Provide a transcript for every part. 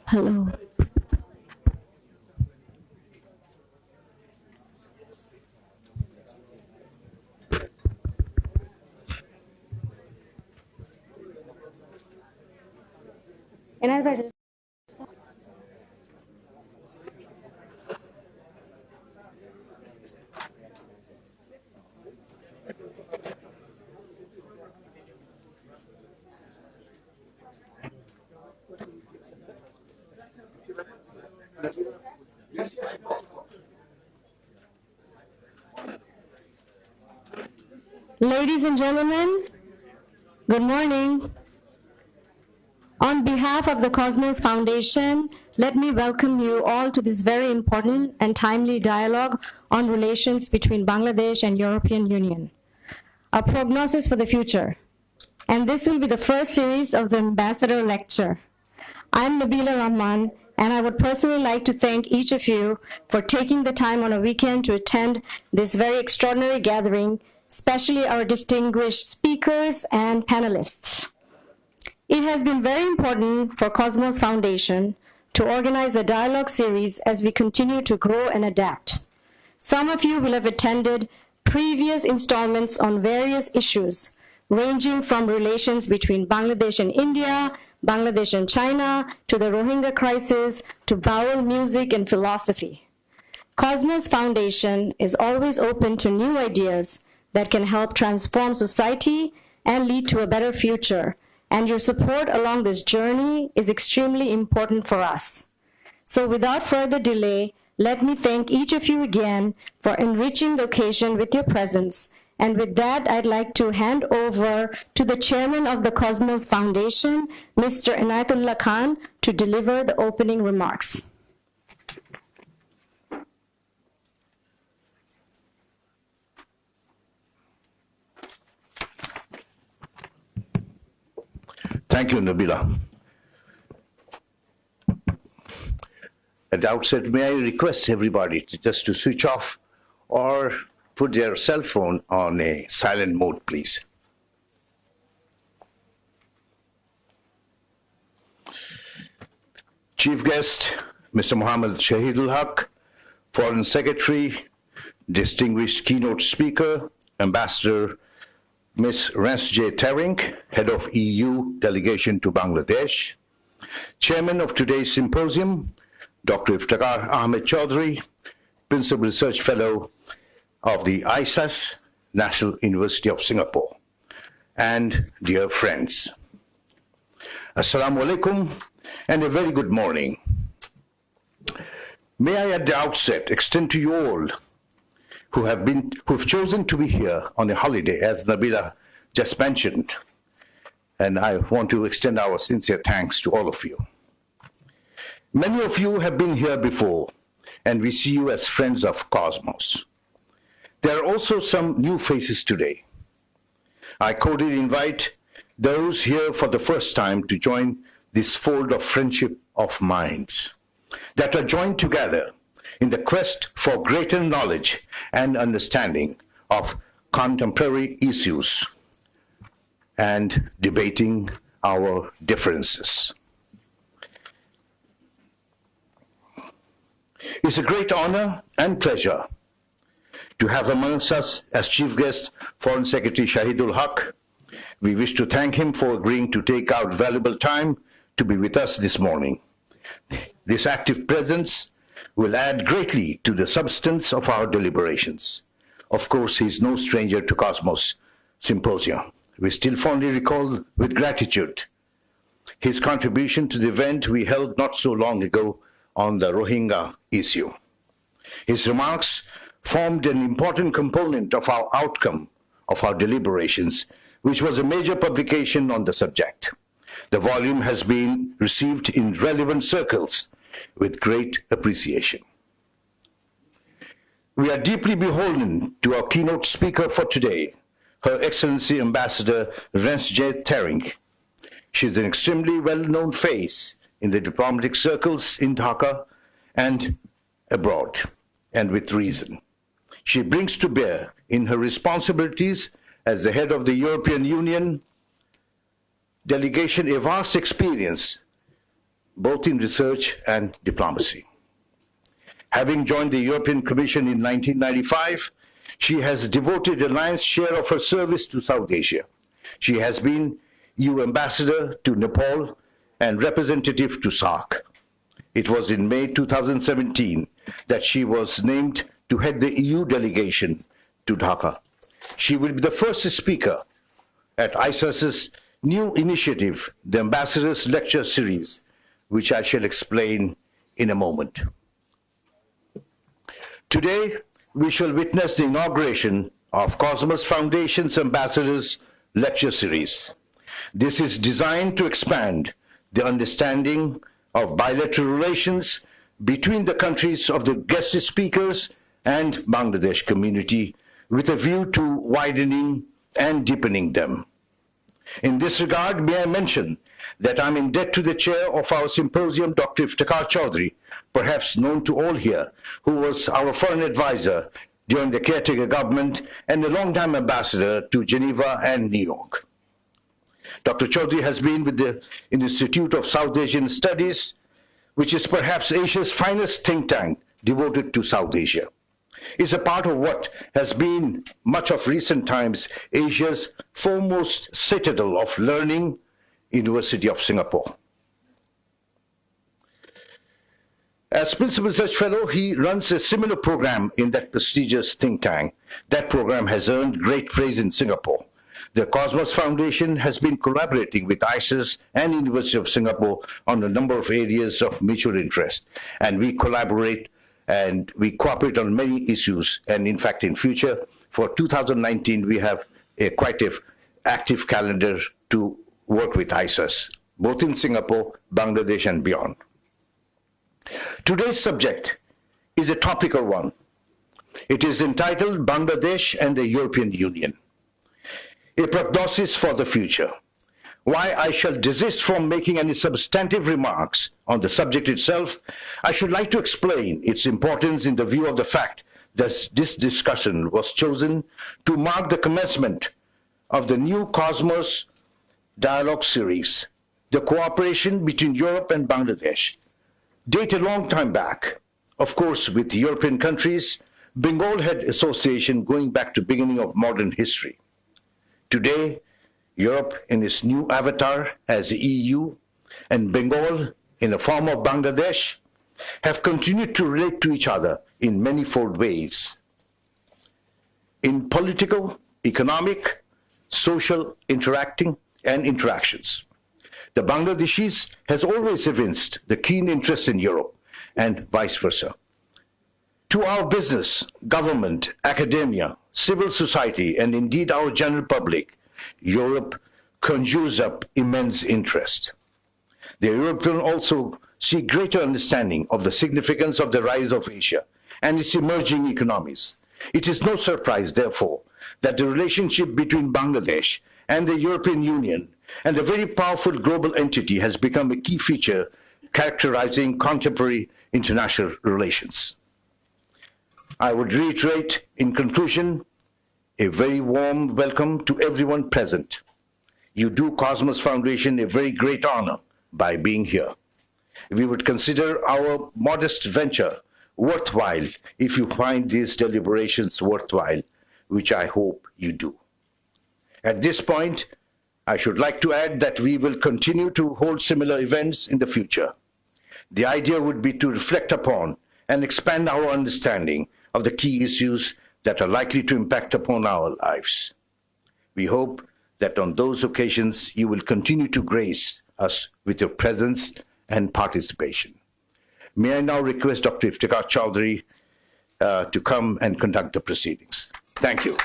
Hello. Ladies and gentlemen, good morning. On behalf of the Cosmos Foundation, let me welcome you all to this very important and timely dialogue on relations between Bangladesh and European Union, a prognosis for the future. And this will be the first series of the Ambassador Lecture. I'm Nabila Rahman, and I would personally like to thank each of you for taking the time on a weekend to attend this very extraordinary gathering, especially our distinguished speakers and panelists. It has been very important for Cosmos Foundation to organize a dialogue series as we continue to grow and adapt. Some of you will have attended previous installments on various issues, ranging from relations between Bangladesh and India, Bangladesh and China, to the Rohingya crisis, to Baul music and philosophy. Cosmos Foundation is always open to new ideas that can help transform society and lead to a better future, and your support along this journey is extremely important for us. So without further delay, let me thank each of you again for enriching the occasion with your presence. And with that, I'd like to hand over to the chairman of the Cosmos Foundation, Mr. Inayatullah Khan, to deliver the opening remarks. Thank you, Nabila. At the outset, may I request everybody to switch off or put their cell phone on a silent mode, please. Chief guest, Mr. Muhammad Shahidul, Foreign Secretary, distinguished keynote speaker, Ambassador Ms. Rens-J. Tering, Head of EU Delegation to Bangladesh, Chairman of today's symposium, Dr. Iftikhar Ahmed Chaudhry, Principal Research Fellow of the ISAS, National University of Singapore, and dear friends. Assalamu alaikum and a very good morning. May I at the outset extend to you all who've chosen to be here on a holiday, as Nabila just mentioned, and I want to extend our sincere thanks to all of you. Many of you have been here before, and we see you as friends of Cosmos. There are also some new faces today. I cordially invite those here for the first time to join this fold of friendship of minds that are joined together in the quest for greater knowledge and understanding of contemporary issues and debating our differences. It's a great honor and pleasure to have amongst us as chief guest Foreign Secretary Shahidul Haq. We wish to thank him for agreeing to take out valuable time to be with us this morning. This active presence will add greatly to the substance of our deliberations. Of course, he is no stranger to Cosmos Symposium. We still fondly recall with gratitude his contribution to the event we held not so long ago on the Rohingya issue. His remarks formed an important component of our outcome of our deliberations, which was a major publication on the subject. The volume has been received in relevant circles with great appreciation. We are deeply beholden to our keynote speaker for today, Her Excellency Ambassador Rens-J. Tering. She is an extremely well-known face in the diplomatic circles in Dhaka and abroad, and with reason. She brings to bear in her responsibilities as the head of the European Union delegation a vast experience both in research and diplomacy. Having joined the European Commission in 1995, she has devoted a lion's share of her service to South Asia. She has been EU ambassador to Nepal and representative to SAARC. It was in May 2017 that she was named to head the EU delegation to Dhaka. She will be the first speaker at ISAS's new initiative, the Ambassadors Lecture Series, which I shall explain in a moment. Today, we shall witness the inauguration of Cosmos Foundation's Ambassadors Lecture Series. This is designed to expand the understanding of bilateral relations between the countries of the guest speakers and Bangladesh community with a view to widening and deepening them. In this regard, may I mention that I'm in debt to the chair of our symposium, Dr. Iftikhar Chaudhry, perhaps known to all here, who was our foreign advisor during the caretaker government and a long-time ambassador to Geneva and New York. Dr. Chaudhry has been with the Institute of South Asian Studies, which is perhaps Asia's finest think tank devoted to South Asia. Is a part of what has been, much of recent times, Asia's foremost citadel of learning, University of Singapore. As Principal Research Fellow, he runs a similar program in that prestigious think tank. That program has earned great praise in Singapore. The Cosmos Foundation has been collaborating with ISIS and University of Singapore on a number of areas of mutual interest. And we collaborate and we cooperate on many issues. And in fact, in future, for 2019, we have a quite active calendar to work with ISIS, both in Singapore, Bangladesh, and beyond. Today's subject is a topical one. It is entitled Bangladesh and the European Union, a prognosis for the future. Why I shall desist from making any substantive remarks on the subject itself, I should like to explain its importance in the view of the fact that this discussion was chosen to mark the commencement of the new Cosmos Dialogue Series. The cooperation between Europe and Bangladesh date a long time back. Of course, with the European countries, Bengal had association going back to beginning of modern history. Today, Europe in its new avatar as the EU and Bengal in the form of Bangladesh have continued to relate to each other in manifold ways. In political, economic, social interactions. The Bangladeshis has always evinced the keen interest in Europe and vice versa. To our business, government, academia, civil society, and indeed our general public, Europe conjures up immense interest. The Europeans also see greater understanding of the significance of the rise of Asia and its emerging economies. It is no surprise, therefore, that the relationship between Bangladesh and the European Union and a very powerful global entity has become a key feature characterizing contemporary international relations. I would reiterate, in conclusion, a very warm welcome to everyone present. You do Cosmos Foundation a very great honor by being here. We would consider our modest venture worthwhile if you find these deliberations worthwhile, which I hope you do. At this point, I should like to add that we will continue to hold similar events in the future. The idea would be to reflect upon and expand our understanding of the key issues that are likely to impact upon our lives. We hope that on those occasions you will continue to grace us with your presence and participation. May I now request Dr. Iftikhar Chaudhry to come and conduct the proceedings. Thank you.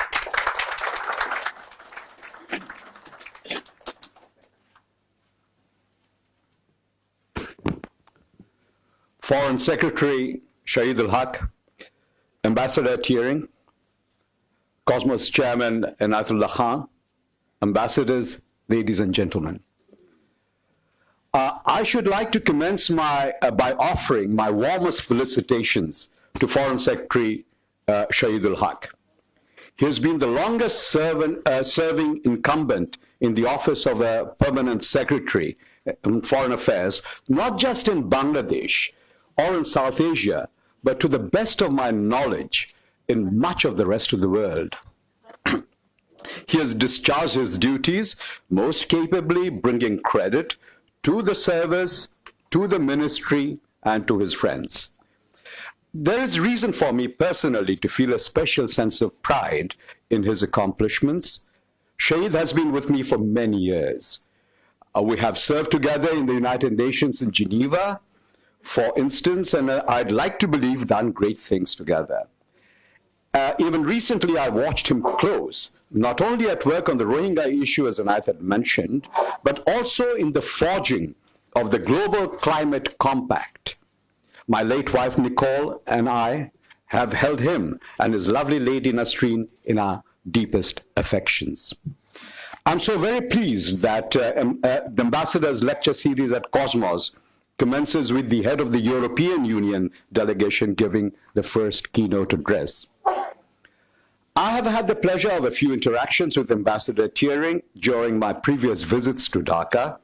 Foreign Secretary Shahidul Haq, Ambassador Tearing, Cosmos Chairman Inayatullah Khan, ambassadors, ladies and gentlemen. I should like to commence by offering my warmest felicitations to Foreign Secretary Shahidul Haq. He has been the longest serving incumbent in the office of a permanent secretary Foreign Affairs, not just in Bangladesh or in South Asia, but to the best of my knowledge, in much of the rest of the world. He has discharged his duties most capably, bringing credit to the service, to the ministry, and to his friends. There is reason for me personally to feel a special sense of pride in his accomplishments. Shahid has been with me for many years. We have served together in the United Nations in Geneva, for instance, and I'd like to believe done great things together. Even recently, I watched him close, not only at work on the Rohingya issue, as Anayat had mentioned, but also in the forging of the Global Climate Compact. My late wife, Nicole, and I have held him and his lovely lady, Nasreen, in our deepest affections. I'm so very pleased that the Ambassador's lecture series at Cosmos commences with the head of the European Union delegation giving the first keynote address. I have had the pleasure of a few interactions with Ambassador Teering during my previous visits to Dhaka,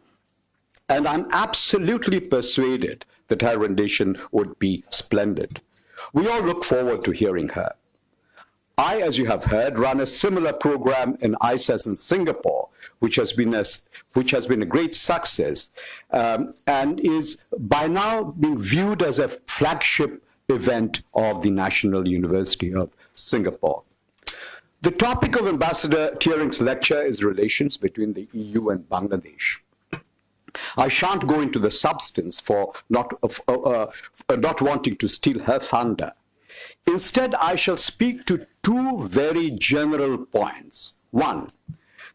and I'm absolutely persuaded that her rendition would be splendid. We all look forward to hearing her. I, as you have heard, run a similar program in ISAS in Singapore, which has been a great success and is by now being viewed as a flagship event of the National University of Singapore. The topic of Ambassador Teering's lecture is relations between the EU and Bangladesh. I shan't go into the substance for not wanting to steal her thunder. Instead, I shall speak to two very general points. One,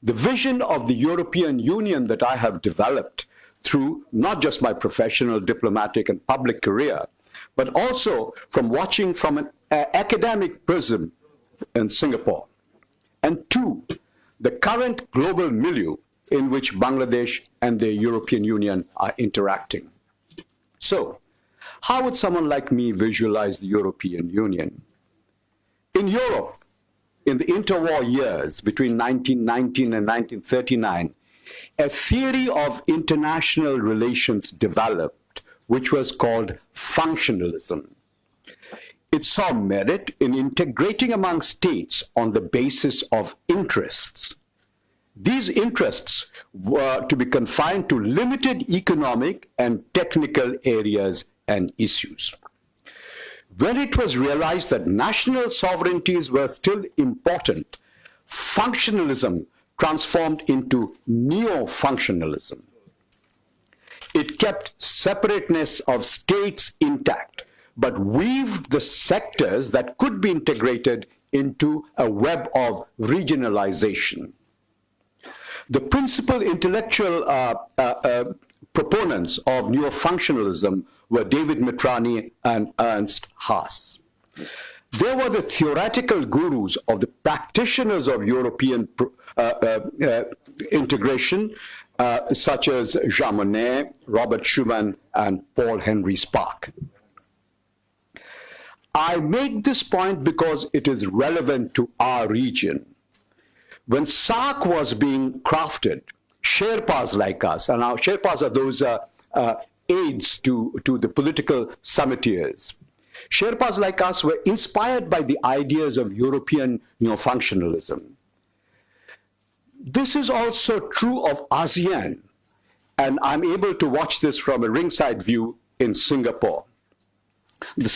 the vision of the European Union that I have developed through not just my professional, diplomatic, and public career, but also from watching from an academic prism in Singapore. And two, the current global milieu in which Bangladesh and the European Union are interacting. So, how would someone like me visualize the European Union? In Europe, in the interwar years between 1919 and 1939, a theory of international relations developed, which was called functionalism. It saw merit in integrating among states on the basis of interests. These interests were to be confined to limited economic and technical areas and issues. When it was realized that national sovereignties were still important, functionalism transformed into neo-functionalism. It kept separateness of states intact, but weaved the sectors that could be integrated into a web of regionalization. The principal intellectual proponents of neo-functionalism were David Mitrani and Ernst Haas. They were the theoretical gurus of the practitioners of European integration, such as Jean Monnet, Robert Schuman, and Paul Henry Spark. I make this point because it is relevant to our region. When SAARC was being crafted, Sherpas like us, and now Sherpas are those aides to the political summiteers. Sherpas like us were inspired by the ideas of European neo-functionalism. This is also true of ASEAN, and I'm able to watch this from a ringside view in Singapore. The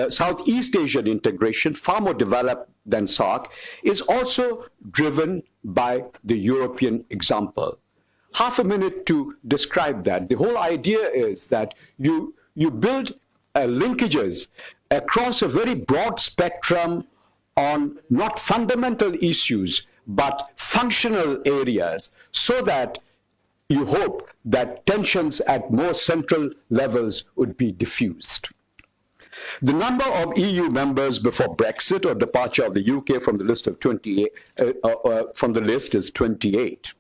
Southeast Asian integration, far more developed than SAARC, is also driven by the European example. Half a minute to describe that. The whole idea is that you build linkages across a very broad spectrum on not fundamental issues, but functional areas, so that you hope that tensions at more central levels would be diffused. The number of EU members before Brexit or departure of the UK from the list of 28 is 28.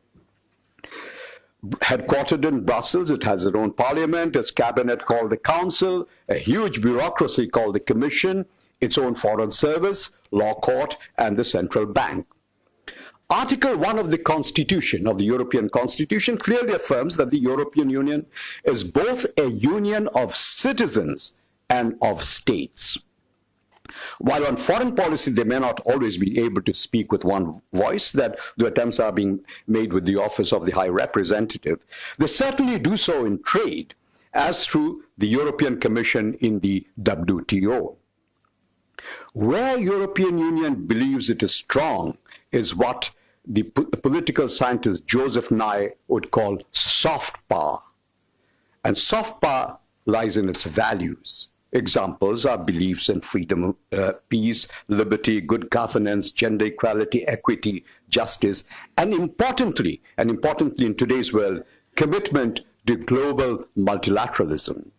Headquartered in Brussels, it has its own parliament, its cabinet called the Council, a huge bureaucracy called the Commission, its own foreign service, law court, and the central bank. Article 1 of the Constitution, of the European Constitution, clearly affirms that the European Union is both a union of citizens and of states. While on foreign policy they may not always be able to speak with one voice, that the attempts are being made with the office of the High Representative, they certainly do so in trade, as through the European Commission in the WTO. Where European Union believes it is strong is what the political scientist Joseph Nye would call soft power. And soft power lies in its values. Examples are beliefs in freedom, peace, liberty, good governance, gender equality, equity, justice, and importantly in today's world, commitment to global multilateralism.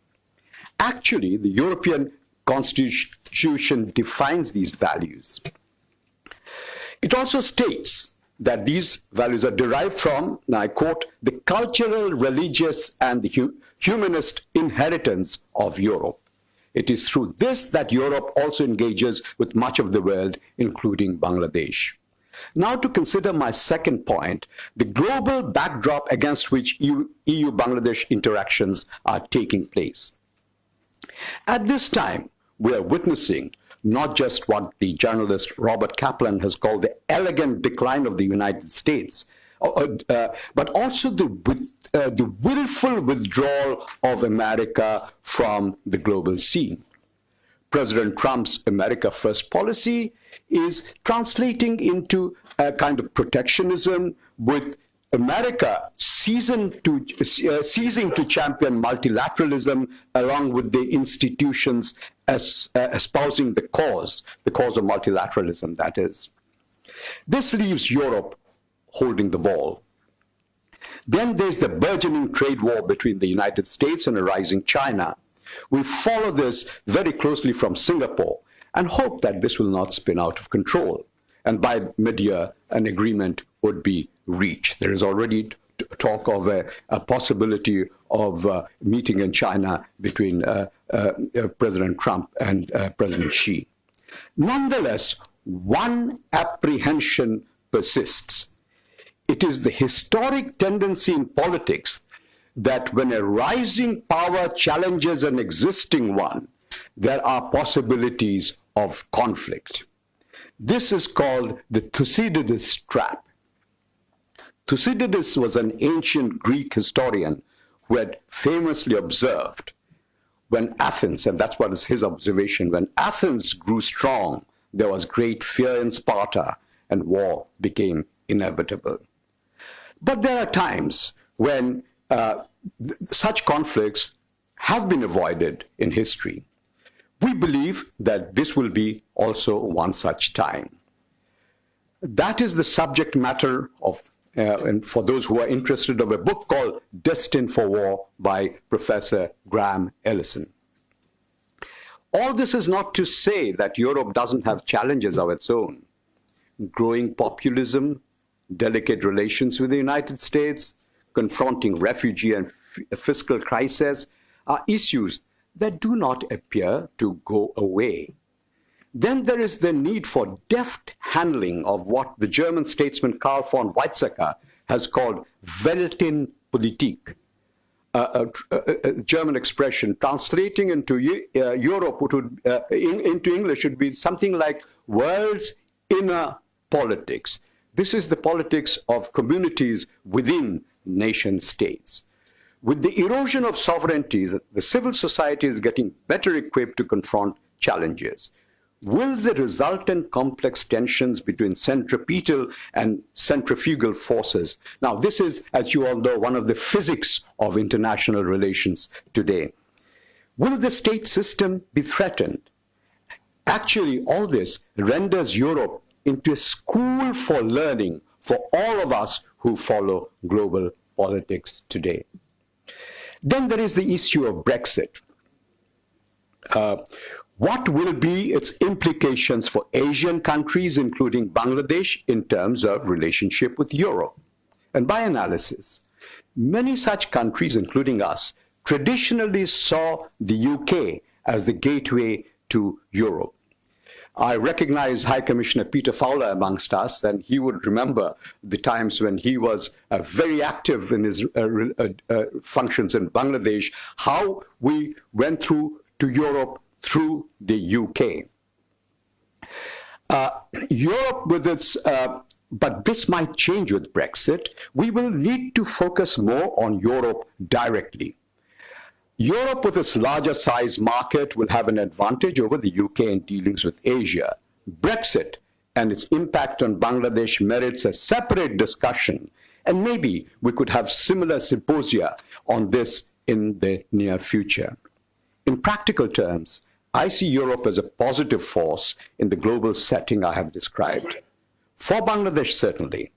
Actually, the European Constitution defines these values. It also states that these values are derived from, and I quote, the cultural, religious, and the humanist inheritance of Europe. It is through this that Europe also engages with much of the world, including Bangladesh. Now to consider my second point, the global backdrop against which EU-Bangladesh interactions are taking place. At this time, we are witnessing not just what the journalist Robert Kaplan has called the elegant decline of the United States, but also the willful withdrawal of America from the global scene. President Trump's America First policy is translating into a kind of protectionism, with America ceasing to champion multilateralism along with the institutions espousing the cause of multilateralism, that is. This leaves Europe holding the ball. Then there's the burgeoning trade war between the United States and a rising China. We follow this very closely from Singapore and hope that this will not spin out of control. And by mid-year, an agreement would be reached. There is already talk of a possibility of meeting in China between President Trump and President Xi. Nonetheless, one apprehension persists. It is the historic tendency in politics that when a rising power challenges an existing one, there are possibilities of conflict. This is called the Thucydides trap. Thucydides was an ancient Greek historian who had famously observed when Athens, and that's what is his observation, when Athens grew strong, there was great fear in Sparta and war became inevitable. But there are times when such conflicts have been avoided in history. We believe that this will be also one such time. That is the subject matter of, and for those who are interested, of a book called Destined for War by Professor Graham Ellison. All this is not to say that Europe doesn't have challenges of its own. Growing populism, delicate relations with the United States, confronting refugee and fiscal crises are issues that do not appear to go away. Then there is the need for deft handling of what the German statesman Karl von Weizsäcker has called Weltenpolitik, a German expression. Translating into Europe, into English, would be something like world's inner politics. This is the politics of communities within nation states. With the erosion of sovereignties, the civil society is getting better equipped to confront challenges. Will the resultant complex tensions between centripetal and centrifugal forces? Now, this is, as you all know, one of the physics of international relations today. Will the state system be threatened? Actually, all this renders Europe into a school for learning for all of us who follow global politics today. Then there is the issue of Brexit. What will be its implications for Asian countries, including Bangladesh, in terms of relationship with Europe? And by analysis, many such countries, including us, traditionally saw the UK as the gateway to Europe. I recognize High Commissioner Peter Fowler amongst us, and he would remember the times when he was very active in his functions in Bangladesh, how we went through to Europe through the UK. Europe with its, but this might change with Brexit. We will need to focus more on Europe directly. Europe with its larger size market will have an advantage over the UK in dealings with Asia. Brexit and its impact on Bangladesh merits a separate discussion, and maybe we could have similar symposia on this in the near future. In practical terms, I see Europe as a positive force in the global setting I have described. For Bangladesh, certainly,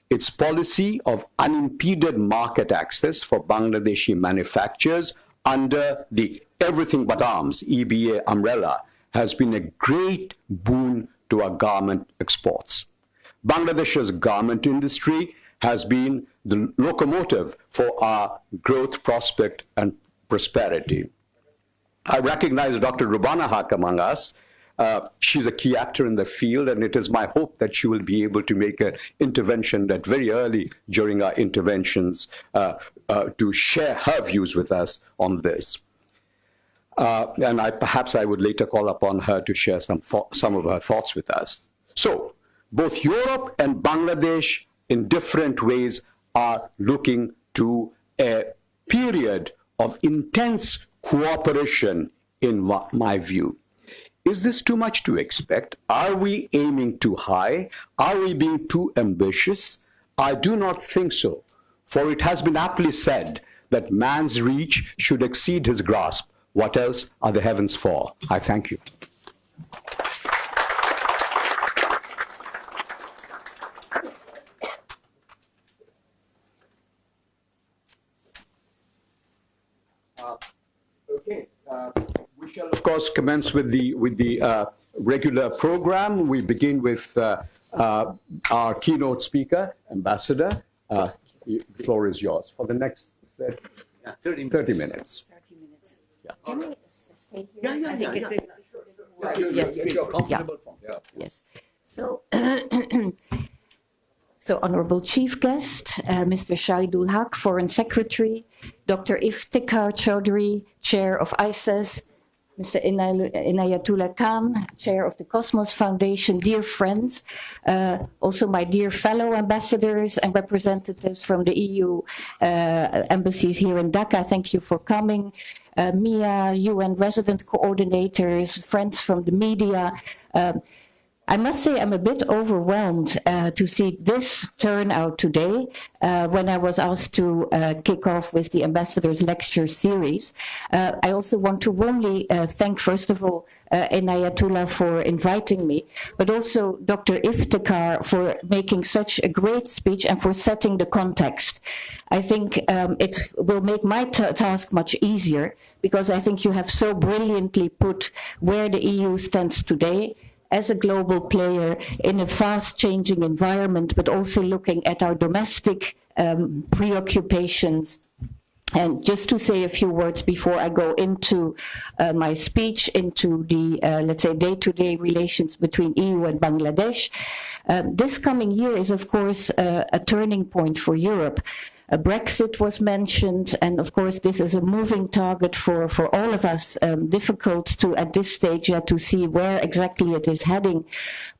its policy of unimpeded market access for Bangladeshi manufacturers under the Everything But Arms, EBA umbrella, has been a great boon to our garment exports. Bangladesh's garment industry has been the locomotive for our growth prospect and prosperity. I recognize Dr. Rubana Haq among us. She's a key actor in the field, and it is my hope that she will be able to make an intervention that very early during our interventions to share her views with us on this. And perhaps I would later call upon her to share some of her thoughts with us. So both Europe and Bangladesh in different ways are looking to a period of intense cooperation, in my view. Is this too much to expect? Are we aiming too high? Are we being too ambitious? I do not think so, for it has been aptly said that man's reach should exceed his grasp. What else are the heavens for? I thank you. We shall, of course, commence with the regular program. We begin with our keynote speaker, Ambassador. The floor is yours for the next 30 minutes. 30 minutes. Yeah. Can we stay here? Yes. So, so honorable chief guest, Mr. Shahidul Haq, Foreign Secretary, Dr. Iftikhar Chaudhry, Chair of ISIS, Mr. Inayatullah Khan, Chair of the Cosmos Foundation, dear friends, also my dear fellow ambassadors and representatives from the EU embassies here in Dhaka, thank you for coming. Mia, UN resident coordinators, friends from the media. I must say I'm a bit overwhelmed to see this turnout today when I was asked to kick off with the Ambassador's Lecture Series. I also want to warmly thank, first of all, Inayatullah for inviting me, but also Dr. Iftikhar for making such a great speech and for setting the context. I think it will make my task much easier, because I think you have so brilliantly put where the EU stands today, as a global player in a fast-changing environment, but also looking at our domestic preoccupations. And just to say a few words before I go into my speech, into the, let's say, day-to-day relations between EU and Bangladesh, this coming year is, of course, a turning point for Europe. Brexit was mentioned, and of course this is a moving target for all of us, difficult to at this stage yet to see where exactly it is heading.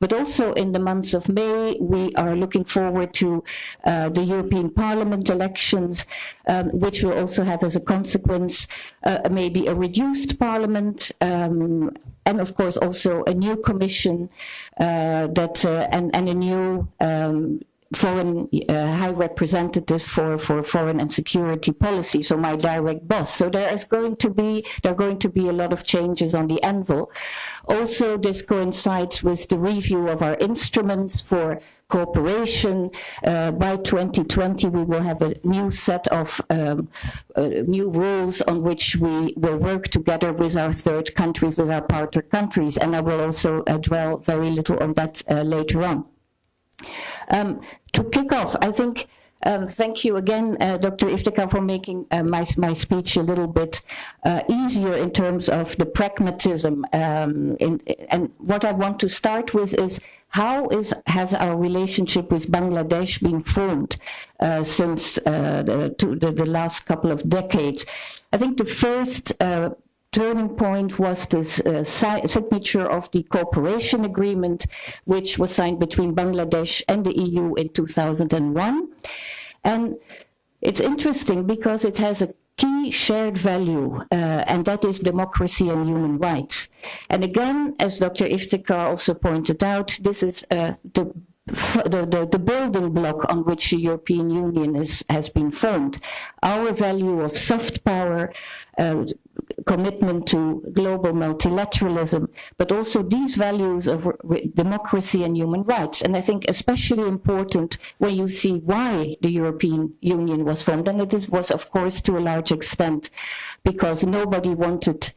But also in the months of May, we are looking forward to the European Parliament elections, which will also have as a consequence maybe a reduced Parliament, and of course also a new Commission and a new foreign high representative for foreign and security policy, so my direct boss. So there are going to be a lot of changes on the anvil. Also, this coincides with the review of our instruments for cooperation. By 2020, we will have a new set of new rules on which we will work together with our third countries, with our partner countries, and I will also dwell very little on that later on. To kick off, I think Thank you again, Dr. Iftikhar, for making my speech a little bit easier in terms of the pragmatism. And what I want to start with is how has our relationship with Bangladesh been formed since the last couple of decades? I think the first turning point was this signature of the cooperation agreement, which was signed between Bangladesh and the EU in 2001. And it's interesting because it has a key shared value, and that is democracy and human rights. And again, as Dr. Iftikhar also pointed out, this is the building block on which the European Union has been formed. Our value of soft power, commitment to global multilateralism, but also these values of democracy and human rights. And I think especially important when you see why the European Union was formed. And it was, of course, to a large extent because nobody wanted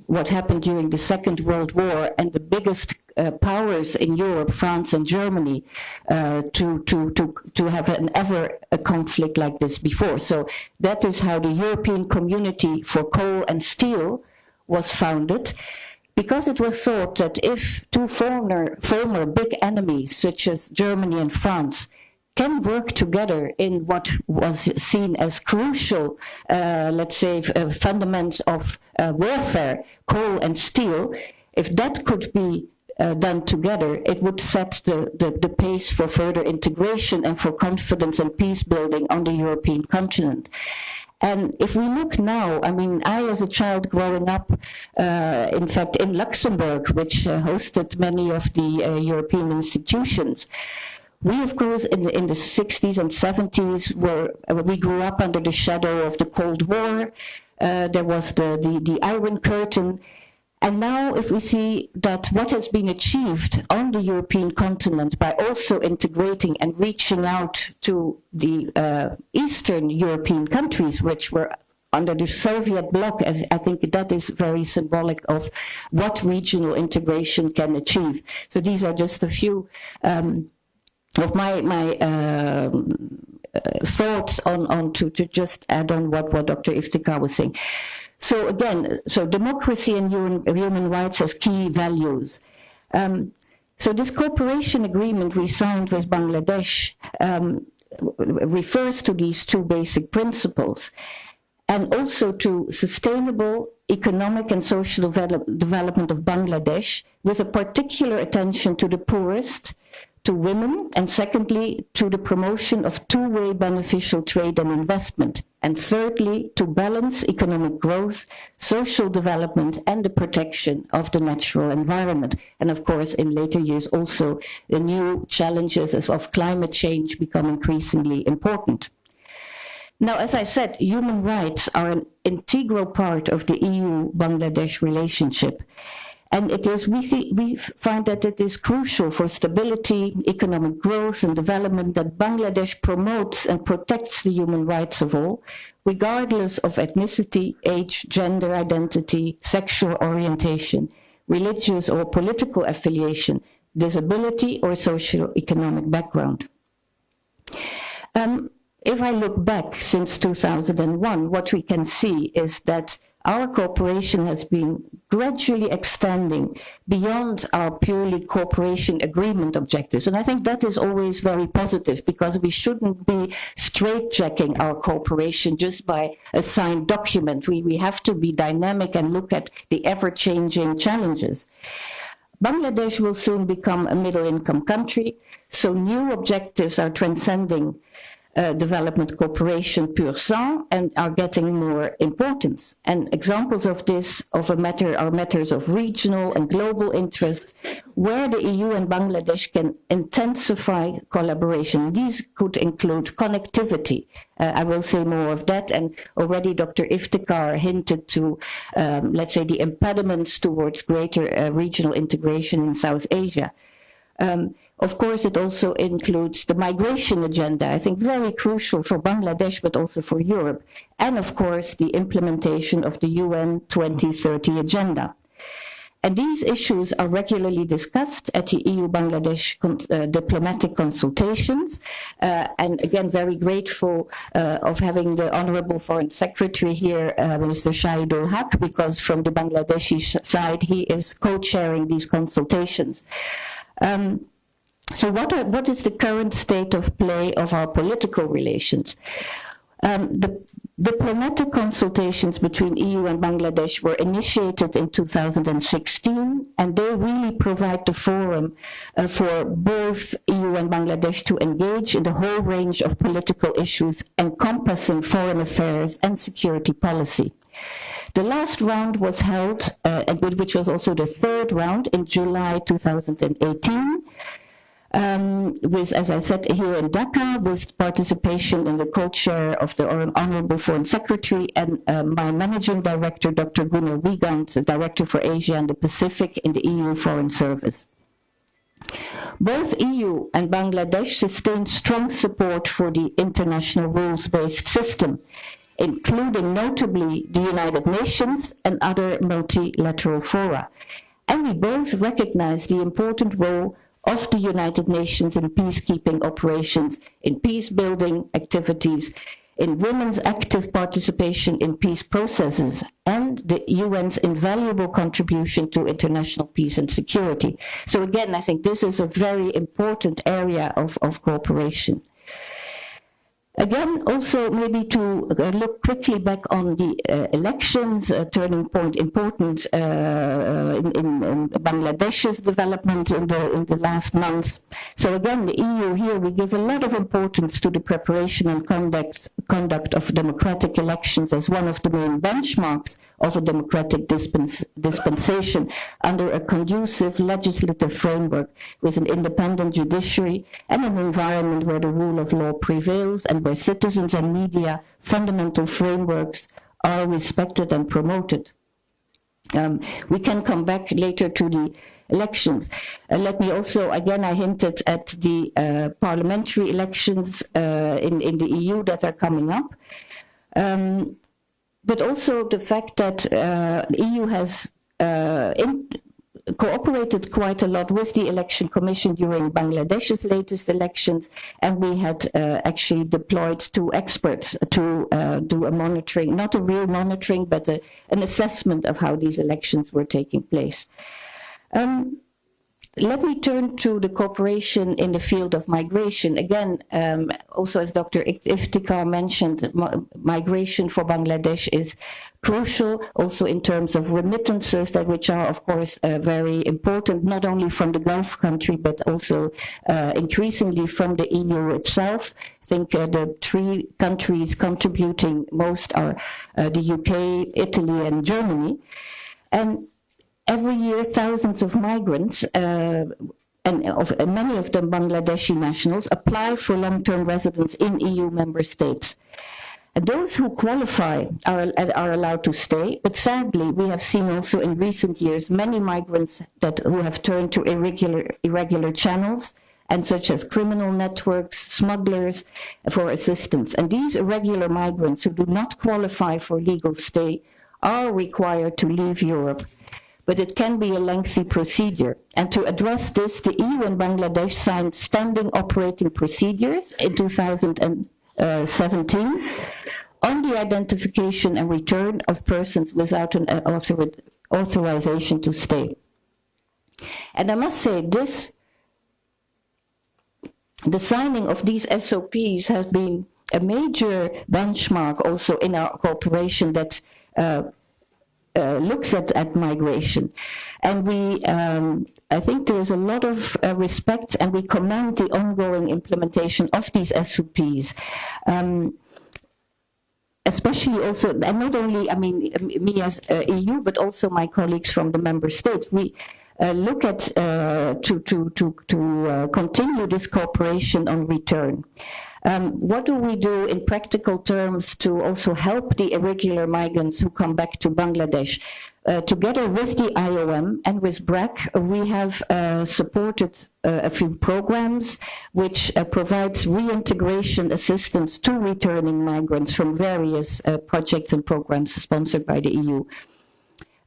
what happened during the Second World War, and the biggest powers in Europe, France and Germany, to have a conflict like this before. So that is how the European Community for Coal and Steel was founded, because it was thought that if two former big enemies, such as Germany and France, can work together in what was seen as crucial, let's say, fundamentals of warfare, coal and steel, if that could be done together, it would set the pace for further integration and for confidence and peace building on the European continent. And if we look now, I mean, I as a child growing up, in fact, in Luxembourg, which hosted many of the European institutions, we, of course, in the 60s and 70s, we grew up under the shadow of the Cold War. There was the Iron Curtain. And now if we see that what has been achieved on the European continent by also integrating and reaching out to the Eastern European countries, which were under the Soviet bloc, as I think that is very symbolic of what regional integration can achieve. So these are just a few of my thoughts on to just add on what Dr. Iftikhar was saying. So again, democracy and human rights as key values. So this cooperation agreement we signed with Bangladesh refers to these two basic principles, and also to sustainable economic and social development of Bangladesh, with a particular attention to the poorest, to women, and secondly, to the promotion of two-way beneficial trade and investment, and thirdly, to balance economic growth, social development, and the protection of the natural environment. And of course, in later years, also the new challenges of climate change become increasingly important. Now, as I said, human rights are an integral part of the EU-Bangladesh relationship. And it is, we find that it is crucial for stability, economic growth and development that Bangladesh promotes and protects the human rights of all, regardless of ethnicity, age, gender identity, sexual orientation, religious or political affiliation, disability or socio-economic background. If I look back since 2001, what we can see is that our cooperation has been gradually extending beyond our purely cooperation agreement objectives. And I think that is always very positive, because we shouldn't be straitjacking our cooperation just by a signed document. We have to be dynamic and look at the ever-changing challenges. Bangladesh will soon become a middle-income country, so new objectives are transcending development cooperation pur sang and are getting more importance. And examples of this are matters of regional and global interest, where the EU and Bangladesh can intensify collaboration. These could include connectivity. I will say more of that, and already Dr. Iftikhar hinted to, let's say, the impediments towards greater regional integration in South Asia. Of course, it also includes the migration agenda, I think very crucial for Bangladesh, but also for Europe. And of course, the implementation of the UN 2030 agenda. And these issues are regularly discussed at the EU-Bangladesh diplomatic consultations. And again, very grateful of having the Honorable Foreign Secretary here, Mr. Shahidul Haq, because from the Bangladeshi side, he is co-chairing these consultations. So what is the current state of play of our political relations? The diplomatic consultations between EU and Bangladesh were initiated in 2016, and they really provide the forum for both EU and Bangladesh to engage in the whole range of political issues encompassing foreign affairs and security policy. The last round was held, which was also the third round, in July 2018. With, as I said, here in Dhaka, with participation in the co-chair of the Honorable Foreign Secretary and my Managing Director, Dr. Gunnar Wiegand, the Director for Asia and the Pacific in the EU Foreign Service. Both EU and Bangladesh sustained strong support for the international rules-based system, including notably the United Nations and other multilateral fora. And we both recognize the important role of the United Nations in peacekeeping operations, in peace-building activities, in women's active participation in peace processes, and the UN's invaluable contribution to international peace and security. So again, I think this is a very important area of cooperation. Again, also maybe to look quickly back on the elections, a turning point important in Bangladesh's development in the last months. So again, the EU here, we give a lot of importance to the preparation and conduct of democratic elections as one of the main benchmarks of a democratic dispensation under a conducive legislative framework with an independent judiciary and an environment where the rule of law prevails and where citizens and media fundamental frameworks are respected and promoted. We can come back later to the elections. Let me also, again, I hinted at the parliamentary elections in the EU that are coming up. But also the fact that the EU has cooperated quite a lot with the Election Commission during Bangladesh's latest elections, and we had actually deployed 2 experts to do a monitoring, not a real monitoring, but an assessment of how these elections were taking place. Let me turn to the cooperation in the field of migration. Again, also as Dr. Iftikhar mentioned, migration for Bangladesh is crucial, also in terms of remittances, which are, of course, very important, not only from the Gulf country, but also increasingly from the EU itself. I think the 3 countries contributing most are the UK, Italy, and Germany. And every year, thousands of migrants, and many of them Bangladeshi nationals, apply for long-term residence in EU member states. And those who qualify are allowed to stay, but sadly, we have seen also in recent years many migrants who have turned to irregular channels, and such as criminal networks, smugglers, for assistance. And these irregular migrants who do not qualify for legal stay are required to leave Europe. But it can be a lengthy procedure. And to address this, the EU and Bangladesh signed standing operating procedures in 2017 on the identification and return of persons without an authorization to stay. And I must say, the signing of these SOPs has been a major benchmark also in our cooperation that looks at migration. And we, I think there is a lot of respect, and we commend the ongoing implementation of these SOPs. Especially also, and not only, I mean, me as EU, but also my colleagues from the member states. We look at to continue this cooperation on return. What do we do in practical terms to also help the irregular migrants who come back to Bangladesh? Together with the IOM and with BRAC, we have supported a few programs which provides reintegration assistance to returning migrants from various projects and programs sponsored by the EU.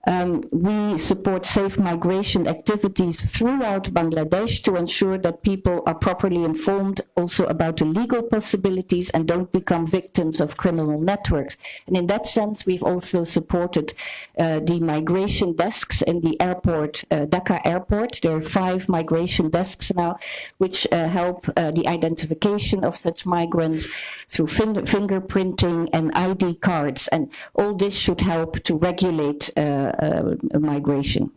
We support safe migration activities throughout Bangladesh to ensure that people are properly informed also about the legal possibilities and don't become victims of criminal networks. And in that sense, we've also supported the migration desks in the airport, Dhaka airport. There are 5 migration desks now, which help the identification of such migrants through fingerprinting and ID cards. And all this should help to regulate migration.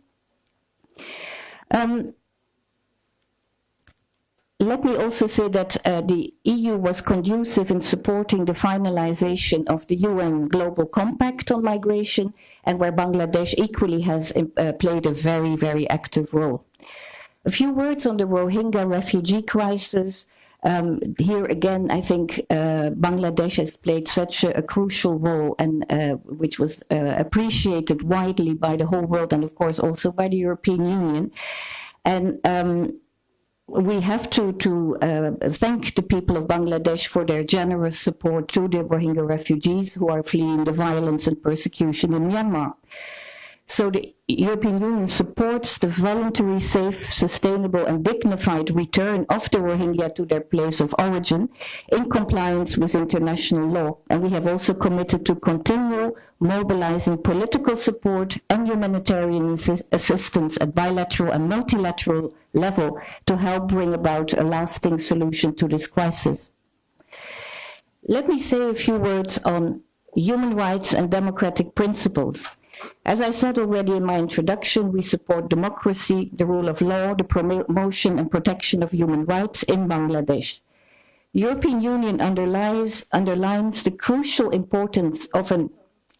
Let me also say that the EU was conducive in supporting the finalization of the UN Global Compact on migration, and where Bangladesh equally has played a very, very active role. A few words on the Rohingya refugee crisis. Here again, I think Bangladesh has played such a crucial role, and which was appreciated widely by the whole world, and of course also by the European Union. And we have to thank the people of Bangladesh for their generous support to the Rohingya refugees who are fleeing the violence and persecution in Myanmar. So the European Union supports the voluntary, safe, sustainable and dignified return of the Rohingya to their place of origin in compliance with international law. And we have also committed to continue mobilizing political support and humanitarian assistance at bilateral and multilateral level to help bring about a lasting solution to this crisis. Let me say a few words on human rights and democratic principles. As I said already in my introduction, we support democracy, the rule of law, the promotion and protection of human rights in Bangladesh. The European Union underlines the crucial importance of an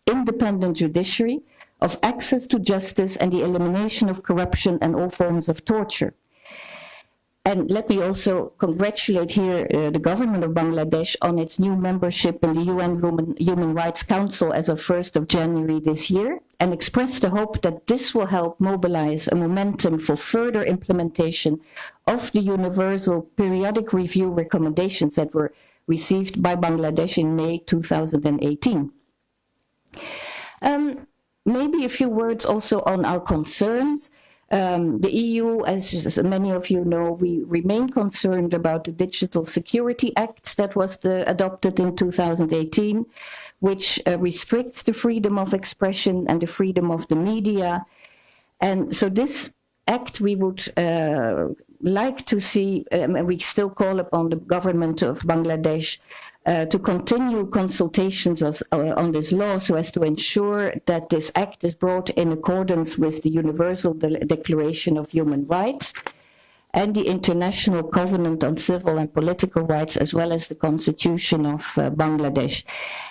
independent judiciary, of access to justice and the elimination of corruption and all forms of torture. And let me also congratulate here the government of Bangladesh on its new membership in the UN Human Rights Council as of 1st of January this year, and express the hope that this will help mobilize a momentum for further implementation of the Universal Periodic Review recommendations that were received by Bangladesh in May 2018. Maybe a few words also on our concerns. The EU, as many of you know, we remain concerned about the Digital Security Act that was adopted in 2018, which restricts the freedom of expression and the freedom of the media. And so this act we would like to see, we still call upon the government of Bangladesh to continue consultations on this law so as to ensure that this act is brought in accordance with the Universal Declaration of Human Rights and the International Covenant on Civil and Political Rights, as well as the Constitution of Bangladesh.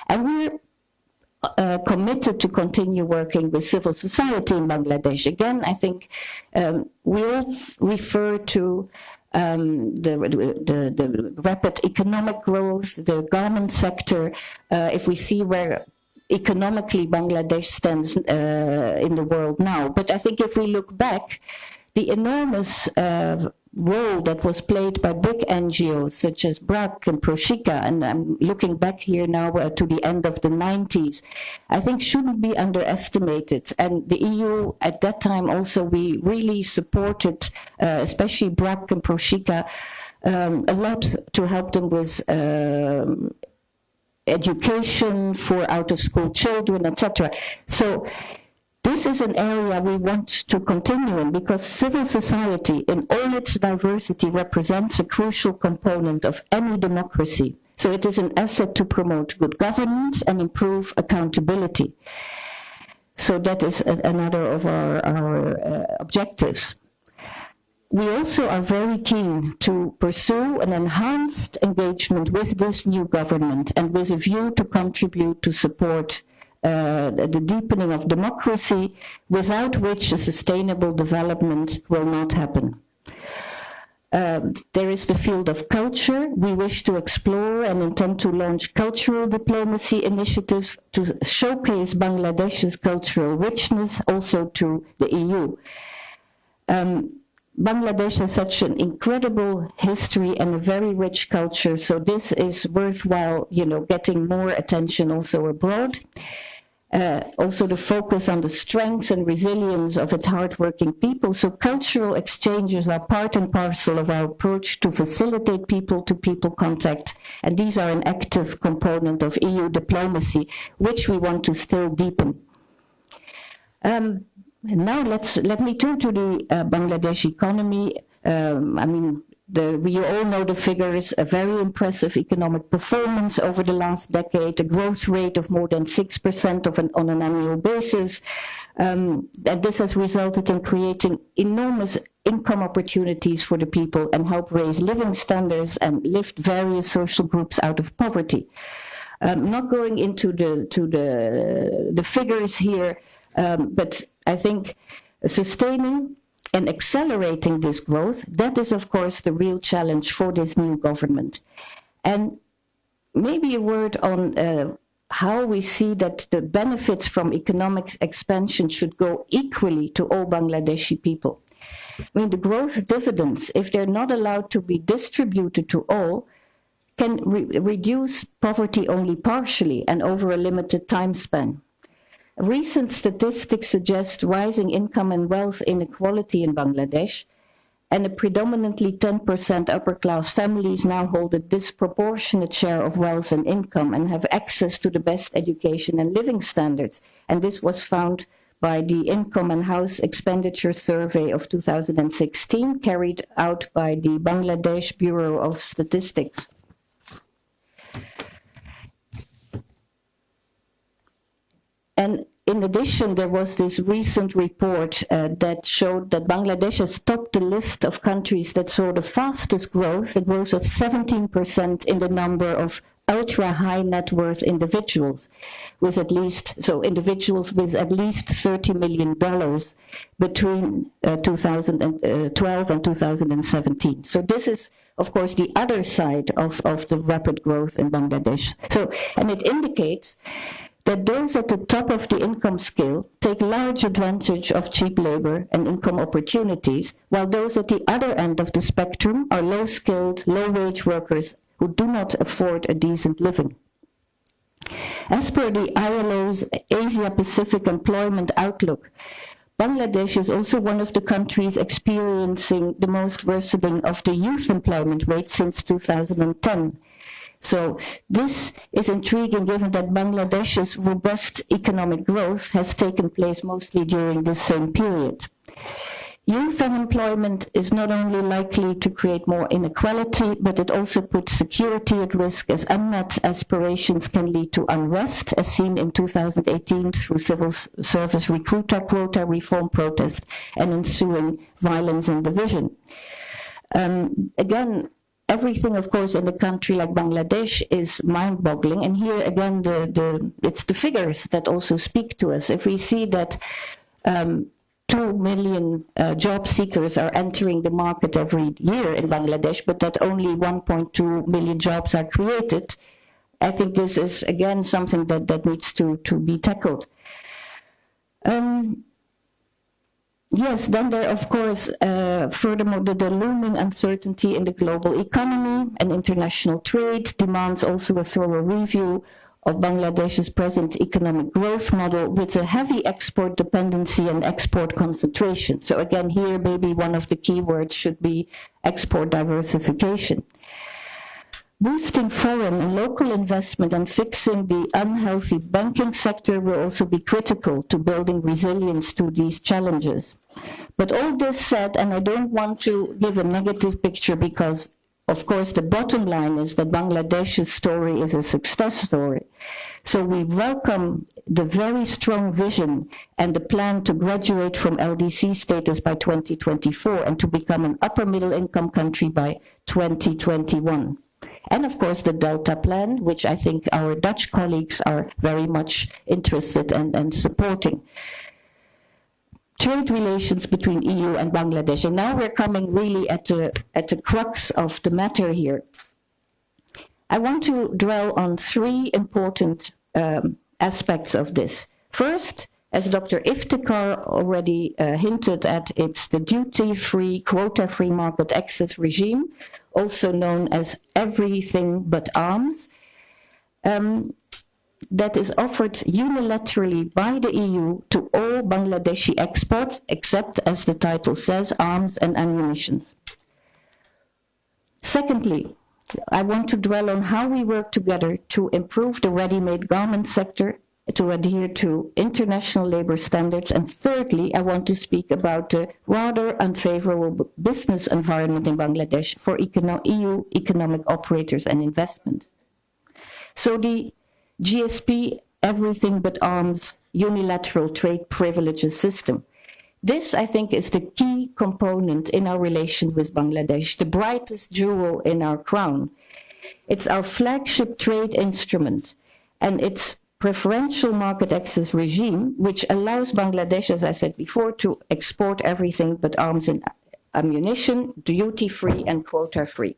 And we're committed to continue working with civil society in Bangladesh. Again, I think we all refer to the rapid economic growth, the garment sector. If we see where economically Bangladesh stands in the world now. But I think if we look back, the enormous role that was played by big NGOs such as BRAC and Proshika, and I'm looking back here now to the end of the 90s, I think shouldn't be underestimated. And the EU at that time also, we really supported, especially BRAC and Proshika, a lot to help them with education for out-of-school children, etc. So this is an area we want to continue in because civil society in all its diversity represents a crucial component of any democracy. So it is an asset to promote good governance and improve accountability. So that is another of our objectives. We also are very keen to pursue an enhanced engagement with this new government and with a view to contribute to support the deepening of democracy, without which a sustainable development will not happen. There is the field of culture. We wish to explore and intend to launch cultural diplomacy initiatives to showcase Bangladesh's cultural richness also to the EU. Bangladesh has such an incredible history and a very rich culture, so this is worthwhile, getting more attention also abroad. also the focus on the strengths and resilience of its hardworking people. So cultural exchanges are part and parcel of our approach to facilitate people-to-people contact, and these are an active component of EU diplomacy, which we want to still deepen. Now let me turn to the Bangladesh economy. We all know the figures, a very impressive economic performance over the last decade, a growth rate of more than 6% on an annual basis. And this has resulted in creating enormous income opportunities for the people and help raise living standards and lift various social groups out of poverty. Not going into the figures here, but I think sustaining and accelerating this growth, that is, of course, the real challenge for this new government. And maybe a word on how we see that the benefits from economic expansion should go equally to all Bangladeshi people. I mean, the growth dividends, if they're not allowed to be distributed to all, can reduce poverty only partially and over a limited time span. Recent statistics suggest rising income and wealth inequality in Bangladesh, and a predominantly 10% upper-class families now hold a disproportionate share of wealth and income and have access to the best education and living standards. And this was found by the Income and House Expenditure Survey of 2016, carried out by the Bangladesh Bureau of Statistics. And in addition, there was this recent report that showed that Bangladesh has topped the list of countries that saw the fastest growth, a growth of 17% in the number of ultra-high net worth individuals, with at least $30 million between 2012 and 2017. So this is, of course, the other side of the rapid growth in Bangladesh. And it indicates that those at the top of the income scale take large advantage of cheap labor and income opportunities, while those at the other end of the spectrum are low-skilled, low-wage workers who do not afford a decent living. As per the ILO's Asia-Pacific Employment Outlook, Bangladesh is also one of the countries experiencing the most worsening of the youth employment rate since 2010. So this is intriguing given that Bangladesh's robust economic growth has taken place mostly during this same period. Youth unemployment is not only likely to create more inequality, but it also puts security at risk, as unmet aspirations can lead to unrest, as seen in 2018 through civil service recruiter quota reform protests and ensuing violence and division. Again, everything, of course, in a country like Bangladesh is mind-boggling, and here again, it's the figures that also speak to us. If we see that 2 million job seekers are entering the market every year in Bangladesh, but that only 1.2 million jobs are created, I think this is, again, something that needs to be tackled. Yes, then there, of course, furthermore, the looming uncertainty in the global economy and international trade demands also a thorough review of Bangladesh's present economic growth model with a heavy export dependency and export concentration. So again, here maybe one of the key words should be export diversification. Boosting foreign and local investment and fixing the unhealthy banking sector will also be critical to building resilience to these challenges. But all this said, and I don't want to give a negative picture because, of course, the bottom line is that Bangladesh's story is a success story. So we welcome the very strong vision and the plan to graduate from LDC status by 2024 and to become an upper middle income country by 2021. And of course the Delta Plan, which I think our Dutch colleagues are very much interested and supporting. Trade relations between EU and Bangladesh, and now we're coming really at the crux of the matter here. I want to dwell on three important aspects of this. First, as Dr. Iftikhar already hinted at, it's the duty-free, quota-free market access regime, also known as everything but arms. that is offered unilaterally by the EU to all Bangladeshi exports, except, as the title says, arms and ammunition. Secondly, I want to dwell on how we work together to improve the ready-made garment sector, to adhere to international labor standards. And thirdly, I want to speak about the rather unfavorable business environment in Bangladesh for EU economic operators and investment. So the GSP, everything but arms, unilateral trade privileges system. This, I think, is the key component in our relation with Bangladesh, the brightest jewel in our crown. It's our flagship trade instrument, and its preferential market access regime, which allows Bangladesh, as I said before, to export everything but arms and ammunition, duty-free and quota-free.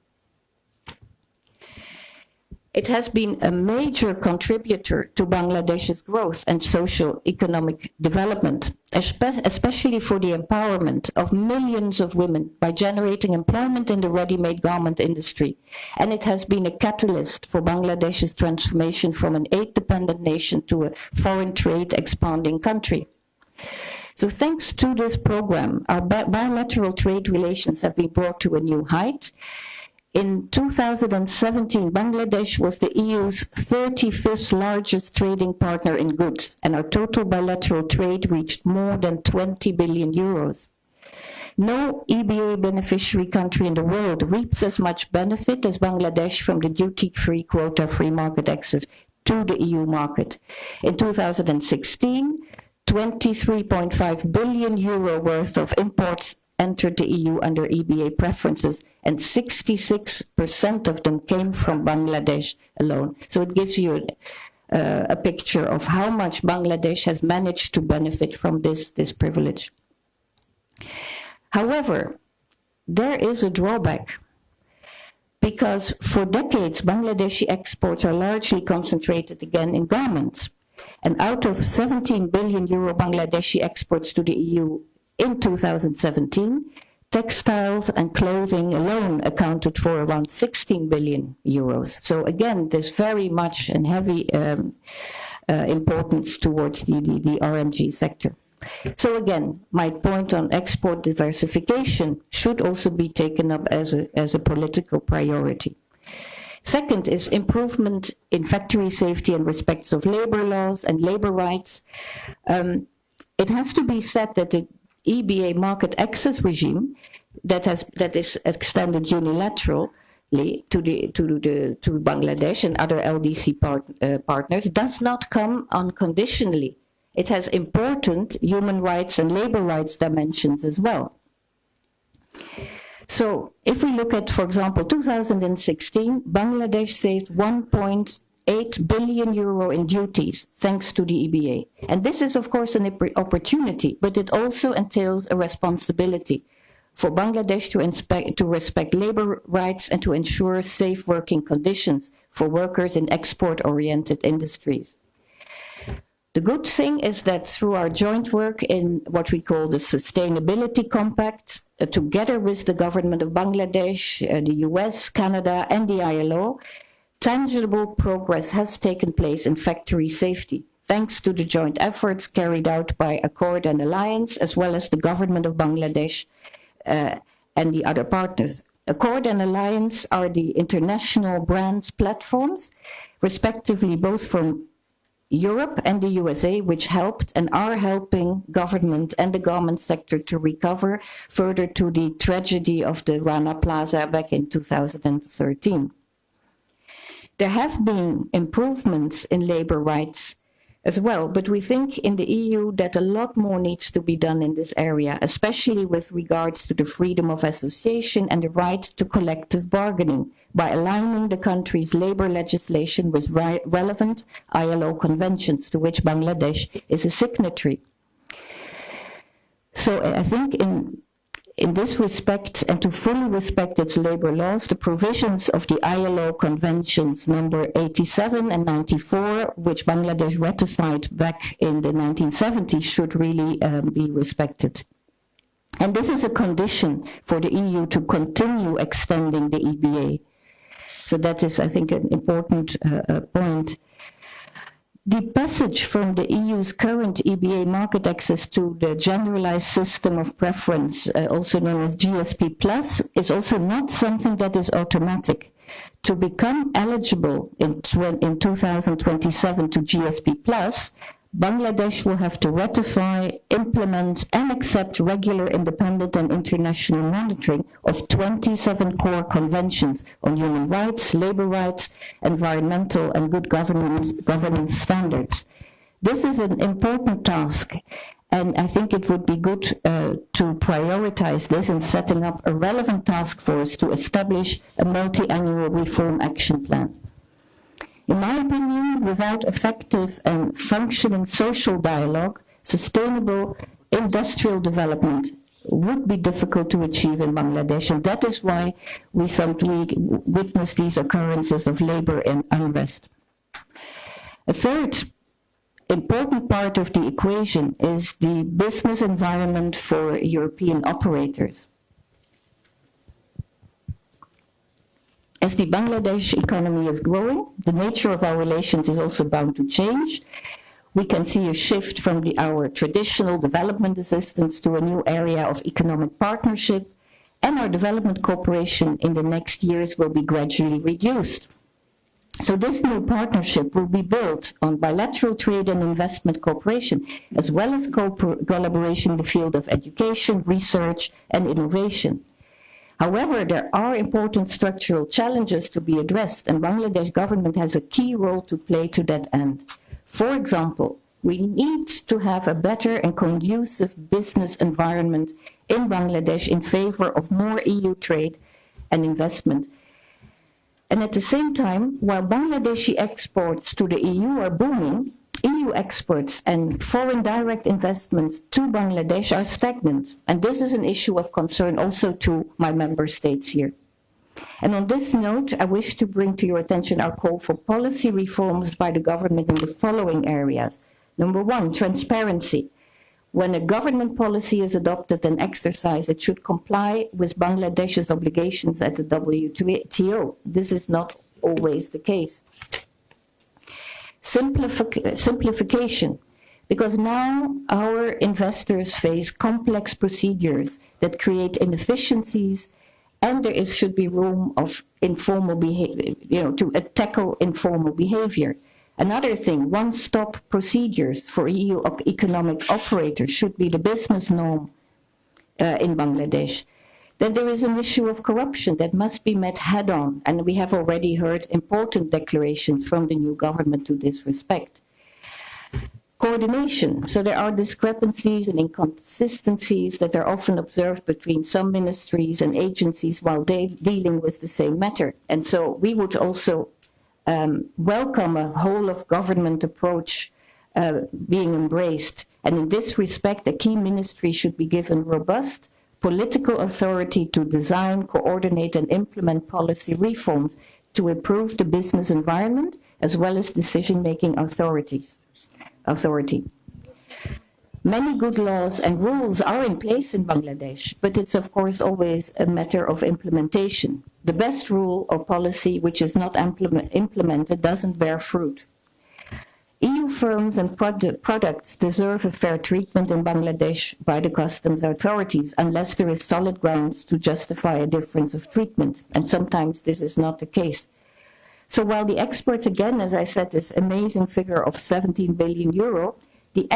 It has been a major contributor to Bangladesh's growth and social economic development, especially for the empowerment of millions of women by generating employment in the ready-made garment industry. And it has been a catalyst for Bangladesh's transformation from an aid-dependent nation to a foreign trade expanding country. So thanks to this program, our bilateral trade relations have been brought to a new height. In 2017, Bangladesh was the EU's 35th largest trading partner in goods, and our total bilateral trade reached more than 20 billion euros. No EBA beneficiary country in the world reaps as much benefit as Bangladesh from the duty-free, quota-free market access to the EU market. In 2016, 23.5 billion euro worth of imports entered the EU under EBA preferences, and 66% of them came from Bangladesh alone. So it gives you a picture of how much Bangladesh has managed to benefit from this privilege. However, there is a drawback, because for decades, Bangladeshi exports are largely concentrated again in garments. And out of 17 billion euro Bangladeshi exports to the EU in 2017, textiles and clothing alone accounted for around 16 billion euros. So again, there's very much and heavy importance towards the RMG sector. So again, my point on export diversification should also be taken up as a political priority. Second is improvement in factory safety and respect of labor laws and labor rights. It has to be said that the EBA market access regime that is extended unilaterally to Bangladesh and other LDC partners does not come unconditionally. It has important human rights and labor rights dimensions as well. So if we look at, for example, 2016, Bangladesh saved 1.8 billion euro in duties thanks to the EBA. And this is, of course, an opportunity, but it also entails a responsibility for Bangladesh to respect labor rights and to ensure safe working conditions for workers in export-oriented industries. The good thing is that through our joint work in what we call the Sustainability Compact, together with the government of Bangladesh, the US, Canada, and the ILO, tangible progress has taken place in factory safety, thanks to the joint efforts carried out by Accord and Alliance, as well as the government of Bangladesh and the other partners. Accord and Alliance are the international brands platforms, respectively both from Europe and the USA, which helped and are helping government and the garment sector to recover further to the tragedy of the Rana Plaza back in 2013. There have been improvements in labor rights as well, but we think in the EU that a lot more needs to be done in this area, especially with regards to the freedom of association and the right to collective bargaining, by aligning the country's labor legislation with relevant ILO conventions to which Bangladesh is a signatory. So I think in this respect, and to fully respect its labor laws, the provisions of the ILO conventions number 87 and 94, which Bangladesh ratified back in the 1970s, should really be respected. And this is a condition for the EU to continue extending the EBA. So that is, I think, an important point. The passage from the EU's current EBA market access to the generalized system of preference, also known as GSP+, is also not something that is automatic. To become eligible in 2027 to GSP+, Bangladesh will have to ratify, implement, and accept regular, independent, and international monitoring of 27 core conventions on human rights, labor rights, environmental, and good governance standards. This is an important task, and I think it would be good to prioritize this in setting up a relevant task force to establish a multi-annual reform action plan. In my opinion, without effective and functioning social dialogue, sustainable industrial development would be difficult to achieve in Bangladesh, and that is why we witness these occurrences of labor and unrest. A third important part of the equation is the business environment for European operators. As the Bangladesh economy is growing, the nature of our relations is also bound to change. We can see a shift from our traditional development assistance to a new area of economic partnership, and our development cooperation in the next years will be gradually reduced. So this new partnership will be built on bilateral trade and investment cooperation, as well as collaboration in the field of education, research, and innovation. However, there are important structural challenges to be addressed, and Bangladesh government has a key role to play to that end. For example, we need to have a better and conducive business environment in Bangladesh in favor of more EU trade and investment. And at the same time, while Bangladeshi exports to the EU are booming, EU exports and foreign direct investments to Bangladesh are stagnant. And this is an issue of concern also to my member states here. And on this note, I wish to bring to your attention our call for policy reforms by the government in the following areas. Number one, transparency. When a government policy is adopted and exercised, it should comply with Bangladesh's obligations at the WTO. This is not always the case. Simplification, because now our investors face complex procedures that create inefficiencies, and there should be room of informal behavior, to tackle informal behavior. Another thing, one-stop procedures for EU economic operators should be the business norm in Bangladesh. Then there is an issue of corruption that must be met head-on, and we have already heard important declarations from the new government to this respect. Coordination. So there are discrepancies and inconsistencies that are often observed between some ministries and agencies while dealing with the same matter. And so we would also welcome a whole-of-government approach being embraced. And in this respect, a key ministry should be given robust political authority to design, coordinate, and implement policy reforms to improve the business environment as well as decision-making authority. Many good laws and rules are in place in Bangladesh, but it's of course always a matter of implementation. The best rule or policy which is not implemented doesn't bear fruit. EU firms and products deserve a fair treatment in Bangladesh by the customs authorities unless there is solid grounds to justify a difference of treatment, and sometimes this is not the case. So while the exports, again, as I said, this amazing figure of 17 billion euro, the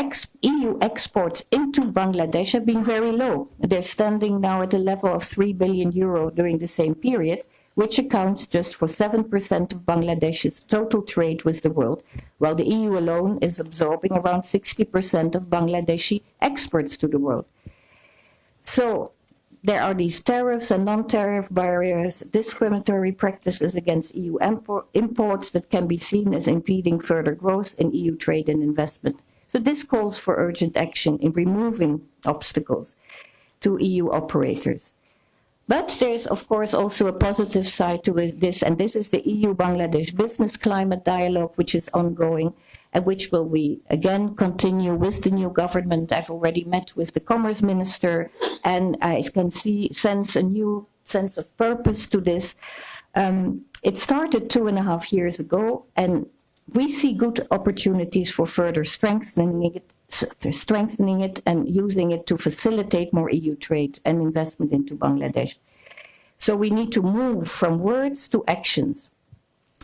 EU exports into Bangladesh have been very low. They're standing now at a level of 3 billion euro during the same period, which accounts just for 7% of Bangladesh's total trade with the world, while the EU alone is absorbing around 60% of Bangladeshi exports to the world. So there are these tariffs and non-tariff barriers, discriminatory practices against EU imports that can be seen as impeding further growth in EU trade and investment. So this calls for urgent action in removing obstacles to EU operators. But there's, of course, also a positive side to this, and this is the EU-Bangladesh Business Climate Dialogue, which is ongoing, and which will we, again, continue with the new government. I've already met with the Commerce Minister, and I can sense a new sense of purpose to this. It started 2.5 years ago, and we see good opportunities for further strengthening it and using it to facilitate more EU trade and investment into Bangladesh. So we need to move from words to actions.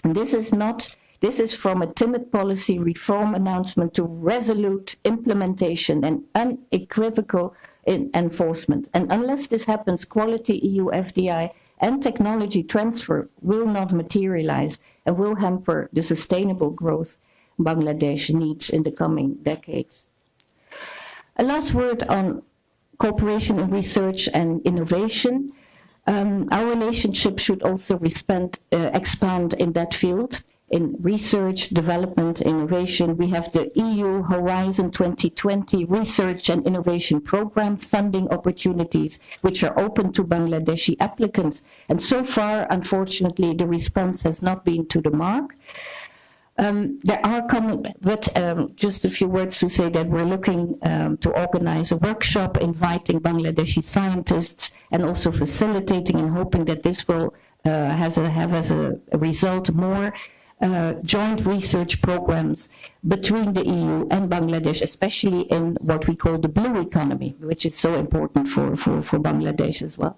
And this is from a timid policy reform announcement to resolute implementation and unequivocal enforcement. And unless this happens, quality EU FDI and technology transfer will not materialize and will hamper the sustainable growth Bangladesh needs in the coming decades. A last word on cooperation in research and innovation. Our relationship should also expand in that field. In research, development, innovation, we have the EU Horizon 2020 Research and Innovation Program funding opportunities, which are open to Bangladeshi applicants. And so far, unfortunately, the response has not been to the mark. Just a few words to say that we're looking to organize a workshop inviting Bangladeshi scientists and also facilitating and hoping that this will have as a result more joint research programs between the EU and Bangladesh, especially in what we call the blue economy, which is so important for Bangladesh as well.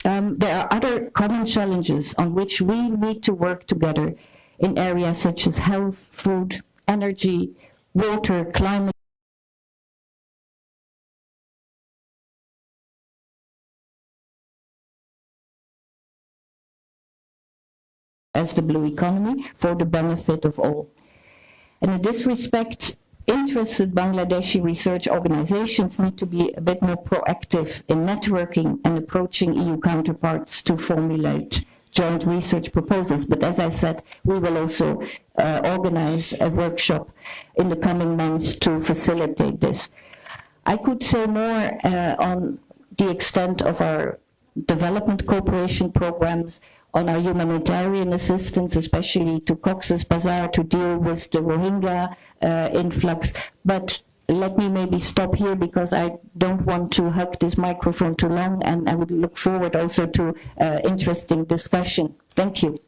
There are other common challenges on which we need to work together in areas such as health, food, energy, water, climate, as the blue economy for the benefit of all. And in this respect, interested Bangladeshi research organizations need to be a bit more proactive in networking and approaching EU counterparts to formulate joint research proposals. But as I said, we will also organize a workshop in the coming months to facilitate this. I could say more on the extent of our development cooperation programs, on our humanitarian assistance, especially to Cox's Bazar to deal with the Rohingya influx. But let me maybe stop here because I don't want to hug this microphone too long, and I would look forward also to interesting discussion. Thank you.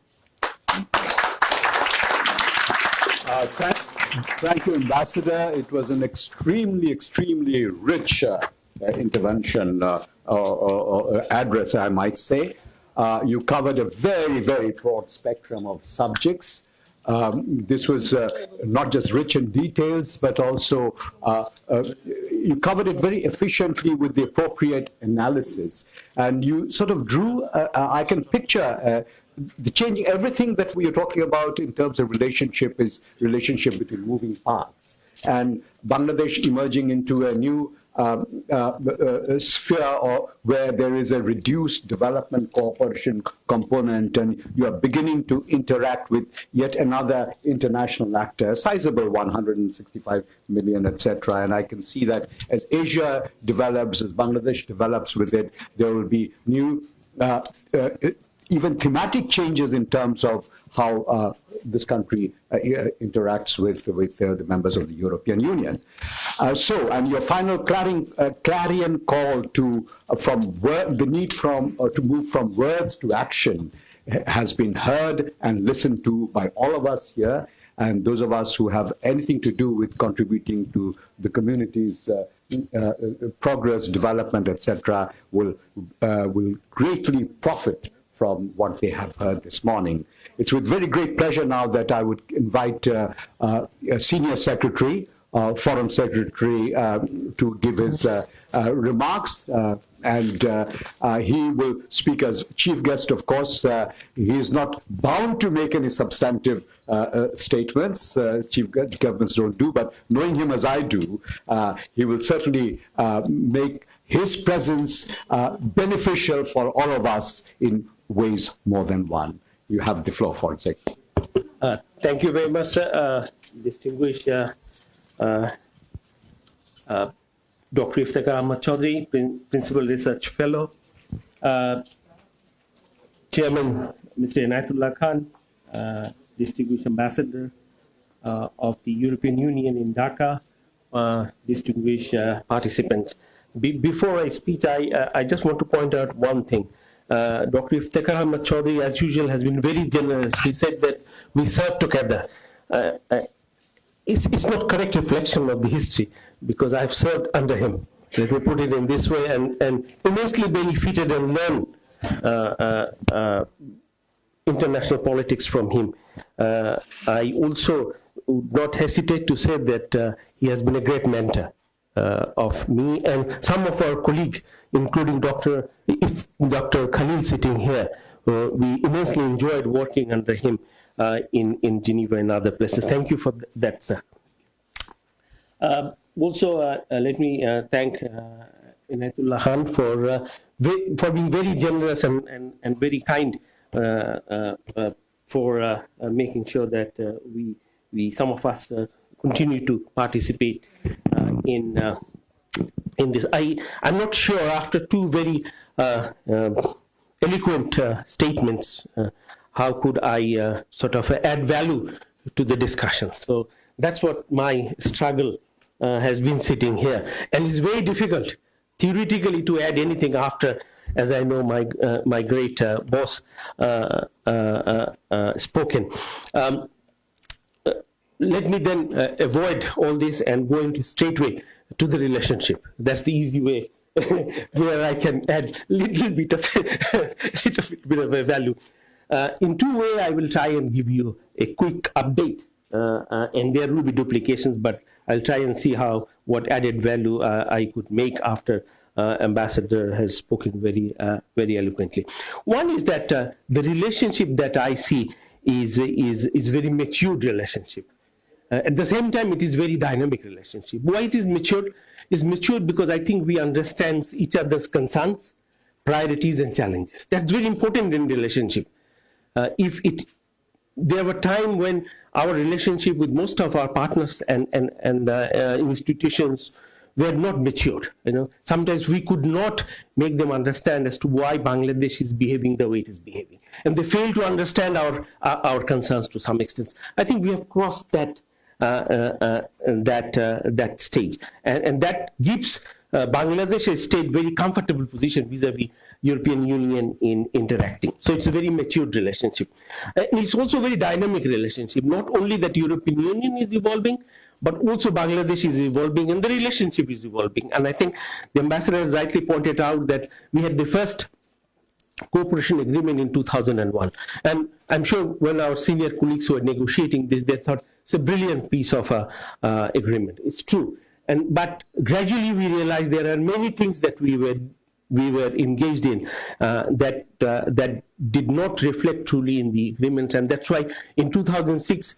Thank you, Ambassador. It was an extremely rich intervention or address, I might say. You covered a very broad spectrum of subjects. This was not just rich in details, but also you covered it very efficiently with the appropriate analysis. And you sort of drew, I can picture the changing, everything that we are talking about in terms of relationship is relationship between moving parts. And Bangladesh emerging into a new sphere where there is a reduced development cooperation component, and you are beginning to interact with yet another international actor, a sizable 165 million, etc. And I can see that as Asia develops, as Bangladesh develops with it, there will be new even thematic changes in terms of how this country interacts with the members of the European Union. And your final clarion call to the need to move from words to action has been heard and listened to by all of us here, and those of us who have anything to do with contributing to the community's progress, development, etc., will greatly profit from what they have heard this morning. It's with very great pleasure now that I would invite a Senior Secretary, Foreign Secretary, to give his remarks, and he will speak as chief guest, of course. He is not bound to make any substantive statements, chief governments don't do, but knowing him as I do, he will certainly make his presence beneficial for all of us in ways more than one. You have the floor, Foreign Secretary. Thank you very much, sir. Distinguished Dr. Iftikhar Ahmad Chaudhry, Principal Research Fellow, Chairman Mr. Inayatullah Khan, Distinguished Ambassador of the European Union in Dhaka, distinguished participants. Before I speak, I just want to point out one thing. Dr. Iftikhar Ahmad Chaudhry, as usual, has been very generous. He said that we serve together. it's not correct reflection of the history, because I've served under him. Let me put it in this way, and immensely benefited and learned international politics from him. I also would not hesitate to say that he has been a great mentor of me and some of our colleagues, including Dr. Khalil sitting here. We immensely enjoyed working under him in Geneva and other places. Thank you for that, sir. Also, let me thank Inayatullah Khan for being very generous and very kind for making sure that some of us continue to participate in this. I'm not sure, after two very eloquent statements, how could I sort of add value to the discussion. So that's what my struggle has been sitting here. And it's very difficult theoretically to add anything after, as I know my great boss spoken. Let me then avoid all this and go into straightway to the relationship. That's the easy way where I can add little bit of a value. In two ways, I will try and give you a quick update, and there will be duplications, but I'll try and see what added value I could make after Ambassador has spoken very eloquently. One is that the relationship that I see is very matured relationship. At the same time, it is very dynamic relationship. Why it is matured? It's matured because I think we understand each other's concerns, priorities, and challenges. That's very important in relationship. There were times when our relationship with most of our partners and institutions were not matured. Sometimes we could not make them understand as to why Bangladesh is behaving the way it is behaving, and they fail to understand our concerns to some extent. I think we have crossed that stage, and that gives Bangladesh a very comfortable position vis-a-vis European Union in interacting. So it's a very matured relationship. It's also a very dynamic relationship. Not only that European Union is evolving, but also Bangladesh is evolving and the relationship is evolving. And I think the ambassador has rightly pointed out that we had the first cooperation agreement in 2001. And I'm sure when our senior colleagues were negotiating this, they thought it's a brilliant piece of agreement. It's true. But gradually we realized there are many things that we were engaged in that did not reflect truly in the agreements. And that's why in 2006,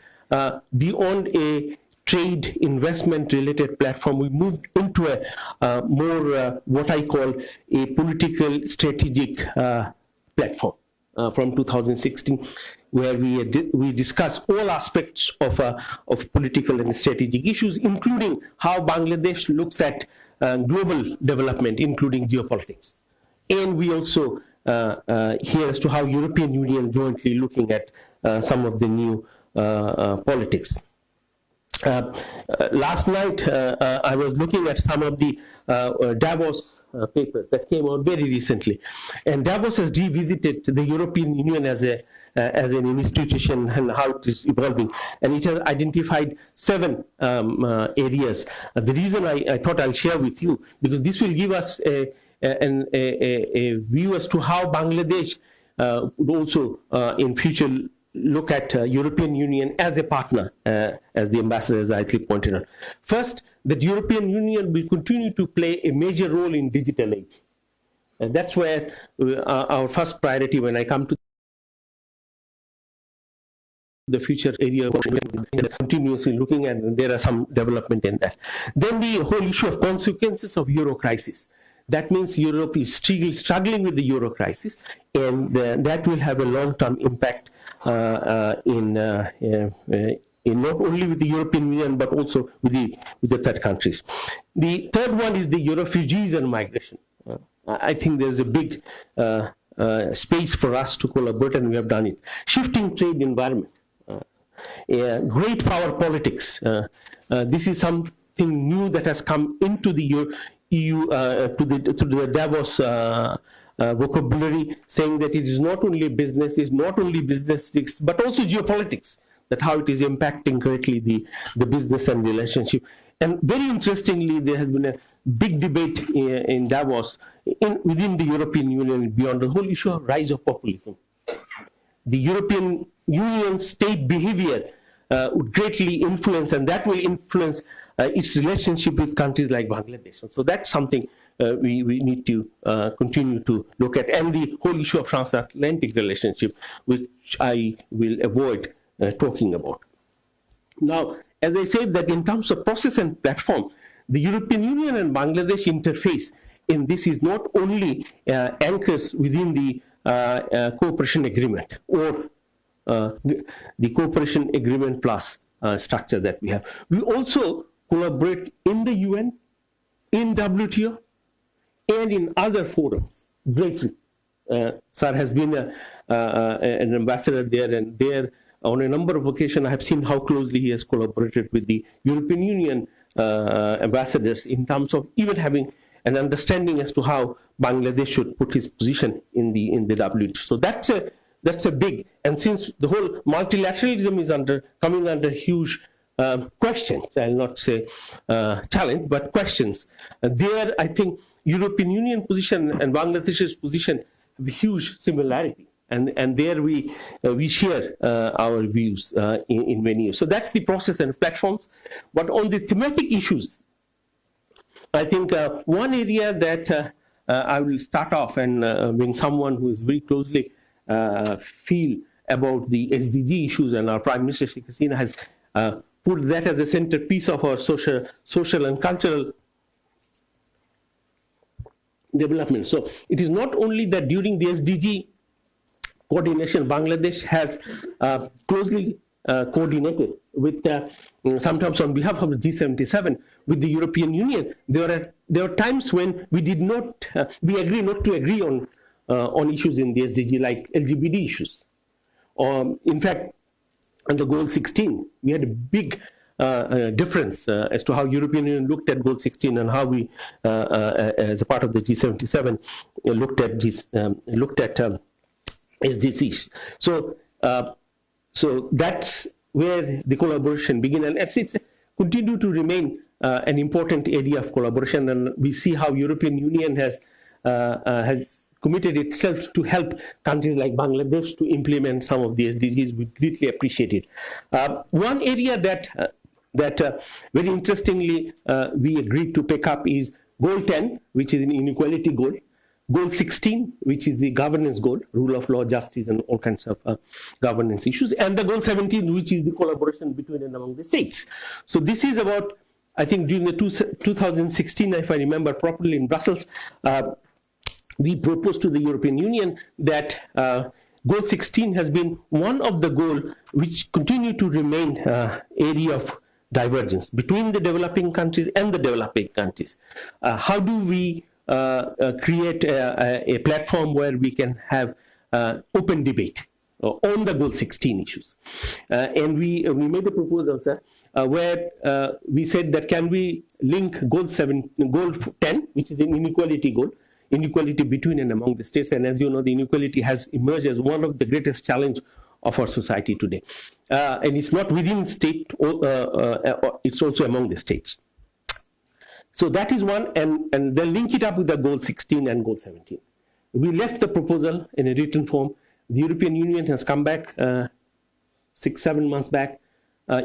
beyond a trade investment related platform, we moved into a more what I call a political strategic platform from 2016, where we discuss all aspects of political and strategic issues, including how Bangladesh looks at global development, including geopolitics. And we also hear as to how European Union jointly looking at some of the new politics. Last night, I was looking at some of the Davos papers that came out very recently. And Davos has revisited the European Union as an institution and how it is evolving. And it has identified 7 areas. The reason I thought I'll share with you, because this will give us a view as to how Bangladesh would also in future look at European Union as a partner, as the ambassador has rightly pointed out. First, that European Union will continue to play a major role in digital age. And that's where our first priority when I come to the future area continuously looking at, and there are some development in that. Then the whole issue of consequences of Euro crisis. That means Europe is struggling with the Euro crisis, and that will have a long-term impact in not only with the European Union but also with the third countries. The third one is the refugees and migration. I think there's a big space for us to collaborate, and we have done it. Shifting trade environment, great power politics. This is something new that has come into the EU to the Davos vocabulary, saying that it is not only business, it's not only business, but also geopolitics. that how it is impacting greatly the business and relationship. And very interestingly, there has been a big debate in Davos within the European Union beyond the whole issue of rise of populism. The European Union state behavior would greatly influence, and that will influence its relationship with countries like Bangladesh. So that's something we need to continue to look at, and the whole issue of transatlantic relationship, which I will avoid talking about. Now, as I said, that in terms of process and platform, the European Union and Bangladesh interface in this is not only anchors within the cooperation agreement or the cooperation agreement plus structure that we have. We also collaborate in the UN, in WTO, and in other forums greatly. Sir has been an ambassador there, and there on a number of occasions I have seen how closely he has collaborated with the European Union ambassadors in terms of even having an understanding as to how Bangladesh should put his position in the WTO. So that's a big, and since the whole multilateralism is coming under huge questions, I'll not say challenge, but questions. There, I think European Union position and Bangladesh's position have a huge similarity, and there we share our views in many areas. So that's the process and platforms. But on the thematic issues, I think one area that I will start off, and being someone who is very closely feel about the SDG issues, and our Prime Minister Sheikh Hasina has put that as a centerpiece of our social and cultural development. So it is not only that during the SDG coordination, Bangladesh has closely coordinated with, sometimes on behalf of the G77, with the European Union. There are times when we did not, we agree not to agree on issues in the SDG, like LGBT issues. In fact, on the goal 16, we had a big difference as to how European Union looked at goal 16 and how we, as a part of the G77, looked at SDGs. So that's where the collaboration began, and it's continued to remain an important area of collaboration. And we see how European Union has committed itself to help countries like Bangladesh to implement some of the SDGs. We greatly appreciate it. One area that very interestingly we agreed to pick up is goal 10, which is an inequality goal. Goal 16, which is the governance goal, rule of law, justice, and all kinds of governance issues. And the goal 17, which is the collaboration between and among the states. So this is about, I think during the 2016, if I remember properly, in Brussels, we proposed to the European Union that goal 16 has been one of the goals which continue to remain area of divergence between the developing countries and the developing countries. How do we create a platform where we can have open debate on the goal 16 issues? And we made a proposal, sir, where we said that can we link goal 10, which is an inequality goal, inequality between and among the states. And as you know, the inequality has emerged as one of the greatest challenges of our society today. And it's not within state, it's also among the states. So that is one, and then link it up with the goal 16 and goal 17. We left the proposal in a written form. The European Union has come back 6-7 months back,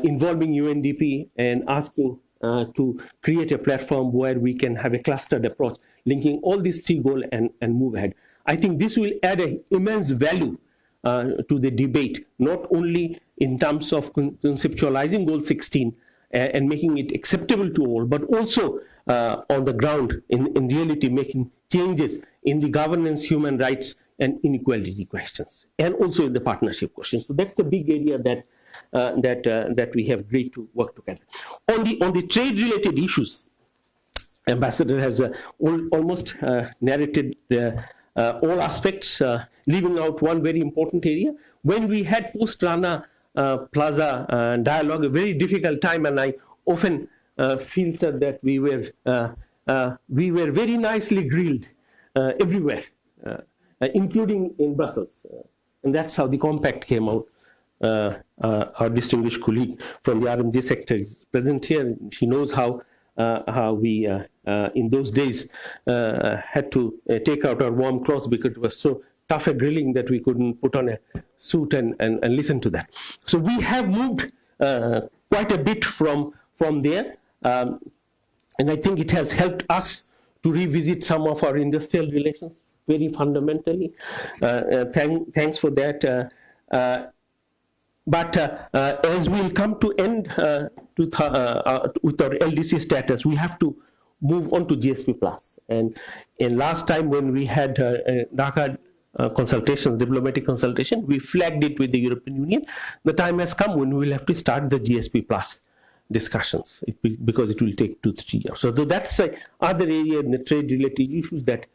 involving UNDP and asking to create a platform where we can have a clustered approach, linking all these three goals and move ahead. I think this will add an immense value to the debate, not only in terms of conceptualizing goal 16 and making it acceptable to all, but also on the ground, in reality, making changes in the governance, human rights, and inequality questions, and also in the partnership questions. So that's a big area that we have agreed to work together. On the trade-related issues, Ambassador has almost narrated all aspects, leaving out one very important area. When we had post-Rana Plaza dialogue, a very difficult time, and I often feel, sir, that we were very nicely grilled everywhere, including in Brussels, and that's how the compact came out. our distinguished colleague from the RMJ sector is present here. She knows how we, in those days, had to take out our warm clothes because it was so tough a grilling that we couldn't put on a suit and listen to that. So we have moved quite a bit from there. And I think it has helped us to revisit some of our industrial relations very fundamentally. Thanks for that. But as we'll come to end with our LDC status, we have to move on to GSP+. And last time when we had Dhaka consultations, diplomatic consultation, we flagged it with the European Union. The time has come when we will have to start the GSP+ discussions because it will take 2-3 years. So that's the other area in the trade-related issues that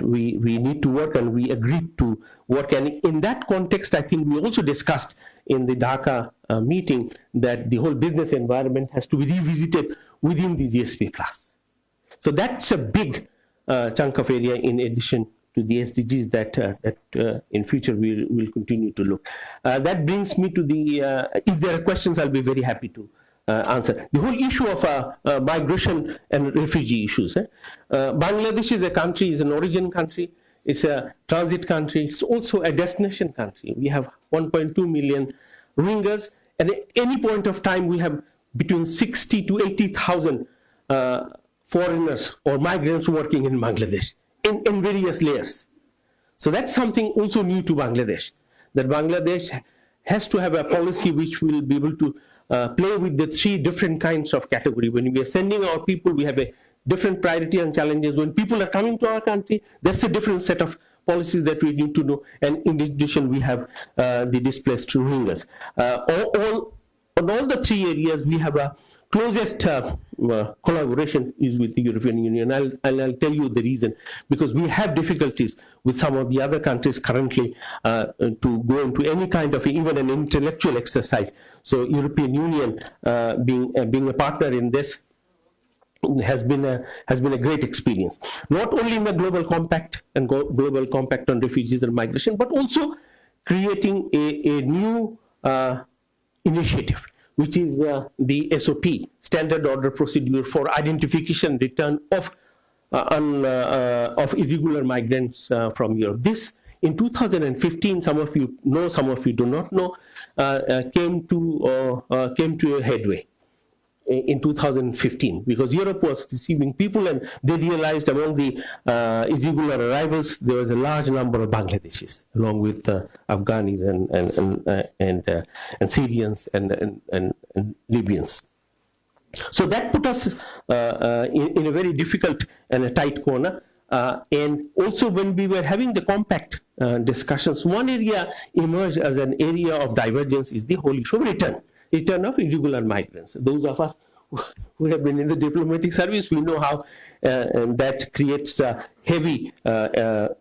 we need to work, and we agreed to work. And in that context, I think we also discussed in the Dhaka meeting that the whole business environment has to be revisited within the GSP+. So that's a big chunk of area in addition to the SDGs that in future we will continue to look. That brings me to the, if there are questions, I'll be very happy to answer. The whole issue of migration and refugee issues. Bangladesh is a country, is an origin country, it's a transit country, it's also a destination country. We have 1.2 million Rohingyas, and at any point of time we have between 60 to 80,000 foreigners or migrants working in Bangladesh in various layers. So that's something also new to Bangladesh, that Bangladesh has to have a policy which will be able to play with the 3 different kinds of category. When we are sending our people, we have a different priority and challenges. When people are coming to our country, that's a different set of policies that we need to know. And in addition, we have the displaced Rohingyas. On all the 3 areas, we have a closest collaboration is with the European Union. I'll tell you the reason, because we have difficulties with some of the other countries currently to go into any kind of even an intellectual exercise. So European Union being a partner in this has been a great experience, not only in the global compact and global compact on refugees and migration, but also creating a new initiative, which is the SOP, Standard Order Procedure for Identification Return of irregular migrants from Europe. This, in 2015, some of you know, some of you do not know, came to a headway in 2015, because Europe was receiving people, and they realized among the irregular arrivals there was a large number of Bangladeshis, along with Afghanis and Syrians and Libyans. So that put us in a very difficult and a tight corner. And also when we were having the compact discussions, one area emerged as an area of divergence is the whole issue of return of irregular migrants. Those of us who have been in the diplomatic service, we know how that creates a heavy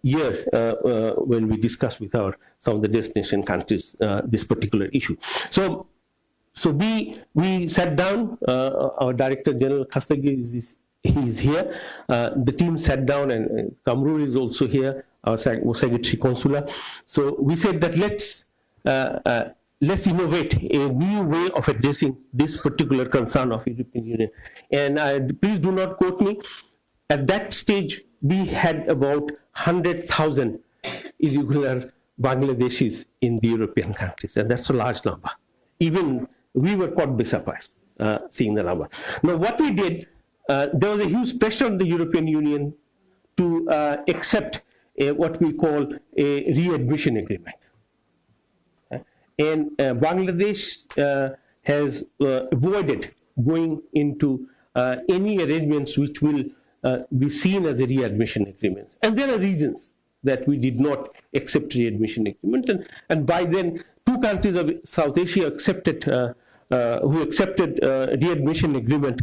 year when we discuss with some of the destination countries this particular issue. So we sat down. Our Director General Khastagi is here. The team sat down, and Kamrur is also here, our Secretary Consular. So we said that let's innovate a new way of addressing this particular concern of European Union. And please do not quote me. At that stage, we had about 100,000 irregular Bangladeshis in the European countries, and that's a large number. Even we were caught by surprise seeing the number. Now, what we did, there was a huge pressure on the European Union to accept what we call a readmission agreement. And Bangladesh has avoided going into any arrangements which will be seen as a readmission agreement. And there are reasons that we did not accept readmission agreement. And by then, 2 countries of South Asia accepted, who accepted readmission agreement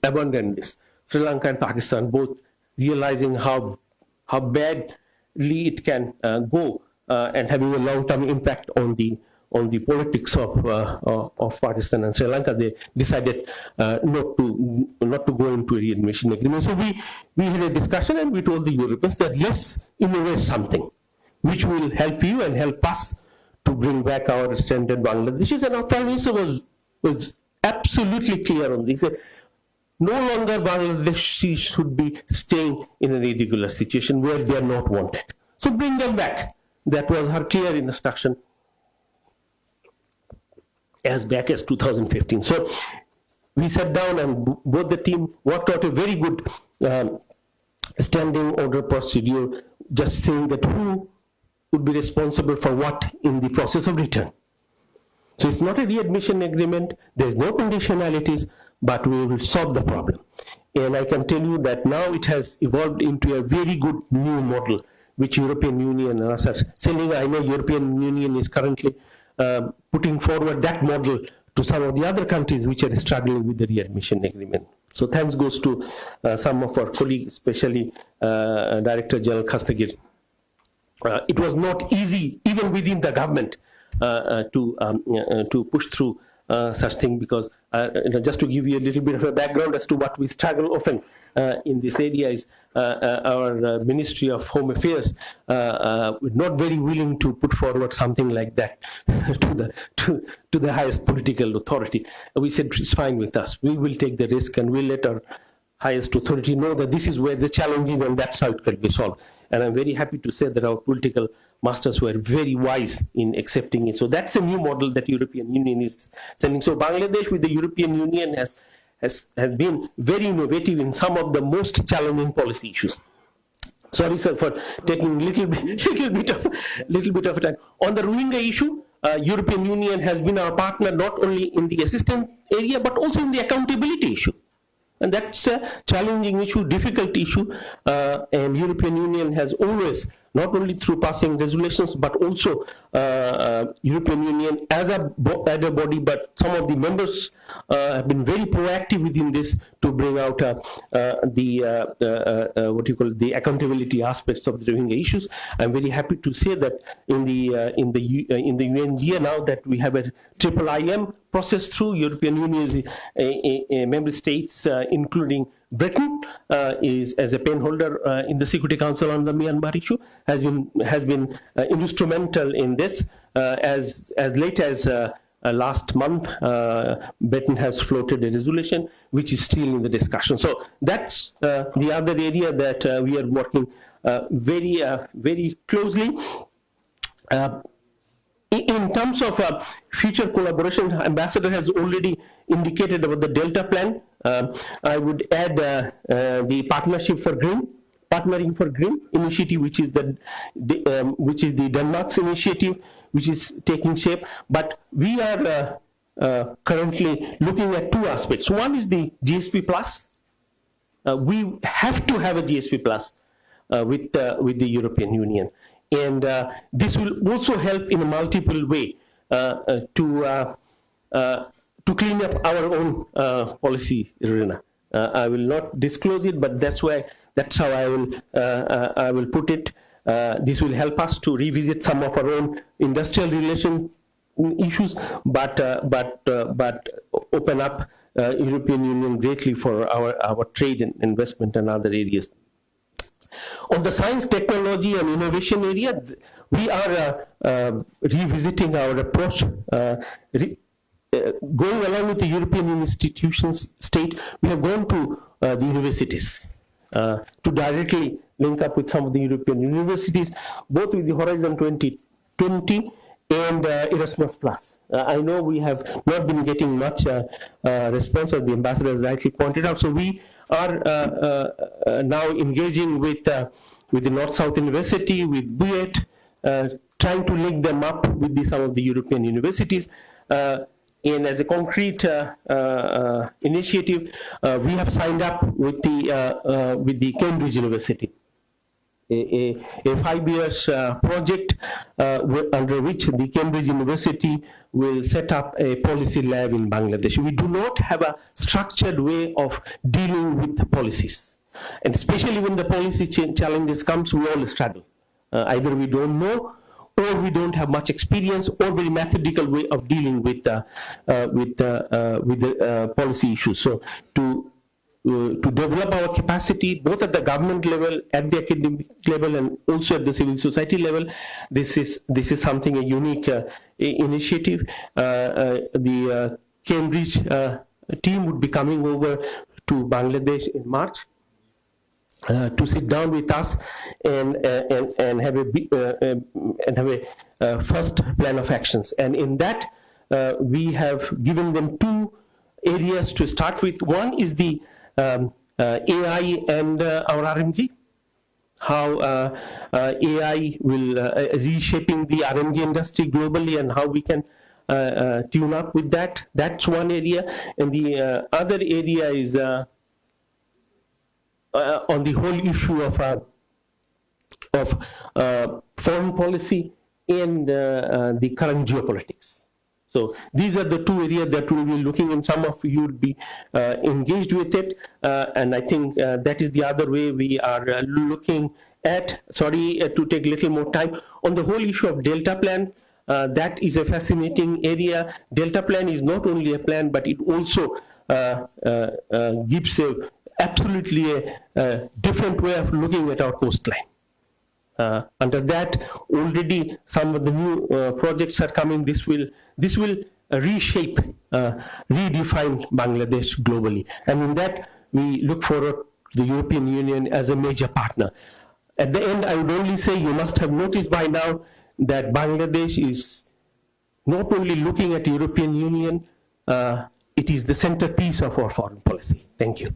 abandoned this. Sri Lanka and Pakistan, both realizing how badly it can go. And having a long-term impact on the politics of Pakistan and Sri Lanka, they decided not to go into a readmission agreement. So we had a discussion, and we told the Europeans that let's innovate something which will help you and help us to bring back our stranded Bangladeshis, and our Prime Minister was absolutely clear on this. He said, no longer Bangladeshis should be staying in an irregular situation where they are not wanted. So bring them back. That was her clear instruction as back as 2015. So we sat down and both the team worked out a very good standing order procedure, just saying that who would be responsible for what in the process of return. So it's not a readmission agreement, there's no conditionalities, but we will solve the problem. And I can tell you that now it has evolved into a very good new model, which European Union and us are selling. I know European Union is currently putting forward that model to some of the other countries which are struggling with the readmission agreement. So thanks goes to some of our colleagues, especially Director General Khastagir. It was not easy, even within the government, to push through such thing, because just to give you a little bit of a background as to what we struggle often in this area is our Ministry of Home Affairs not very willing to put forward something like that to the highest political authority. We said it's fine with us. We will take the risk and we'll let our highest authority know that this is where the challenge is and that's how it can be solved. And I'm very happy to say that our political masters were very wise in accepting it. So that's a new model that European Union is sending. So Bangladesh with the European Union has been very innovative in some of the most challenging policy issues. Sorry, sir, for taking little bit of time. On the Rohingya issue, European Union has been our partner not only in the assistance area but also in the accountability issue. And that's a challenging issue, difficult issue, and European Union has always, not only through passing resolutions, but also European Union as a body, but some of the members have been very proactive within this to bring out the accountability aspects of the Rohingya issues. I'm very happy to say that in the UNGA now that we have a triple IM process through European Union, member states, including Britain, is as a pen holder in the Security Council on the Myanmar issue, has been instrumental in this. As late as last month, Britain has floated a resolution which is still in the discussion. So that's the other area that we are working very closely. In terms of future collaboration, Ambassador has already indicated about the Delta Plan. I would add the Partnership for Green, Partnering for Green initiative, which is the Denmark's initiative, which is taking shape. But we are currently looking at two aspects. One is the GSP Plus. We have to have a GSP Plus with the European Union. And this will also help in a multiple way to clean up our own policy arena. I will not disclose it, but that's how I will put it. This will help us to revisit some of our own industrial relation issues, but open up European Union greatly for our trade and investment and other areas. On the science, technology, and innovation area, we are revisiting our approach, going along with the European institutions state. We have gone to the universities to directly link up with some of the European universities, both with the Horizon 2020 and Erasmus Plus. I know we have not been getting much response, as the ambassador has rightly pointed out. So we are now engaging with the North-South University, with BUET, trying to link them up with some of the European universities. And as a concrete initiative, we have signed up with the Cambridge University, a 5 years project under which the Cambridge University will set up a policy lab in Bangladesh. We do not have a structured way of dealing with the policies. And especially when the policy challenges comes, we all struggle. Either we don't know, or we don't have much experience, or very methodical way of dealing with the policy issues. So to develop our capacity, both at the government level, at the academic level, and also at the civil society level. This is something, a unique initiative. The Cambridge team would be coming over to Bangladesh in March to sit down with us and have a first plan of actions. And in that, we have given them two areas to start with. One is the AI and our RMG, how AI will reshaping the RMG industry globally, and how we can tune up with that. That's one area. And the other area is on the whole issue of foreign policy and the current geopolitics. So these are the two areas that we'll be looking, and some of you will be engaged with it. And I think that is the other way we are looking at. Sorry to take a little more time. On the whole issue of Delta Plan, that is a fascinating area. Delta Plan is not only a plan, but it also gives absolutely a different way of looking at our coastline. Under that, already some of the new projects are coming. This will reshape, redefine Bangladesh globally. And in that, we look forward to the European Union as a major partner. At the end, I would only say you must have noticed by now that Bangladesh is not only looking at the European Union, it is the centerpiece of our foreign policy. Thank you.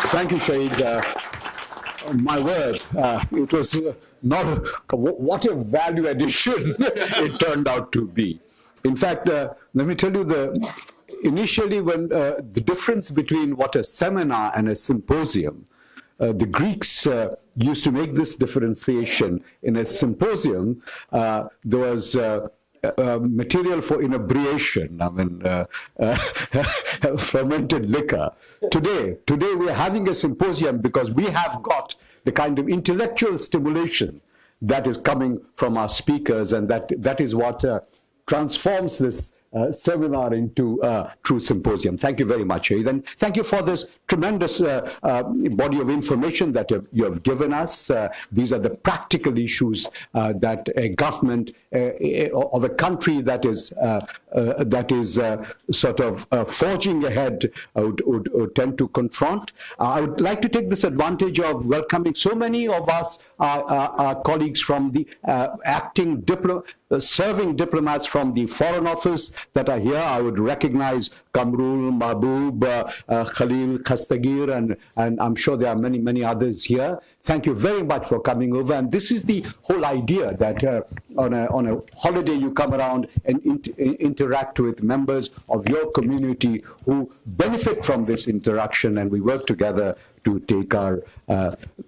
Thank you, Shahid. My word, it was not what a value addition it turned out to be. In fact, let me tell you, initially when the difference between what a seminar and a symposium, the Greeks used to make this differentiation. In a symposium, there was material for inebriation, I mean, fermented liquor. Today we are having a symposium because we have got the kind of intellectual stimulation that is coming from our speakers, and that is what transforms this seminar into a true symposium. Thank you very much, Shahid. And thank you for this tremendous body of information that you have given us. These are the practical issues that a government of a country that is sort of forging ahead would tend to confront. I would like to take this advantage of welcoming so many of us, our colleagues from the serving diplomats from the Foreign Office that are here. I would recognize Kamrul, Mahbub, Khalil, Khastagir, and I'm sure there are many, many others here. Thank you very much for coming over. And this is the whole idea, that on a holiday you come around and interact with members of your community who benefit from this interaction, and we work together to take our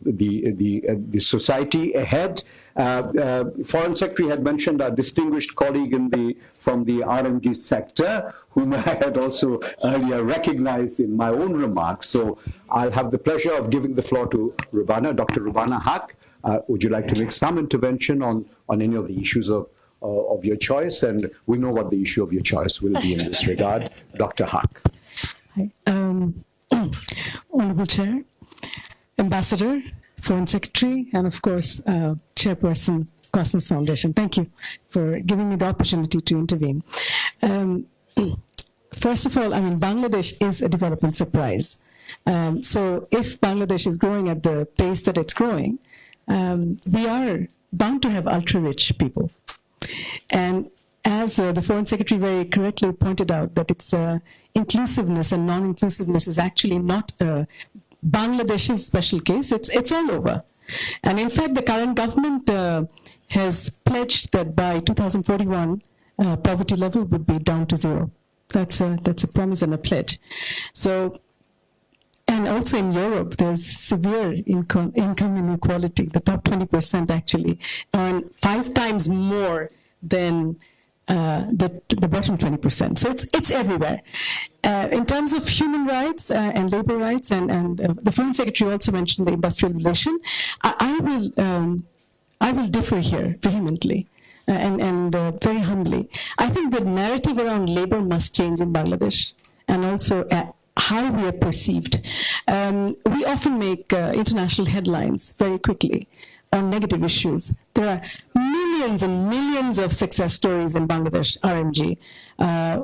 the society ahead. Foreign Secretary had mentioned our distinguished colleague from the RMG sector, whom I had also earlier recognized in my own remarks. So I'll have the pleasure of giving the floor to Rubana, Dr. Rubana Haq. Would you like to make some intervention on any of the issues of your choice? And we know what the issue of your choice will be in this regard. Dr. Haq. Hi. Honorable Chair, Ambassador, Foreign Secretary, and of course, Chairperson, Cosmos Foundation. Thank you for giving me the opportunity to intervene. First of all, I mean, Bangladesh is a development surprise. So if Bangladesh is growing at the pace that it's growing, we are bound to have ultra-rich people. And as the Foreign Secretary very correctly pointed out, that it's inclusiveness and non-inclusiveness is actually not Bangladesh's special case. It's all over. And in fact, the current government has pledged that by 2041, poverty level would be down to zero. That's a promise and a pledge. So, and also in Europe, there's severe income inequality. The top 20% actually earn 5 times more than the bottom 20%. So it's everywhere. In terms of human rights and labor rights, and the Foreign Secretary also mentioned the industrial relation, I will differ here vehemently and very humbly. I think the narrative around labor must change in Bangladesh, and also how we are perceived. We often make international headlines very quickly on negative issues. There are millions and millions of success stories in Bangladesh RMG,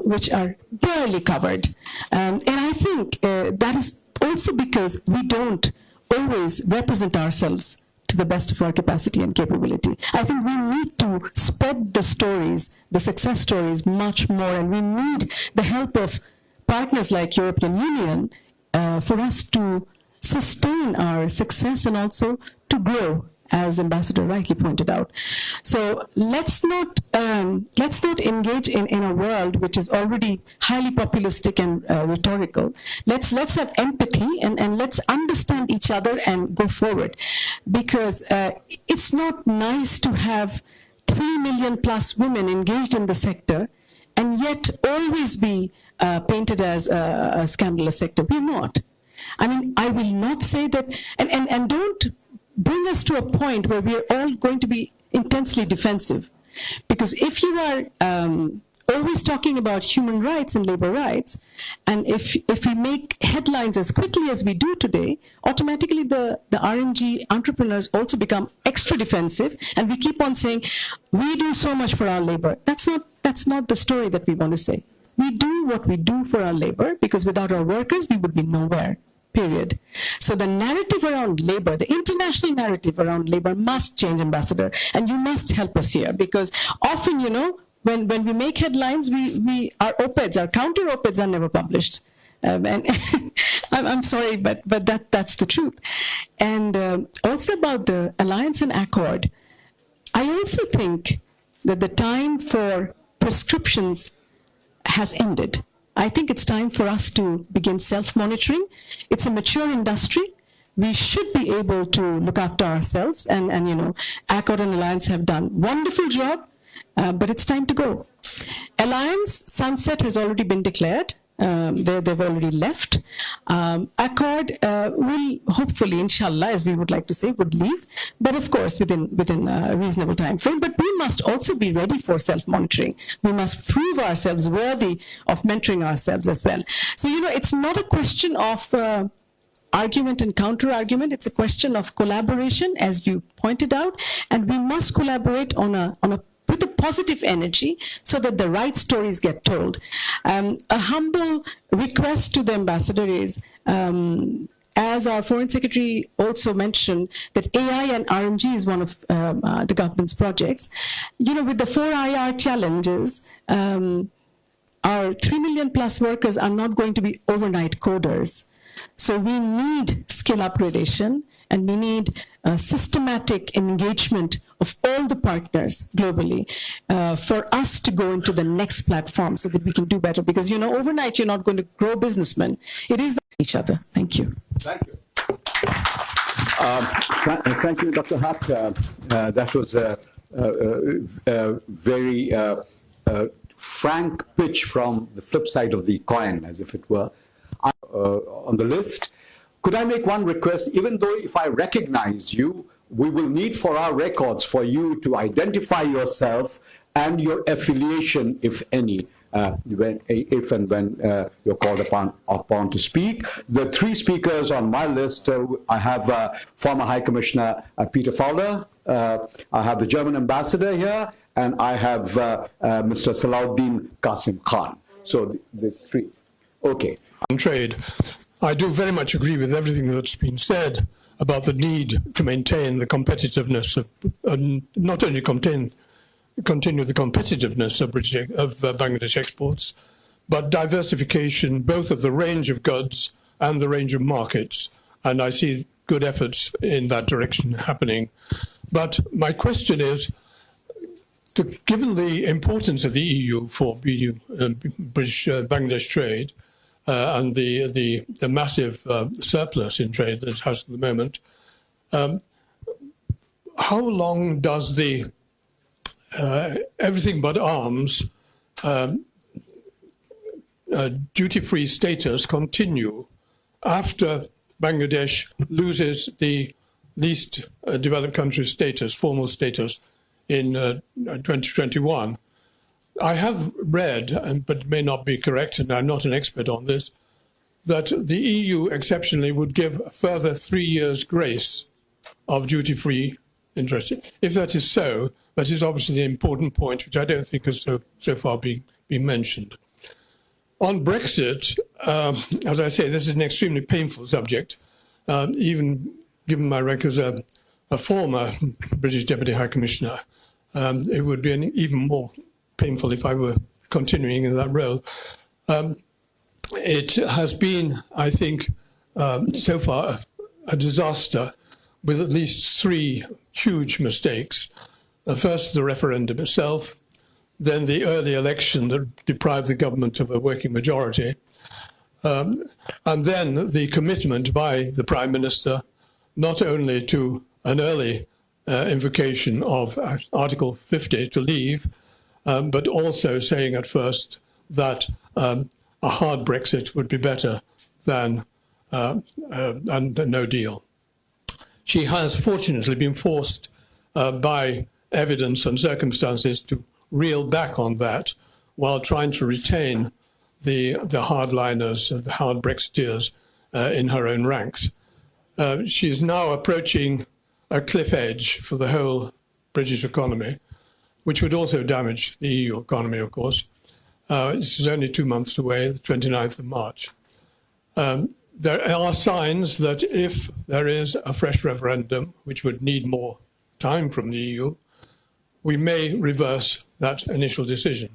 which are barely covered. And I think that is also because we don't always represent ourselves to the best of our capacity and capability. I think we need to spread the stories, the success stories, much more, and we need the help of partners like European Union for us to sustain our success and also to grow, as Ambassador rightly pointed out. So let's not engage in a world which is already highly populistic and rhetorical. Let's have empathy and let's understand each other and go forward, because it's not nice to have 3 million plus women engaged in the sector and yet always be painted as a scandalous sector. We're not. I mean, I will not say that, and don't bring us to a point where we are all going to be intensely defensive. Because if you are always talking about human rights and labor rights, and if we make headlines as quickly as we do today, automatically the RMG entrepreneurs also become extra defensive, and we keep on saying, we do so much for our labor. That's not the story that we want to say. We do what we do for our labor, because without our workers, we would be nowhere. Period. So the narrative around labor, the international narrative around labor must change, Ambassador, and you must help us here, because often, you know, when we make headlines, our op-eds, our counter op-eds are never published. And I'm sorry, but that's the truth. And also about the alliance and accord, I also think that the time for prescriptions has ended. I think it's time for us to begin self-monitoring. It's a mature industry. We should be able to look after ourselves, and you know, Accord and Alliance have done wonderful job, but it's time to go. Alliance sunset has already been declared. They've already left. Accord will hopefully, inshallah, as we would like to say, would leave, but of course within a reasonable time frame. But we must also be ready for self-monitoring. We must prove ourselves worthy of mentoring ourselves as well. So, you know, it's not a question of argument and counter-argument. It's a question of collaboration, as you pointed out, and we must collaborate with a positive energy so that the right stories get told. A humble request to the Ambassador is, as our Foreign Secretary also mentioned, that AI and RMG is one of the government's projects. You know, with the 4 IR challenges, our 3 million plus workers are not going to be overnight coders. So we need skill upgradation, and we need systematic engagement of all the partners globally for us to go into the next platform so that we can do better. Because, you know, overnight you're not going to grow businessmen. It is each other. Thank you. Thank you. Thank you, Dr. Hutt. That was a very frank pitch from the flip side of the coin, as if it were. On the list, could I make one request? Even though if I recognize you, we will need for our records for you to identify yourself and your affiliation, if any, if and when you're called upon to speak. The 3 speakers on my list, I have former High Commissioner Peter Fowler, I have the German ambassador here, and I have Mr. Salahuddin Qasim Khan. So there's 3. Okay. On trade, I do very much agree with everything that's been said about the need to maintain the competitiveness of, not only continue the competitiveness of Bangladesh exports, but diversification both of the range of goods and the range of markets. And I see good efforts in that direction happening. But my question is, given the importance of the EU for British-Bangladesh trade, and the massive surplus in trade that it has at the moment, how long does the everything but arms duty-free status continue after Bangladesh loses the least developed country status, formal status, in 2021? I have read, but may not be correct, and I'm not an expert on this, that the EU exceptionally would give a further 3 years grace of duty-free interest. If that is so, that is obviously an important point, which I don't think has so far been mentioned. On Brexit, as I say, this is an extremely painful subject, even given my rank as a former British Deputy High Commissioner. It would be even more painful if I were continuing in that role. It has been, I think, so far a disaster with at least 3 huge mistakes. First, the referendum itself, then the early election that deprived the government of a working majority, and then the commitment by the Prime Minister not only to an early invocation of Article 50 to leave, but also saying at first that a hard Brexit would be better than a no deal. She has fortunately been forced by evidence and circumstances to reel back on that while trying to retain the hardliners, the hard Brexiteers in her own ranks. She is now approaching a cliff edge for the whole British economy, which would also damage the EU economy, of course. This is only 2 months away, the 29th of March. There are signs that if there is a fresh referendum, which would need more time from the EU, we may reverse that initial decision.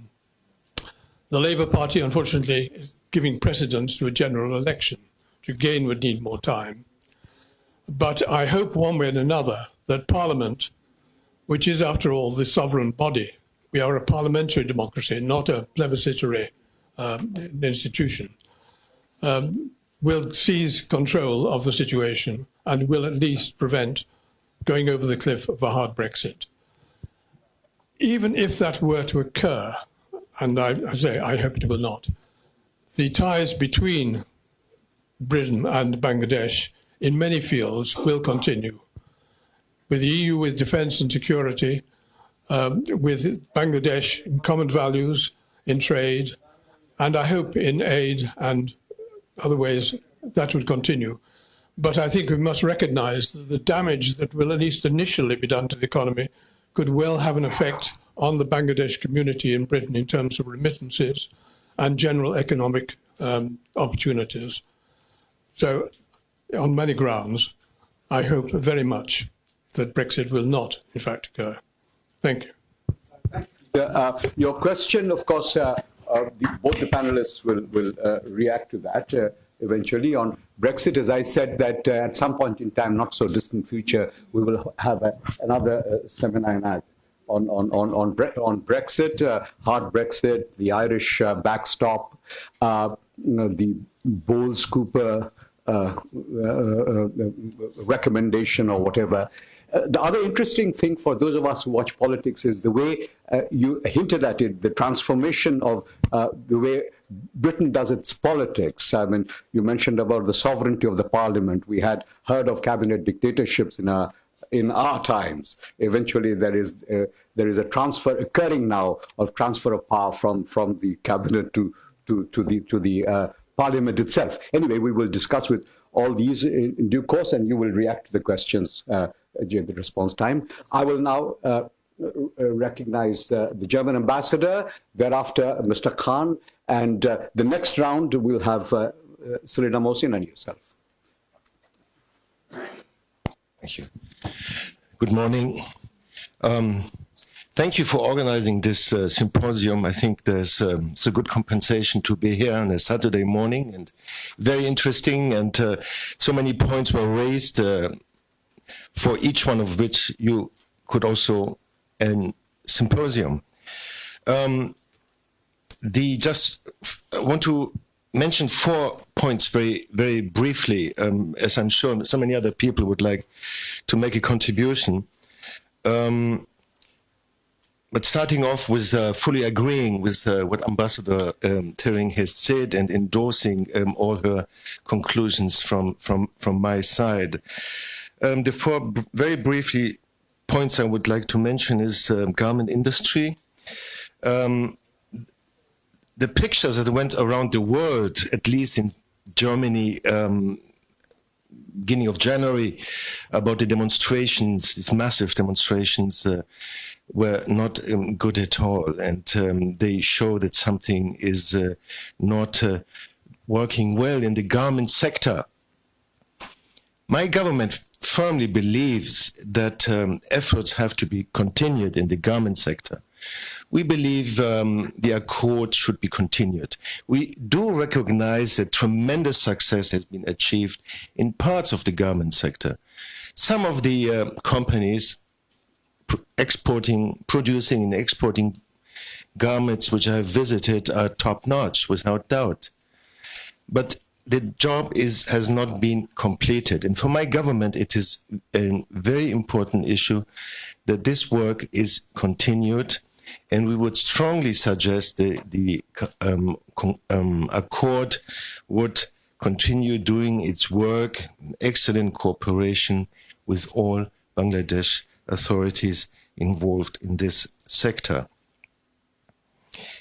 The Labour Party, unfortunately, is giving precedence to a general election, which again would need more time. But I hope one way and another that Parliament, which is after all the sovereign body, we are a parliamentary democracy, not a plebiscitary institution, will seize control of the situation and will at least prevent going over the cliff of a hard Brexit. Even if that were to occur, and I hope it will not, the ties between Britain and Bangladesh in many fields will continue. With the EU, with defence and security, with Bangladesh in common values, in trade, and I hope in aid and other ways that would continue. But I think we must recognise that the damage that will at least initially be done to the economy could well have an effect on the Bangladesh community in Britain in terms of remittances and general economic opportunities. So on many grounds, I hope very much that Brexit will not, in fact, occur. Thank you. Your question, of course, both the panelists will react to that eventually. On Brexit, as I said, that at some point in time, not so distant future, we will have another seminar on Brexit, hard Brexit, the Irish backstop, the Bowles-Cooper recommendation or whatever. The other interesting thing for those of us who watch politics is the way you hinted at it, the transformation of the way Britain does its politics. I mean, you mentioned about the sovereignty of the parliament. We had heard of cabinet dictatorships in our times. Eventually, there is a transfer occurring now of transfer of power from the cabinet to the parliament itself. Anyway, we will discuss with all these in due course, and you will react to the questions during the response time. I will now recognize the German ambassador, thereafter Mr. Khan, and the next round we'll have Selina Mohsin and yourself. Thank you. Good morning. Thank you for organizing this symposium. I think there's it's a good compensation to be here on a Saturday morning, and very interesting, and so many points were raised, for each one of which you could also a symposium. I want to mention 4 points very, very briefly, as I'm sure so many other people would like to make a contribution. But starting off with fully agreeing with what Ambassador Thiering has said and endorsing all her conclusions from my side. The 4 very briefly points I would like to mention is garment industry. The pictures that went around the world, at least in Germany, beginning of January, about the demonstrations, these massive demonstrations, were not good at all, and they show that something is not working well in the garment sector. My government firmly believes that efforts have to be continued in the garment sector. We believe the accord should be continued. We do recognize that tremendous success has been achieved in parts of the garment sector. Some of the companies producing and exporting garments which I have visited are top-notch, without doubt. But the job has not been completed. And for my government, it is a very important issue that this work is continued. And we would strongly suggest the accord would continue doing its work in excellent cooperation with all Bangladesh authorities involved in this sector.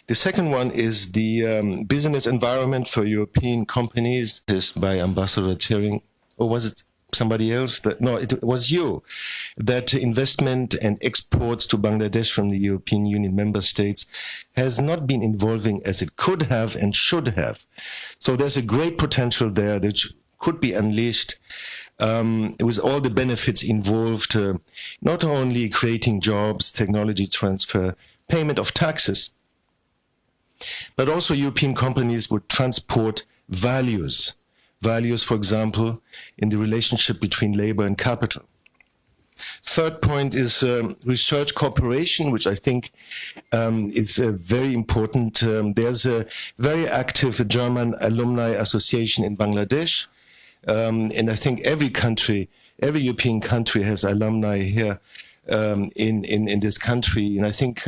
The second one is the business environment for European companies. This by Ambassador Turing, or was it somebody else? No, it was you. That investment and exports to Bangladesh from the European Union member states has not been evolving as it could have and should have. So there's a great potential there that could be unleashed with all the benefits involved, not only creating jobs, technology transfer, payment of taxes, but also European companies would transport values. Values, for example, in the relationship between labor and capital. Third point is research cooperation, which I think is very important. There's a very active German alumni association in Bangladesh. And I think every European country has alumni here in this country. And I think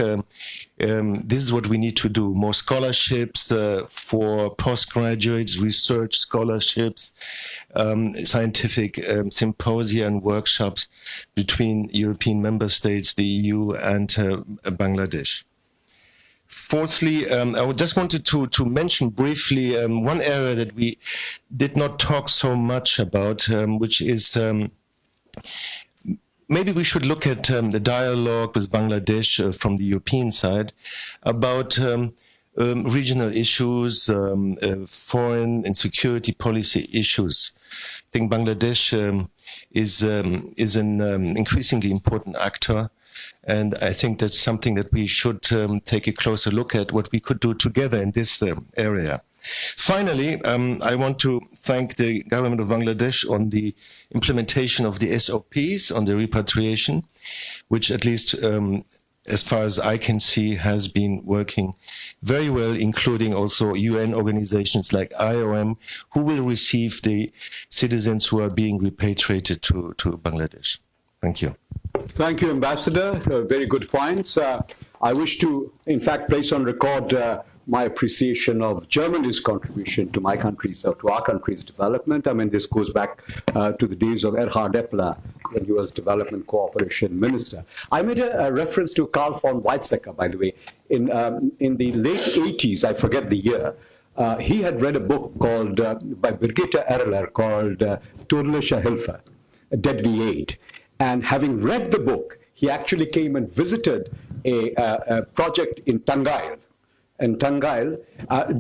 this is what we need to do. More scholarships for postgraduates, research scholarships, scientific symposia and workshops between European member states, the EU, and Bangladesh. Fourthly, I just wanted to mention briefly one area that we did not talk so much about, which is maybe we should look at the dialogue with Bangladesh from the European side about regional issues, foreign and security policy issues. I think Bangladesh is an increasingly important actor. And I think that's something that we should take a closer look at, what we could do together in this area. Finally, I want to thank the government of Bangladesh on the implementation of the SOPs on the repatriation, which at least as far as I can see has been working very well, including also UN organizations like IOM, who will receive the citizens who are being repatriated to Bangladesh. Thank you. Thank you, Ambassador. Very good points. I wish to, in fact, place on record my appreciation of Germany's contribution to my country's, or to our country's development. I mean, this goes back to the days of Erhard Eppler, when he was Development Cooperation Minister. I made a reference to Karl von Weizsäcker, by the way. In the late 80s, I forget the year, he had read a book called, by Birgitta Erler, called Tödliche Hilfe, Deadly Aid. And having read the book, he actually came and visited a project in Tangail. And Tangail,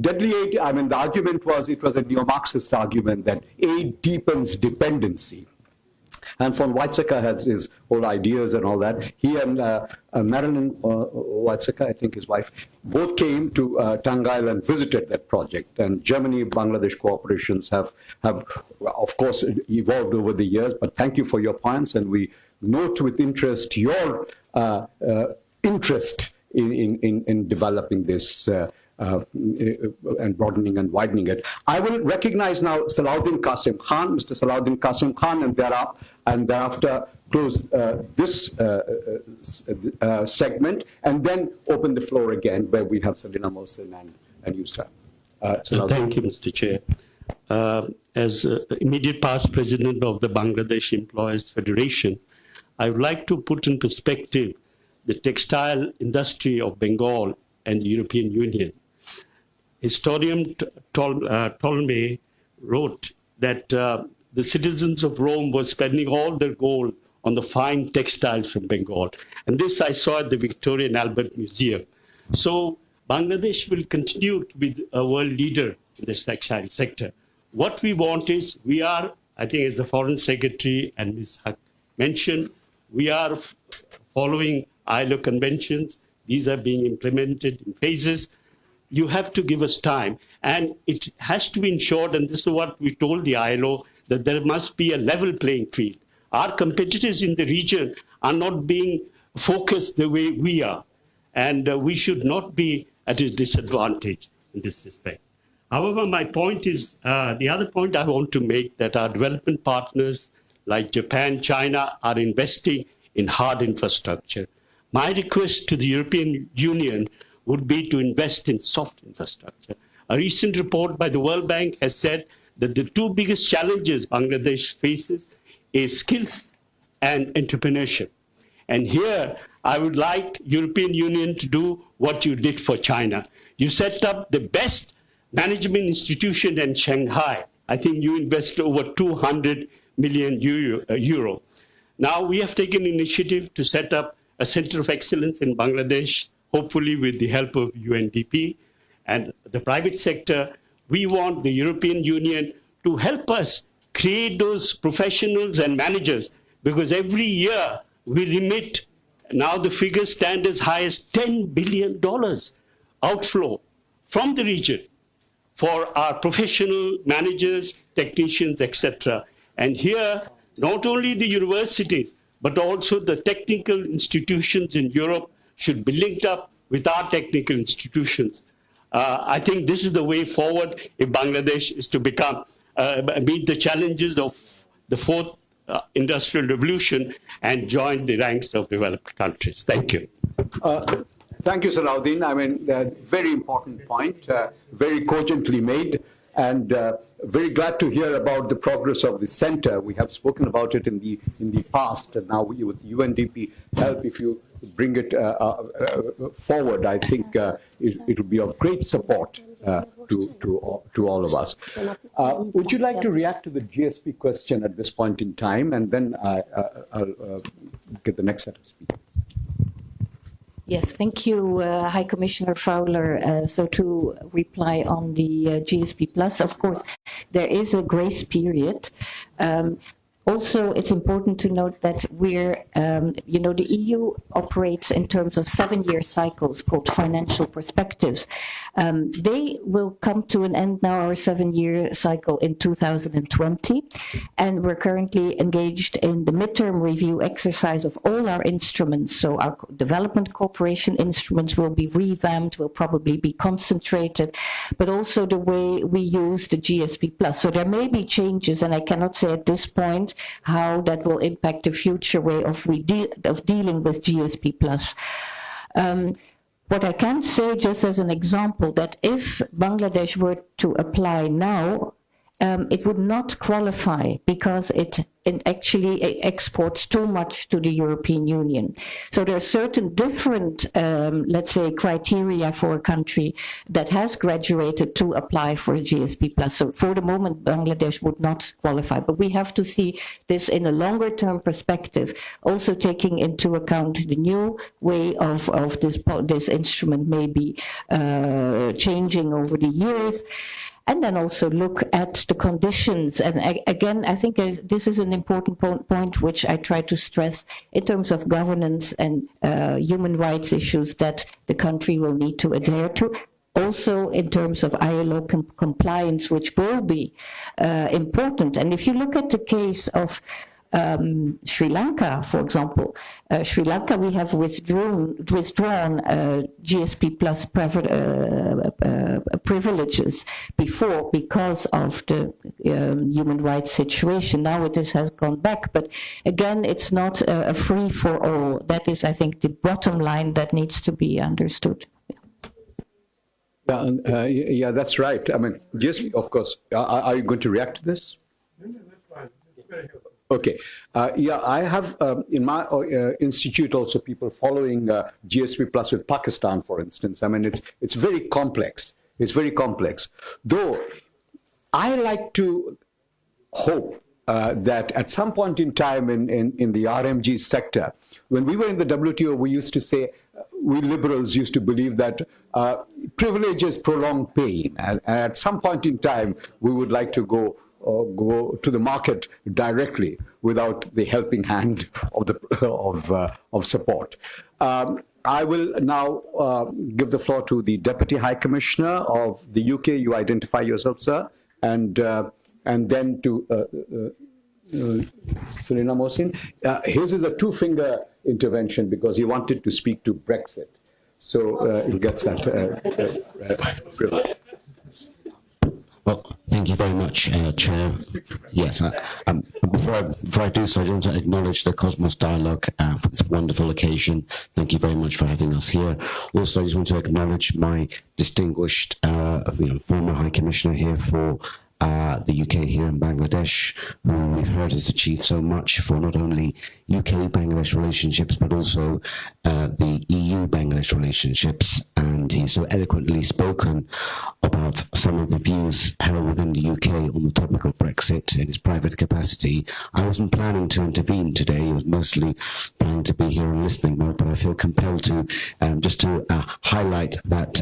deadly aid, I mean, the argument was, it was a neo-Marxist argument that aid deepens dependency. And von Weizsäcker has his whole ideas and all that. He and Marilyn Weizsäcker, I think his wife, both came to Tangail and visited that project. And Germany-Bangladesh cooperations have, of course, evolved over the years. But thank you for your points, and we note with interest your interest in developing this and broadening and widening it. I will recognize now Salahuddin Qasim Khan, Mr. Salahuddin Qasim Khan, and thereafter close this segment, and then open the floor again, where we have Selina Mohsen and you, sir. Thank you, Mr. Chair. As immediate past president of the Bangladesh Employers Federation, I would like to put in perspective the textile industry of Bengal and the European Union. Historian Ptolemy wrote that the citizens of Rome were spending all their gold on the fine textiles from Bengal. And this I saw at the Victoria and Albert Museum. So Bangladesh will continue to be a world leader in the textile sector. What we want is, we are, I think as the Foreign Secretary and Ms. Haq mentioned, we are following ILO conventions. These are being implemented in phases. You have to give us time. And it has to be ensured, and this is what we told the ILO, that there must be a level playing field. Our competitors in the region are not being focused the way we are. And we should not be at a disadvantage in this respect. However, my point is, the other point I want to make, that our development partners like Japan, China are investing in hard infrastructure. My request to the European Union would be to invest in soft infrastructure. A recent report by the World Bank has said that the two biggest challenges Bangladesh faces is skills and entrepreneurship. And here, I would like European Union to do what you did for China. You set up the best management institution in Shanghai. I think you invested over 200 million euro. Now we have taken initiative to set up a center of excellence in Bangladesh, hopefully with the help of UNDP and the private sector. We want the European Union to help us create those professionals and managers, because every year we remit, now the figures stand as high as $10 billion outflow from the region for our professional managers, technicians, etc. And here, not only the universities, but also the technical institutions in Europe should be linked up with our technical institutions. I think this is the way forward if Bangladesh is to become, meet the challenges of the fourth industrial revolution and join the ranks of developed countries. Thank you. Thank you, Salahuddin. I mean, very important point, very cogently made, and very glad to hear about the progress of the center. We have spoken about it in the past, and now with the UNDP help, if you bring it forward, I think it will be of great support to all of us. Would you like to react to the GSP question at this point in time, and then I'll get the next set of speakers. Yes, thank you, High Commissioner Fowler. So to reply on the GSP Plus, of course, there is a grace period. Also, it's important to note that we're, the EU operates in terms of 7-year cycles called financial perspectives. They will come to an end now, our 7-year cycle in 2020. And we're currently engaged in the midterm review exercise of all our instruments. So our development cooperation instruments will be revamped, will probably be concentrated, but also the way we use the GSP Plus. So there may be changes, and I cannot say at this point how that will impact the future way of dealing with GSP Plus. What I can say, just as an example, that if Bangladesh were to apply now, it would not qualify because it actually exports too much to the European Union. So there are certain different, let's say, criteria for a country that has graduated to apply for GSP Plus. So for the moment, Bangladesh would not qualify. But we have to see this in a longer term perspective, also taking into account the new way of this instrument may be changing over the years. And then also look at the conditions. And again, I think this is an important point which I try to stress in terms of governance and human rights issues that the country will need to adhere to. Also in terms of ILO compliance, which will be important. And if you look at the case of Sri Lanka, for example, Sri Lanka, we have withdrawn GSP Plus privileges before because of the human rights situation. Now this has gone back, but again, it's not a free-for-all. That is, I think, the bottom line that needs to be understood. Yeah, that's right. I mean, GSP, of course. Are you going to react to this? No, that's fine. It's very helpful. Okay. Yeah, I have in my institute also people following GSP Plus with Pakistan, for instance. I mean, it's very complex. It's very complex. Though I like to hope that at some point in time in the RMG sector, when we were in the WTO, we used to say, we liberals used to believe that privileges prolong pain. And at some point in time, we would like to go to the market directly without the helping hand of support. I will now give the floor to the Deputy High Commissioner of the UK. You identify yourself, sir, and then to Selena Mohsin. His is a two-finger intervention because he wanted to speak to Brexit. So he gets that privilege. Well, thank you very much, Chair. Yes, before I do so, I want to acknowledge the Cosmos Dialogue for this wonderful occasion. Thank you very much for having us here. Also, I just want to acknowledge my distinguished former High Commissioner here for the UK here in Bangladesh, who we've heard has achieved so much for not only UK-Bangladesh relationships, but also the EU-Bangladesh relationships. And he's so eloquently spoken about some of the views held within the UK on the topic of Brexit in his private capacity. I wasn't planning to intervene today. I was mostly planning to be here and listening mode, but I feel compelled to just to highlight that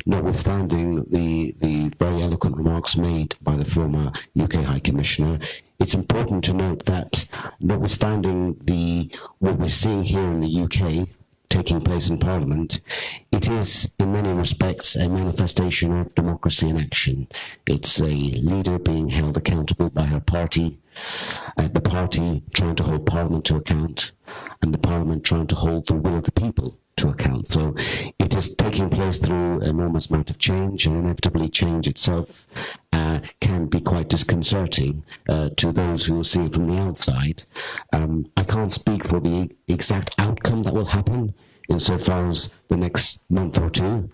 notwithstanding the very eloquent remarks made by the former UK High Commissioner, it's important to note that notwithstanding what we're seeing here in the UK taking place in Parliament, it is in many respects a manifestation of democracy in action. It's a leader being held accountable by her party, the party trying to hold Parliament to account, and the Parliament trying to hold the will of the people to account. So it is taking place through an enormous amount of change, and inevitably change itself can be quite disconcerting to those who see it from the outside. I can't speak for the exact outcome that will happen insofar as the next month or two,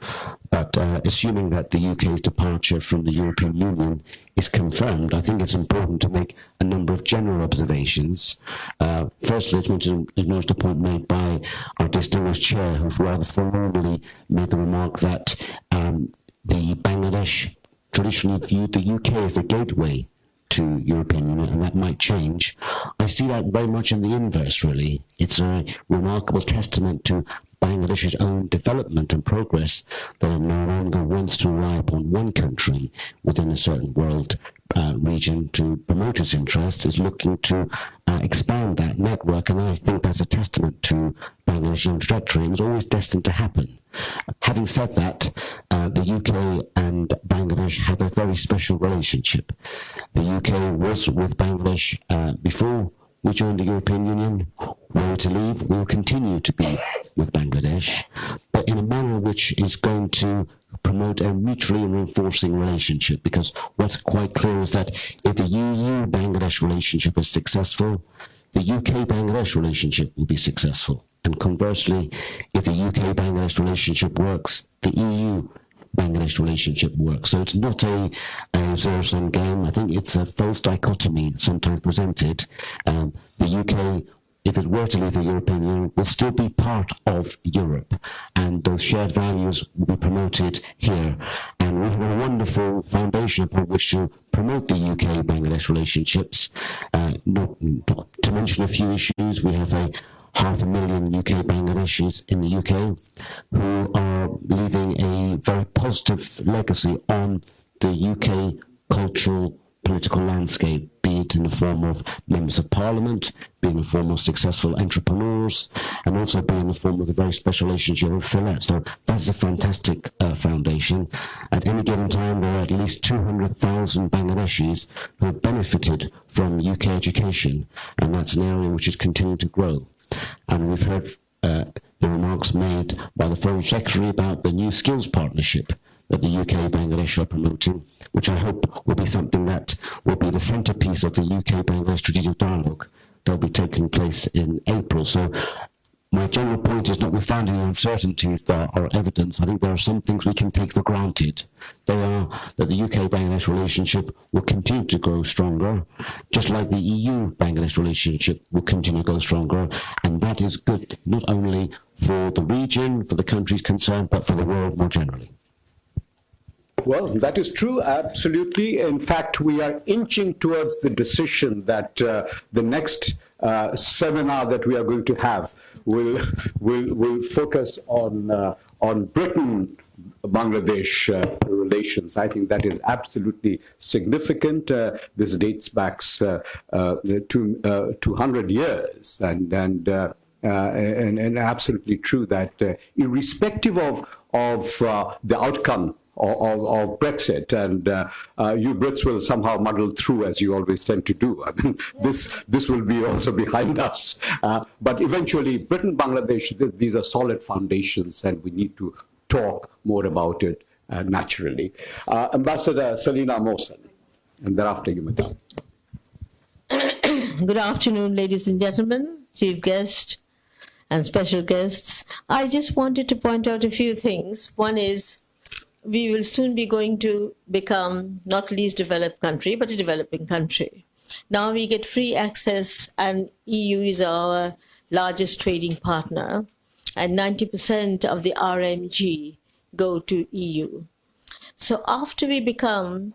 but assuming that the UK's departure from the European Union is confirmed, I think it's important to make a number of general observations. Firstly, I want to acknowledge the point made by our distinguished chair, who rather formally made the remark that the Bangladesh traditionally viewed the UK as a gateway to European Union, and that might change. I see that very much in the inverse, really. It's a remarkable testament to Bangladesh's own development and progress that it no longer wants to rely upon one country within a certain world region to promote its interests, is looking to expand that network, and I think that's a testament to Bangladesh's trajectory, and it's always destined to happen. Having said that, the UK and Bangladesh have a very special relationship. The UK was with Bangladesh before we joined the European Union. Were to leave, we will continue to be with Bangladesh, but in a manner which is going to promote a mutually reinforcing relationship, because what's quite clear is that if the EU-Bangladesh relationship is successful, the UK-Bangladesh relationship will be successful. And conversely, if the UK-Bangladesh relationship works, the EU-Bangladesh relationship works. So it's not a zero-sum game. I think it's a false dichotomy sometimes presented. The UK, if it were to leave the European Union, will still be part of Europe, and those shared values will be promoted here. And we have a wonderful foundation upon which to promote the UK-Bangladesh relationships. Not to mention a few issues, we have 500,000 UK Bangladeshis in the UK who are leaving a very positive legacy on the UK cultural political landscape, be it in the form of members of parliament, be in the form of successful entrepreneurs, and also be in the form of the very special relationship with Philet. So that's a fantastic foundation. At any given time, there are at least 200,000 Bangladeshis who have benefited from UK education, and that's an area which is continuing to grow. And we've heard the remarks made by the Foreign Secretary about the new skills partnership that the UK Bangladesh are promoting, which I hope will be something that will be the centrepiece of the UK Bangladesh strategic dialogue that will be taking place in April. So my general point is, notwithstanding the uncertainties that are evidence, I think there are some things we can take for granted. They are that the UK-Bangladesh relationship will continue to grow stronger, just like the EU-Bangladesh relationship will continue to grow stronger, and that is good not only for the region, for the countries concerned, but for the world more generally. Well, that is true, absolutely. In fact, we are inching towards the decision that the next seminar that we are going to have will focus on Britain-Bangladesh relations. I think that is absolutely significant. This dates back to 200 years, and absolutely true that irrespective of the outcome of Brexit, and you Brits will somehow muddle through, as you always tend to do. I mean, this will be also behind us. But eventually, Britain, Bangladesh, these are solid foundations, and we need to talk more about it naturally. Ambassador Selina Mohsen, and thereafter you, Madam. Good afternoon, ladies and gentlemen, chief guest and special guests. I just wanted to point out a few things. One is, we will soon be going to become not least developed country, but a developing country. Now we get free access, and EU is our largest trading partner, and 90% of the RMG go to EU. So after we become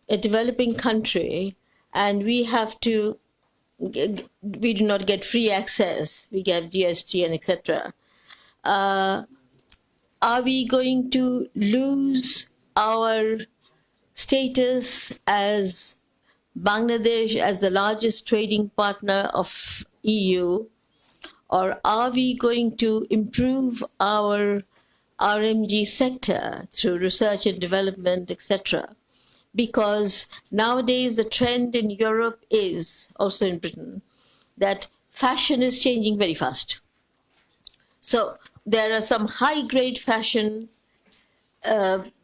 a developing country, and we do not get free access, we get GST and etc. Are we going to lose our status as Bangladesh as the largest trading partner of EU, or are we going to improve our RMG sector through research and development, etc.? Because nowadays the trend in Europe is, also in Britain, that fashion is changing very fast. So there are some high-grade fashion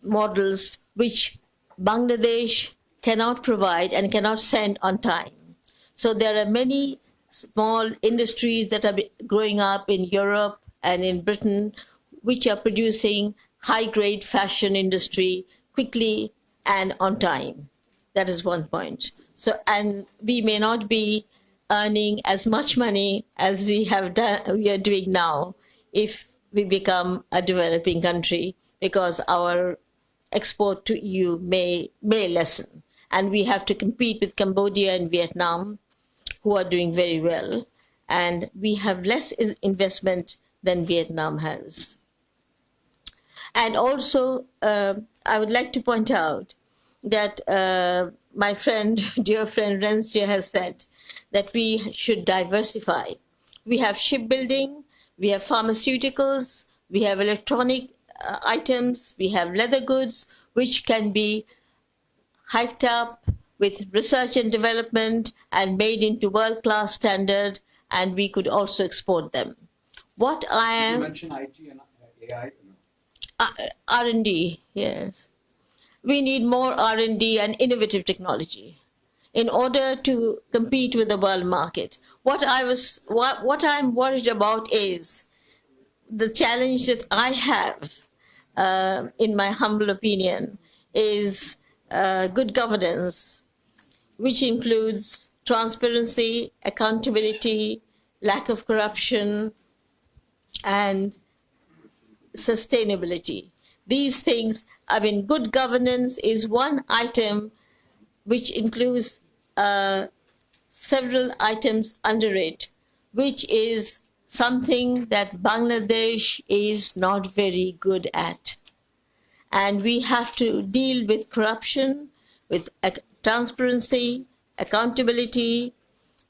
models which Bangladesh cannot provide and cannot send on time. So there are many small industries that are growing up in Europe and in Britain, which are producing high-grade fashion industry quickly and on time. That is one point. So, and we may not be earning as much money as we are doing now if we become a developing country, because our export to EU may lessen. And we have to compete with Cambodia and Vietnam, who are doing very well. And we have less investment than Vietnam has. And also, I would like to point out that my friend, dear friend Renzia has said that we should diversify. We have shipbuilding, we have pharmaceuticals, we have electronic items, we have leather goods, which can be hyped up with research and development and made into world-class standard, and we could also export them. What I am... You mentioned IT and AI? R&D, yes. We need more R&D and innovative technology in order to compete with the world market. What I'm worried about is the challenge that I have, in my humble opinion, is good governance, which includes transparency, accountability, lack of corruption, and sustainability. These things, I mean, good governance is one item which includes several items under it, which is something that Bangladesh is not very good at. And we have to deal with corruption, with transparency, accountability,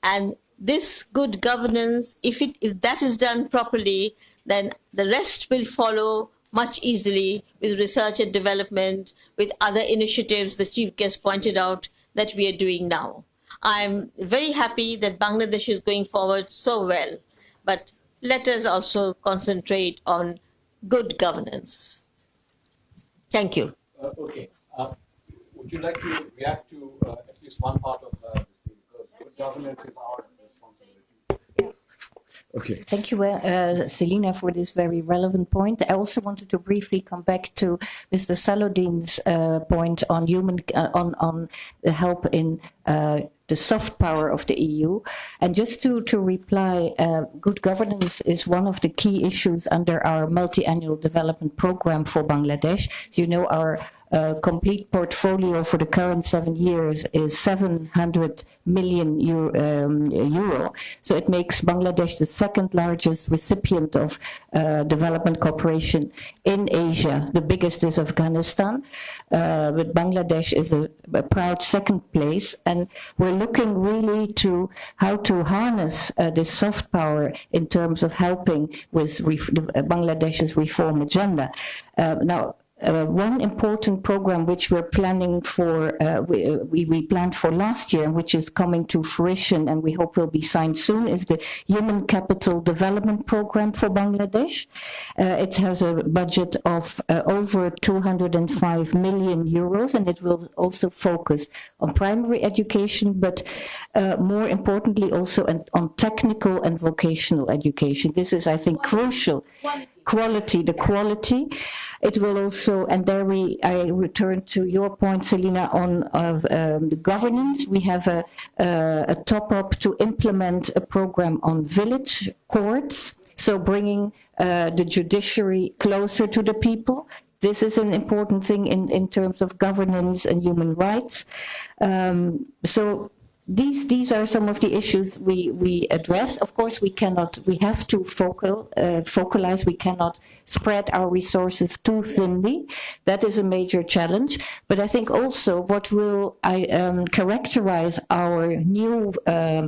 and this good governance, if that is done properly, then the rest will follow much easily with research and development, with other initiatives the chief guest pointed out that we are doing now. I'm very happy that Bangladesh is going forward so well, but let us also concentrate on good governance. Thank you. Okay. Would you like to react to at least one part of this thing? Because good governance is our responsibility. Okay. Thank you, Selina, for this very relevant point. I also wanted to briefly come back to Mr. Saludin's point on on the help in the soft power of the EU. And just to reply, good governance is one of the key issues under our multi-annual development program for Bangladesh. So, you know, our complete portfolio for the current 7 years is 700 million euro. So it makes Bangladesh the second largest recipient of development cooperation in Asia. The biggest is Afghanistan, but Bangladesh is a proud second place, and we're looking really to how to harness this soft power in terms of helping with Bangladesh's reform agenda. One important program which we're planning for, we planned for last year, which is coming to fruition and we hope will be signed soon, is the Human Capital Development Program for Bangladesh. It has a budget of over 205 million euros, and it will also focus on primary education, but more importantly also on technical and vocational education. This is, I think, crucial. The quality. It will also, and there I return to your point, Selina, on the governance. We have a top-up to implement a program on village courts, so bringing the judiciary closer to the people. This is an important thing in terms of governance and human rights. So these are some of the issues we address. Of course, we have to focalize. We cannot spread our resources too thinly. That is a major challenge. But I think also what will characterize our new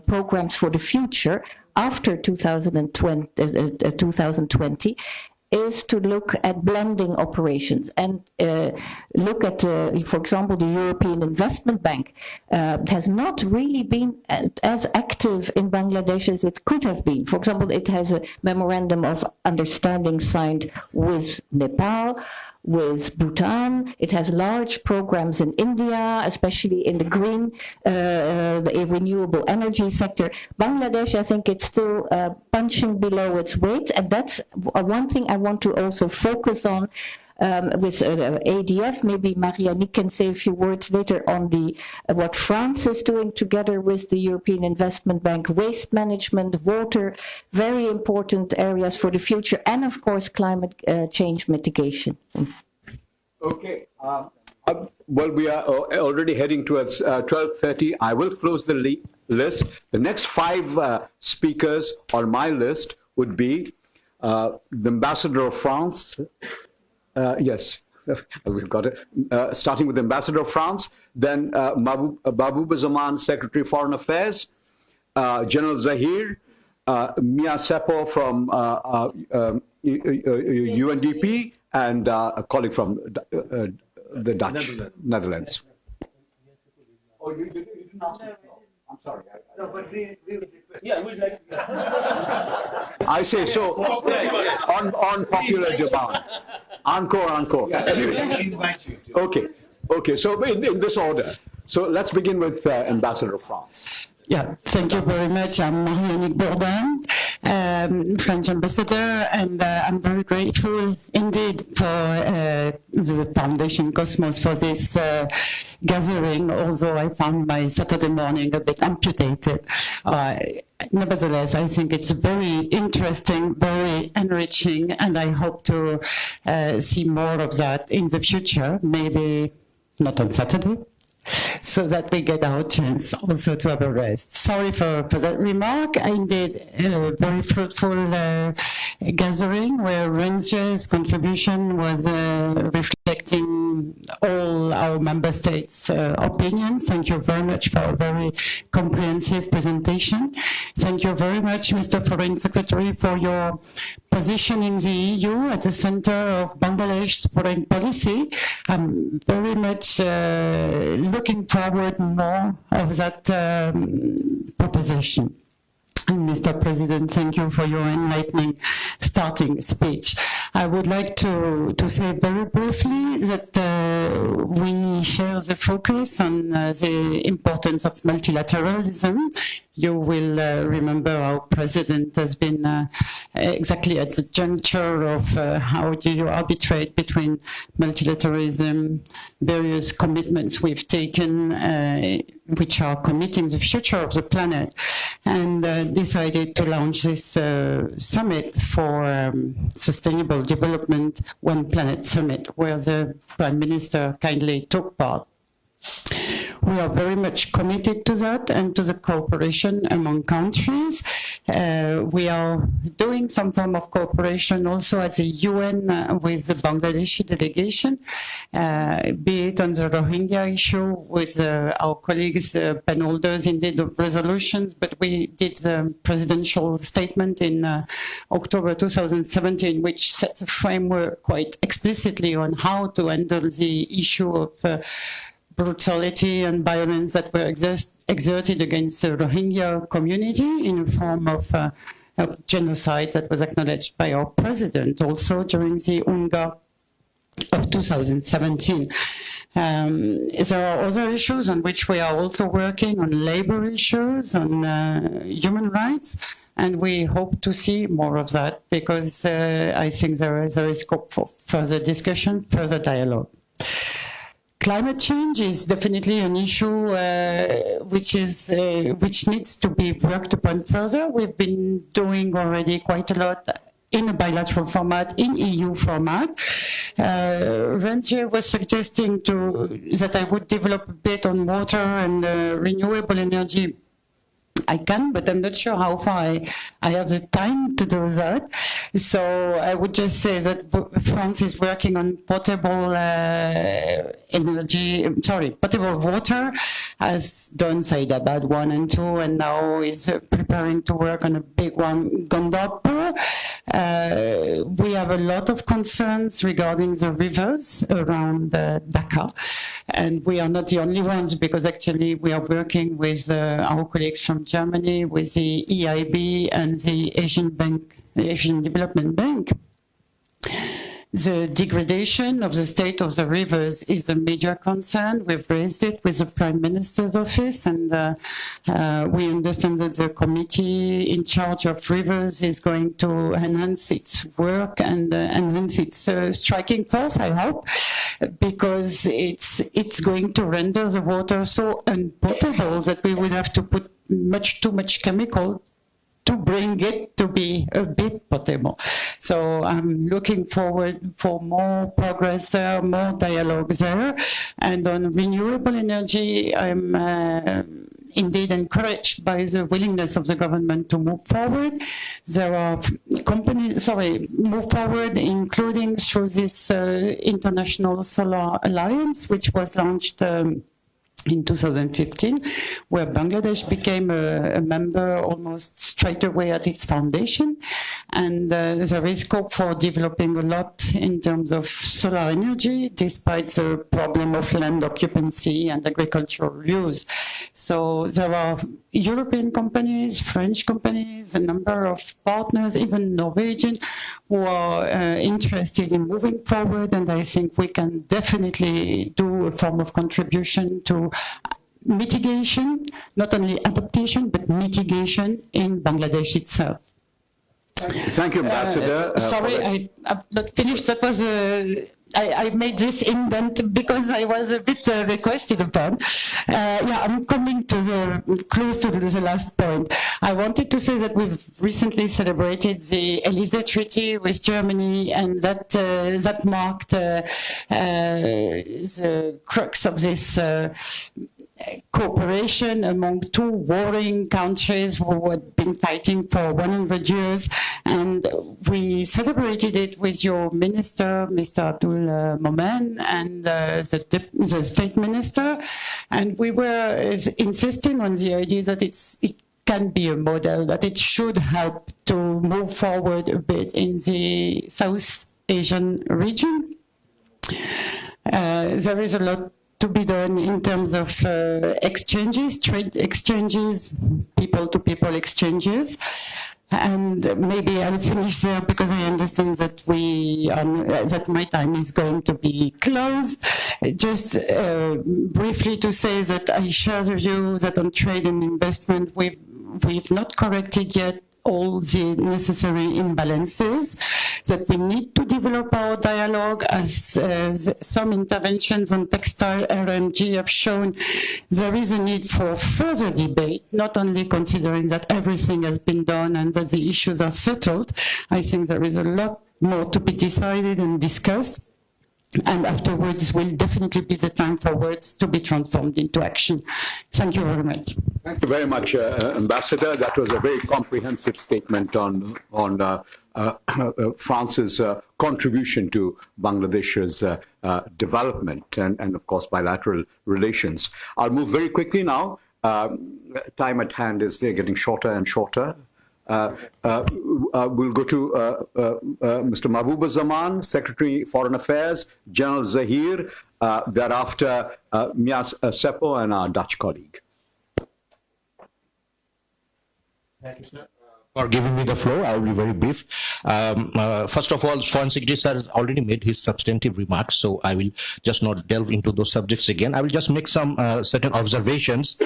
programs for the future after 2020 is to look at blending operations and look at, for example, the European Investment Bank has not really been as active in Bangladesh as it could have been. For example, it has a memorandum of understanding signed with Nepal, with Bhutan. It has large programs in India, especially in the green, the renewable energy sector. Bangladesh, I think it's still punching below its weight, and that's one thing I want to also focus on with ADF. Maybe Marianne can say a few words later on what France is doing together with the European Investment Bank, waste management, water, very important areas for the future, and of course climate change mitigation. Okay. Well, we are already heading towards 12:30. I will close the list. The next 5 speakers on my list would be the Ambassador of France. Yes, we've got it. Starting with the Ambassador of France, then Mahbub Zaman, Secretary of Foreign Affairs, General Zahir, Mia Seppo from UNDP, and a colleague from the Dutch, Netherlands. Oh, you didn't ask me? I'm sorry. No, but we we'd like I say so on popular demand. Encore. Okay. So in this order. So let's begin with Ambassador of France. Yeah, thank you very much. I'm Marianne Bourdin, French ambassador, and I'm very grateful indeed for the Foundation Cosmos for this gathering, although I found my Saturday morning a bit amputated. Nevertheless, I think it's very interesting, very enriching, and I hope to see more of that in the future, maybe not on Saturday, so that we get our chance also to have a rest. Sorry for that remark. Indeed, a very fruitful gathering where Ranger's contribution was reflecting all our member states' opinions. Thank you very much for a very comprehensive presentation. Thank you very much, Mr. Foreign Secretary, for your positioning the EU at the center of Bangladesh's foreign policy. I'm very much looking forward more of that proposition. And Mr. President, thank you for your enlightening starting speech. I would like to say very briefly that we share the focus on the importance of multilateralism, You will remember our president has been exactly at the juncture of how do you arbitrate between multilateralism, various commitments we've taken, which are committing the future of the planet, and decided to launch this summit for sustainable development, One Planet Summit, where the Prime Minister kindly took part. We are very much committed to that and to the cooperation among countries. We are doing some form of cooperation also at the UN with the Bangladeshi delegation, be it on the Rohingya issue with our colleagues, pen holders indeed of resolutions, but we did the presidential statement in October 2017, which sets a framework quite explicitly on how to handle the issue of brutality and violence that were exerted against the Rohingya community in a form of genocide that was acknowledged by our president also during the UNGA of 2017. There are other issues on which we are also working, on labor issues, on human rights, and we hope to see more of that because I think there is scope for further discussion, further dialogue. Climate change is definitely an issue which needs to be worked upon further. We've been doing already quite a lot in a bilateral format, in EU format. Renzier was suggesting that I would develop a bit on water and renewable energy. I can, but I'm not sure how far I have the time to do that. So I would just say that France is working on potable potable water, has done Saidabad 1 and 2, and now is preparing to work on a big one, Gondapur. We have a lot of concerns regarding the rivers around Dhaka, and we are not the only ones because actually we are working with our colleagues from Germany, with the EIB and the Asian Development Bank. The degradation of the state of the rivers is a major concern. We've raised it with the Prime Minister's office, and we understand that the committee in charge of rivers is going to enhance its work and enhance its striking force, I hope, because it's going to render the water so unpotable that we would have to put too much chemical to bring it to be a bit potable. So I'm looking forward for more progress there, more dialogue there. And on renewable energy, I'm indeed encouraged by the willingness of the government to move forward. There are move forward, including through this International Solar Alliance, which was launched in 2015, where Bangladesh became a member almost straight away at its foundation. And there is scope for developing a lot in terms of solar energy, despite the problem of land occupancy and agricultural use. So there are European companies, French companies, a number of partners, even Norwegian, who are interested in moving forward, and I think we can definitely do a form of contribution to mitigation, not only adaptation, but mitigation in Bangladesh itself. Thank you, Ambassador. Sorry, I'm not finished. That was I made this indent because I was a bit requested upon. I'm coming to close to the last point. I wanted to say that we've recently celebrated the Élysée Treaty with Germany, and that marked the crux of this cooperation among two warring countries who had been fighting for 100 years. And we celebrated it with your minister, Mr. Abdul Momen, and the state minister. And we were insisting on the idea that it can be a model, that it should help to move forward a bit in the South Asian region. There is a lot to be done in terms of exchanges, trade exchanges, people-to-people exchanges. And maybe I'll finish there because I understand that that my time is going to be closed. Just briefly to say that I share the view that on trade and investment, we've not corrected yet all the necessary imbalances, that we need to develop our dialogue, as some interventions on textile RMG have shown. There is a need for further debate, not only considering that everything has been done and that the issues are settled. I think there is a lot more to be decided and discussed. And afterwards will definitely be the time for words to be transformed into action. Thank you very much. Thank you very much, Ambassador. That was a very comprehensive statement on France's contribution to Bangladesh's development and, of course, bilateral relations. I'll move very quickly now. Time at hand is getting shorter and shorter. We'll go to Mr. Mahbub Zaman, Secretary Foreign Affairs, General Zahir, thereafter Mia Seppo and our Dutch colleague. Thank you, sir, for giving me the floor. I will be very brief. First of all, Foreign Secretary Sir has already made his substantive remarks, so I will just not delve into those subjects again. I will just make some certain observations.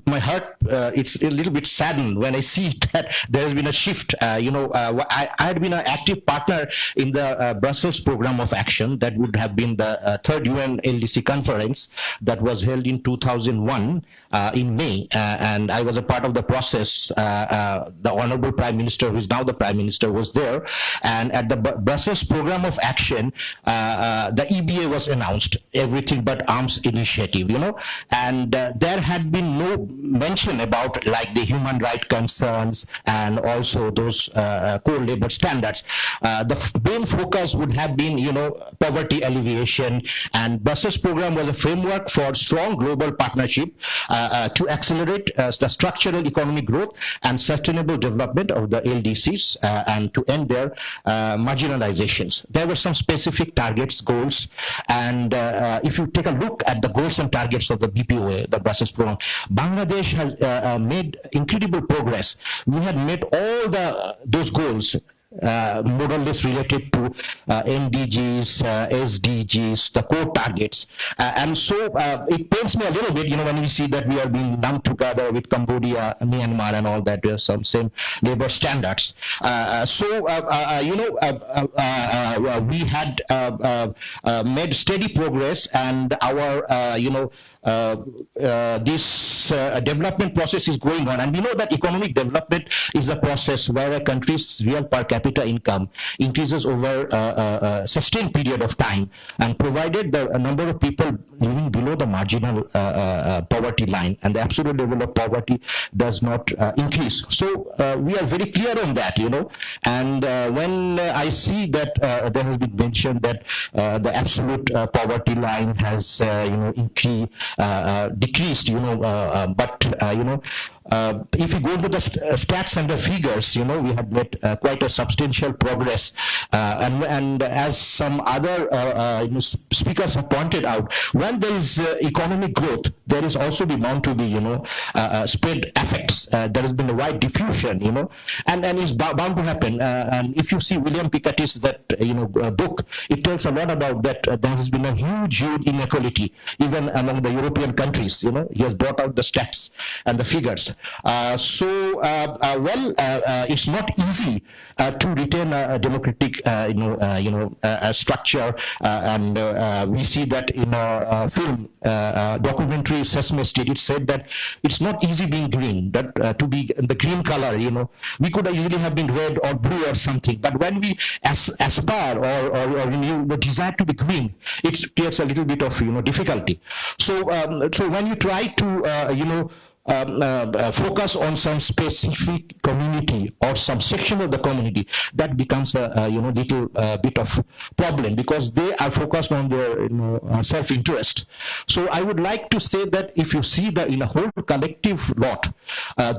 My heart, it's a little bit saddened when I see that there has been a shift. I had been an active partner in the Brussels Program of Action. That would have been the third UN LDC conference that was held in 2001 in May, and I was a part of the process. The Honorable Prime Minister, who is now the Prime Minister, was there, and at the Brussels Program of Action, the EBA was announced, everything but arms initiative, and there had been no mention about like the human rights concerns and also those core labor standards. The main focus would have been, poverty alleviation, and Brussels program was a framework for strong global partnership to accelerate the structural economic growth and sustainable development of the LDCs and to end their marginalizations. There were some specific targets, goals, and if you take a look at the goals and targets of the BPOA, the Brussels program, Bangladesh has made incredible progress. We had met all those goals, more or less related to MDGs, SDGs, the core targets. And so it pains me a little bit, when we see that we are being lumped together with Cambodia, Myanmar, and all that. There's some same labor standards. We had made steady progress, and our, this development process is going on. And we know that economic development is a process where a country's real per capita income increases over a sustained period of time, and provided the number of people living below the marginal poverty line and the absolute level of poverty does not increase. So we are very clear on that, and when I see that there has been mentioned that the absolute poverty line has decreased, if you go into the stats and the figures, we have made quite a substantial progress. And as some other speakers have pointed out, when there is economic growth, there is also bound to be, spread effects. There has been a wide diffusion, and it's bound to happen. And if you see William Piketty's book, it tells a lot about that. There has been a huge inequality, even among the European countries. He has brought out the stats and the figures. It's not easy to retain a democratic, structure, and we see that in a film documentary, Sesame Street. It said that it's not easy being green. That to be the green color, we could easily have been red or blue or something. But when we aspire or desire to be green, it creates a little bit of difficulty. So when you try to focus on some specific community or some section of the community, that becomes a little bit of problem, because they are focused on their self-interest. So I would like to say that if you see in a whole collective lot,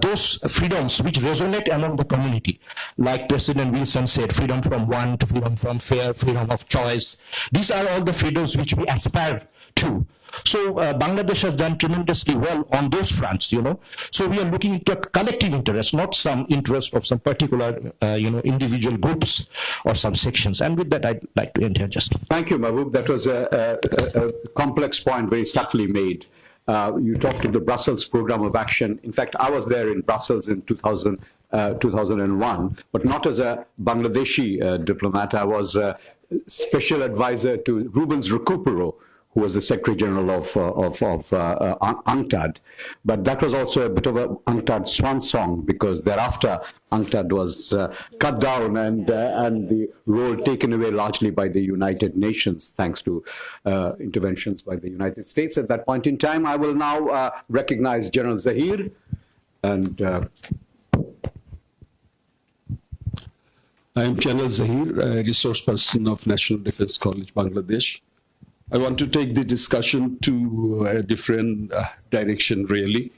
those freedoms which resonate among the community, like President Wilson said, freedom from want, freedom from fear, freedom of choice, these are all the freedoms which we aspire to. So Bangladesh has done tremendously well on those fronts, So we are looking into a collective interest, not some interest of some particular, individual groups or some sections. And with that, I'd like to end here just. Thank you, Mahbub. That was a complex point, very subtly made. You talked of the Brussels Program of Action. In fact, I was there in Brussels in 2001, but not as a Bangladeshi diplomat. I was a special advisor to Rubens Recupero, who was the Secretary General of UNCTAD. But that was also a bit of an UNCTAD swan song, because thereafter UNCTAD was cut down and the role taken away largely by the United Nations, thanks to interventions by the United States at that point in time. I will now recognize General Zahir. And I am General Zahir, a resource person of National Defense College, Bangladesh. I want to take the discussion to a different direction, really.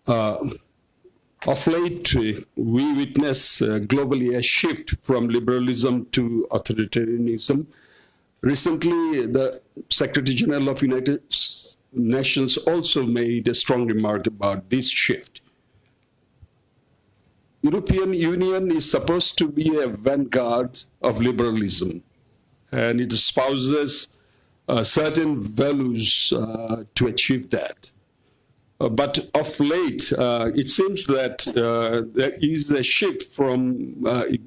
Of late, we witness globally a shift from liberalism to authoritarianism. Recently, the Secretary General of United Nations also made a strong remark about this shift. European Union is supposed to be a vanguard of liberalism, and it espouses certain values to achieve that. But of late, it seems that there is a shift from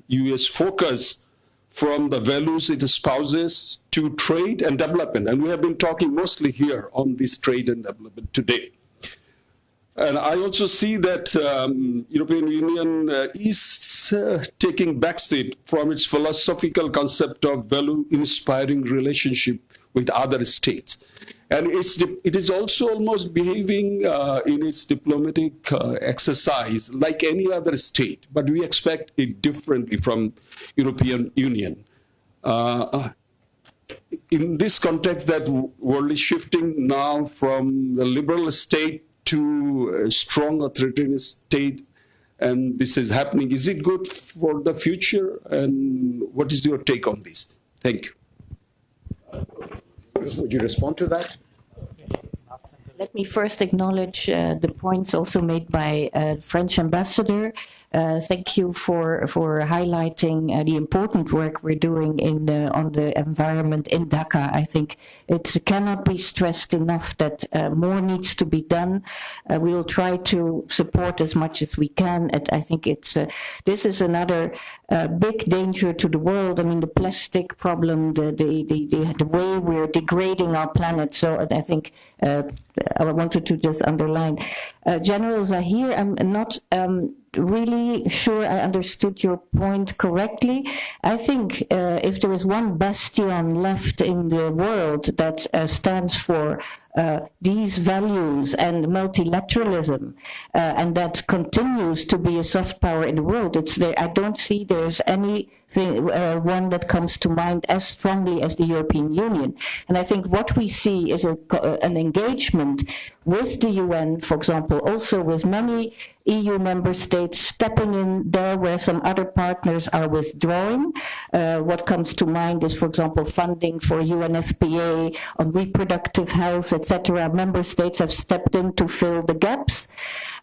US focus from the values it espouses to trade and development. And we have been talking mostly here on this trade and development today. And I also see that European Union is taking backseat from its philosophical concept of value-inspiring relationship with other states. And it is also almost behaving in its diplomatic exercise like any other state, but we expect it differently from European Union. In this context, that world is shifting now from the liberal state to a strong authoritarian state, and this is happening. Is it good for the future? And what is your take on this? Thank you. Would you respond to that? Let me first acknowledge the points also made by the French ambassador. Thank you for highlighting the important work we're doing on the environment in Dhaka. I think it cannot be stressed enough that more needs to be done. We will try to support as much as we can. I think this is another big danger to the world. I mean, the plastic problem, the way we're degrading our planet. So I think I wanted to just underline. General Zahir, I'm not really sure I understood your point correctly. I think if there is one bastion left in the world that stands for these values and multilateralism, and that continues to be a soft power in the world, it's there. I don't see there's anything one that comes to mind as strongly as the European Union. And I think what we see is an engagement with the UN, for example, also with many EU member states stepping in there where some other partners are withdrawing. What comes to mind is, for example, funding for UNFPA on reproductive health, etc. Member states have stepped in to fill the gaps.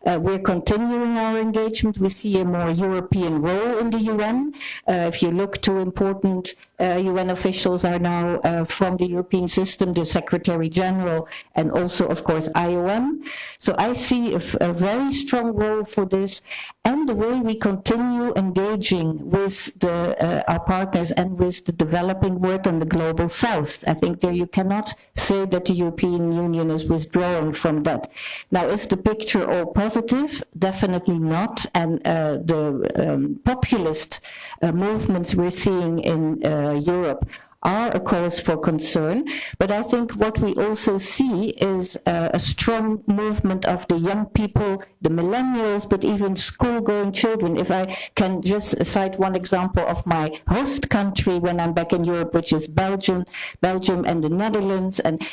We're continuing our engagement. We see a more European role in the UN. If you look to important UN officials are now from the European system, the Secretary General, and also, of course, IOM. So I see a very strong role for this, and the way we continue engaging with our partners and with the developing world and the global south. I think there you cannot say that the European Union is withdrawing from that. Now, is the picture all positive? Definitely not. And the populist movements we're seeing in Europe are a cause for concern, but I think what we also see is a strong movement of the young people, the millennials, but even school-going children. If I can just cite one example of my host country when I'm back in Europe, which is Belgium and the Netherlands, and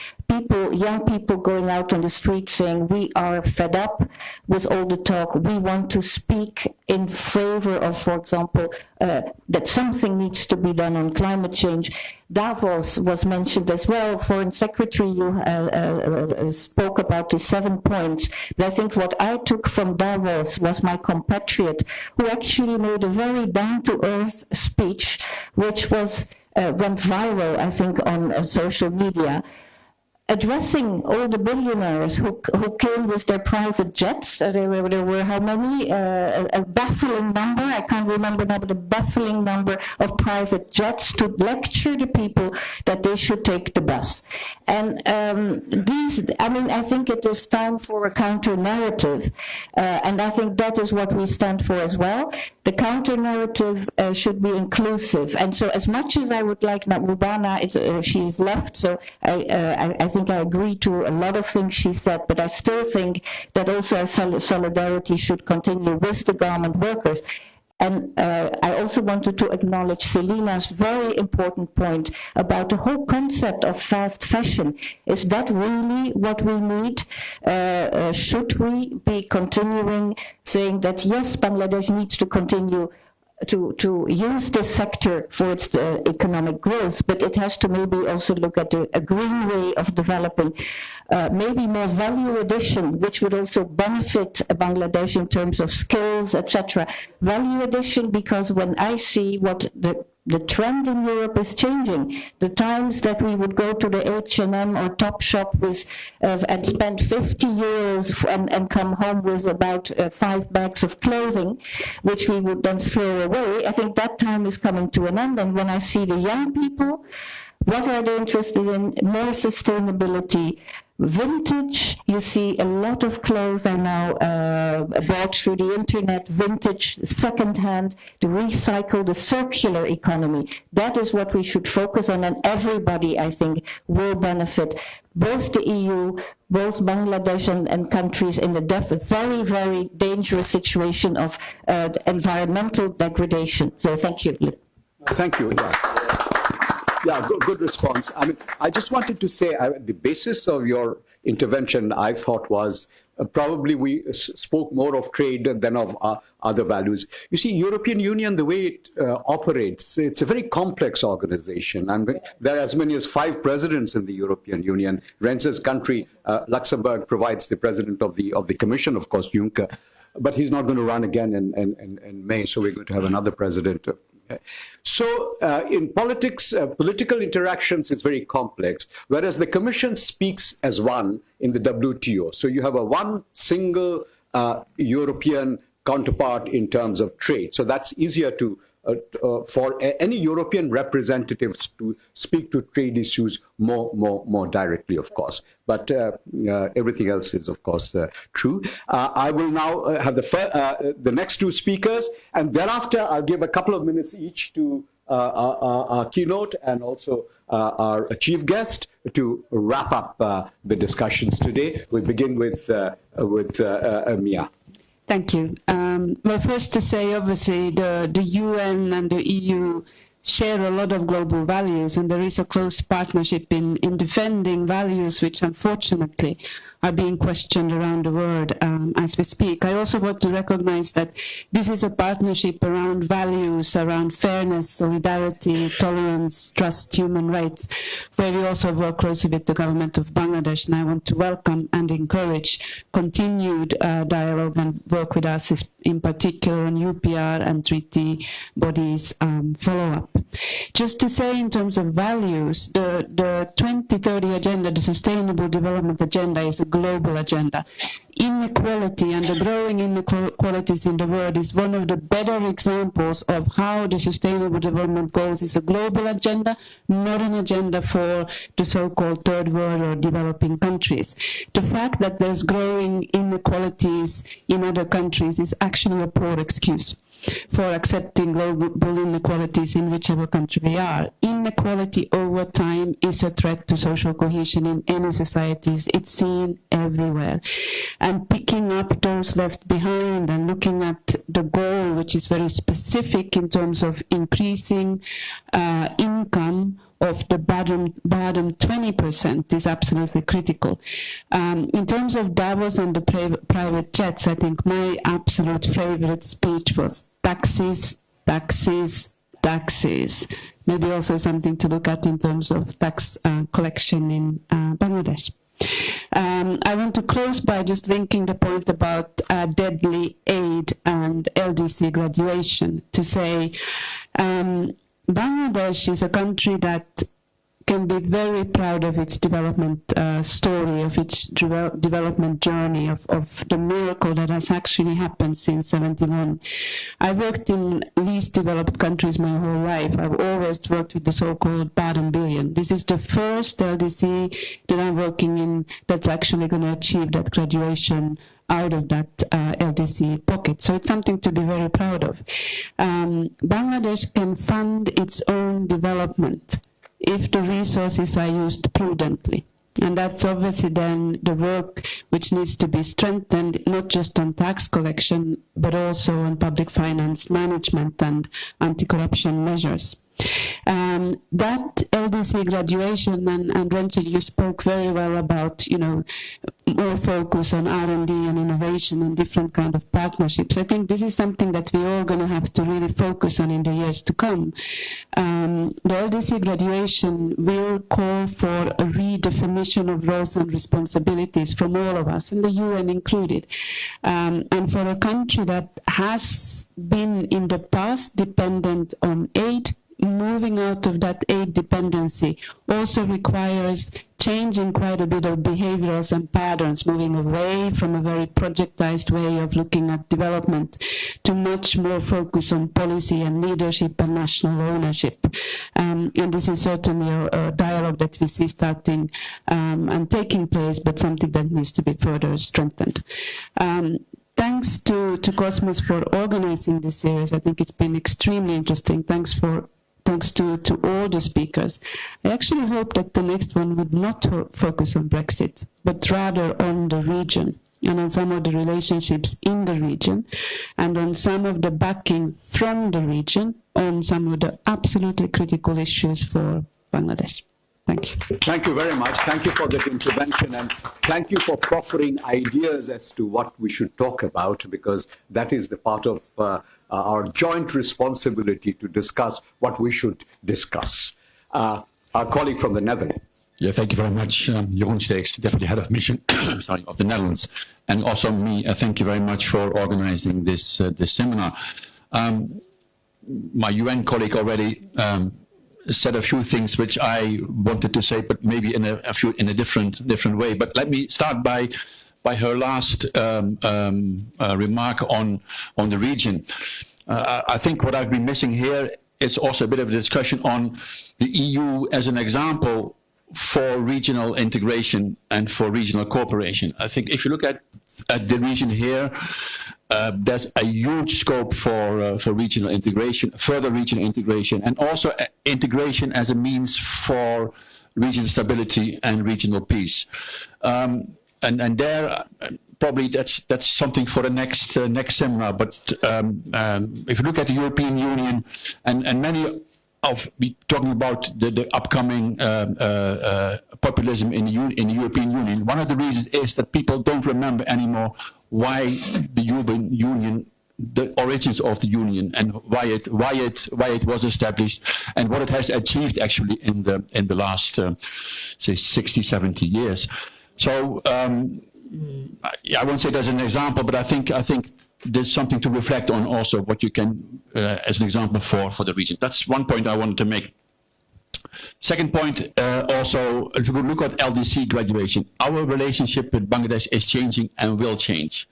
young people going out on the street saying, we are fed up with all the talk, we want to speak in favor of, for example, that something needs to be done on climate change. Davos was mentioned as well. Foreign Secretary, you spoke about the 7 points. But I think what I took from Davos was my compatriot, who actually made a very down-to-earth speech, which went viral, I think, on social media. addressing all the billionaires who came with their private jets. There were how many? A baffling number. I can't remember now, but a baffling number of private jets to lecture the people that they should take the bus. And I think it is time for a counter-narrative. And I think that is what we stand for as well. The counter-narrative should be inclusive. And so as much as I would like Rubana, she's left, so I think I agree to a lot of things she said, but I still think that also our solidarity should continue with the garment workers. And I also wanted to acknowledge Selina's very important point about the whole concept of fast fashion. Is that really what we need? Should we be continuing saying that, yes, Bangladesh needs to continue to use this sector for its economic growth, but it has to maybe also look at a green way of developing, maybe more value addition, which would also benefit Bangladesh in terms of skills, etc. Value addition, because when I see what the trend in Europe is changing. The times that we would go to the H&M or Topshop and spend 50 euros and come home with about 5 bags of clothing, which we would then throw away, I think that time is coming to an end. And when I see the young people, what are they interested in? More sustainability. Vintage, you see a lot of clothes are now bought through the internet, vintage, second-hand, the recycle, the circular economy. That is what we should focus on, and everybody, I think, will benefit, both the EU, both Bangladesh and countries in the very, very dangerous situation of environmental degradation. So thank you. Thank you. Yeah, good response. I mean, I just wanted to say the basis of your intervention, I thought, was probably we spoke more of trade than of other values. You see, European Union, the way it operates, it's a very complex organization. And there are as many as 5 presidents in the European Union. Renze's country, Luxembourg, provides the president of the Commission, of course, Juncker. But he's not going to run again in May, so we're going to have another president. So in politics, political interactions is very complex, whereas the Commission speaks as one in the WTO. So you have a one single European counterpart in terms of trade. So that's easier to for any European representatives to speak to trade issues more directly, of course. But everything else is, of course, true. I will now have the next 2 speakers, and thereafter I'll give a couple of minutes each to our keynote and also our chief guest to wrap up the discussions today. We begin with Mia. Thank you. Well, first to say, obviously, the UN and the EU share a lot of global values, and there is a close partnership in defending values which, unfortunately, are being questioned around the world as we speak. I also want to recognize that this is a partnership around values, around fairness, solidarity, tolerance, trust, human rights, where we also work closely with the government of Bangladesh. And I want to welcome and encourage continued dialogue and work with us, in particular on UPR and treaty bodies follow-up. Just to say, in terms of values, the 2030 agenda, the Sustainable Development Agenda, is a global agenda. Inequality and the growing inequalities in the world is one of the better examples of how the Sustainable Development Goals is a global agenda, not an agenda for the so-called third world or developing countries. The fact that there's growing inequalities in other countries is actually a poor excuse for accepting global inequalities in whichever country we are. Inequality over time is a threat to social cohesion in any societies. It's seen everywhere. And picking up those left behind and looking at the goal, which is very specific in terms of increasing income of the bottom 20% is absolutely critical. In terms of Davos and the private jets, I think my absolute favorite speech was taxes, taxes, taxes. Maybe also something to look at in terms of tax collection in Bangladesh. I want to close by just linking the point about deadly aid and LDC graduation to say Bangladesh is a country that can be very proud of its development story, of its development journey, of the miracle that has actually happened since 71. I worked in least developed countries my whole life. I've always worked with the so-called bottom billion. This is the first LDC that I'm working in that's actually going to achieve that graduation out of that LDC pocket. So it's something to be very proud of. Bangladesh can fund its own development if the resources are used prudently. And that's obviously then the work which needs to be strengthened, not just on tax collection, but also on public finance management and anti-corruption measures. That LDC graduation, and Renchi, you spoke very well about, more focus on R&D and innovation and different kind of partnerships. I think this is something that we're all going to have to really focus on in the years to come. The LDC graduation will call for a redefinition of roles and responsibilities from all of us, and the UN included. And for a country that has been in the past dependent on aid, moving out of that aid dependency also requires changing quite a bit of behaviors and patterns, moving away from a very projectized way of looking at development to much more focus on policy and leadership and national ownership. And this is certainly a dialogue that we see starting and taking place, but something that needs to be further strengthened. Thanks to Cosmos for organizing this series. I think it's been extremely interesting. Thanks to all the speakers. I actually hope that the next one would not focus on Brexit, but rather on the region and on some of the relationships in the region and on some of the backing from the region on some of the absolutely critical issues for Bangladesh. Thank you. Thank you very much. Thank you for that intervention, and thank you for proffering ideas as to what we should talk about, because that is the part of our joint responsibility to discuss what we should discuss. Our colleague from the Netherlands. Yeah, thank you very much, Jeroen Steeks, Deputy Head of Mission sorry, of the Netherlands. And also thank you very much for organizing this seminar. My UN colleague already said a few things which I wanted to say, but maybe in a different way. But let me start by her last remark on the region. I think what I've been missing here is also a bit of a discussion on the EU as an example for regional integration and for regional cooperation. I think if you look at the region here, there's a huge scope for regional integration, further regional integration, and also integration as a means for regional stability and regional peace. And there, probably that's something for the next seminar. But if you look at the European Union, and many of we talking about the upcoming populism in the European Union, one of the reasons is that people don't remember anymore why the European Union, the origins of the Union, and why it was established, and what it has achieved actually in the last say 60, 70 years. So I won't say there's an example, but I think there's something to reflect on also what you can as an example for the region. That's one point I wanted to make. Second point, also, if you look at LDC graduation, our relationship with Bangladesh is changing and will change.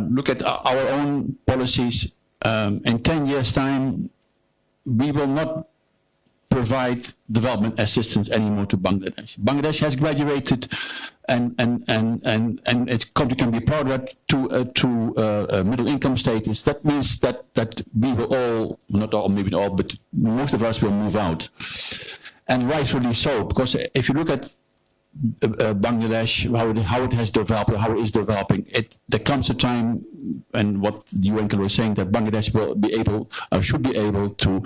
Look at our own policies. In 10 years' time, we will not provide development assistance anymore to Bangladesh. Bangladesh has graduated, and its country can be proud of that, to middle income status. That means that we will all, not all, maybe not all, but most of us will move out. And rightfully so, because if you look at Bangladesh, how it has developed, how it is developing, there comes a time, and what the UN was saying, that Bangladesh will be able, should be able to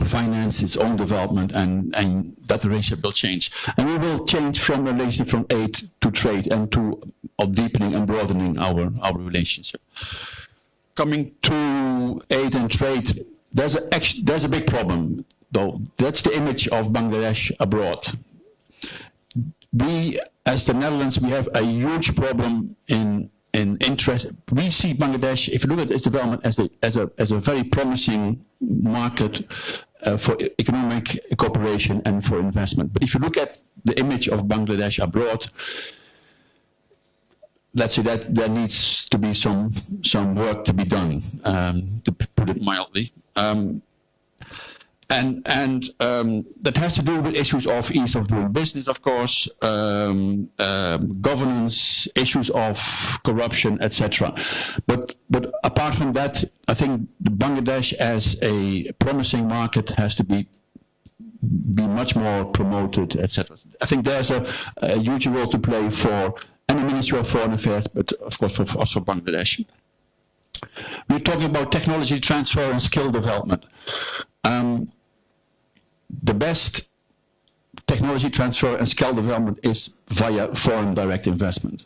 finance its own development, and that relationship will change. And we will change from relationship from aid to trade, and of deepening and broadening our relationship. Coming to aid and trade, there's a big problem, though. That's the image of Bangladesh abroad. We, as the Netherlands, we have a huge problem in interest. We see Bangladesh, if you look at its development, as a very promising market for economic cooperation and for investment. But if you look at the image of Bangladesh abroad, let's say that there needs to be some work to be done, to put it mildly. And that has to do with issues of ease of doing business, of course, governance, issues of corruption, etc. But apart from that, I think Bangladesh as a promising market has to be much more promoted, etc. I think there's a huge role to play for any Ministry of Foreign Affairs, but of course also Bangladesh. We're talking about technology transfer and skill development. The best technology transfer and skill development is via foreign direct investment.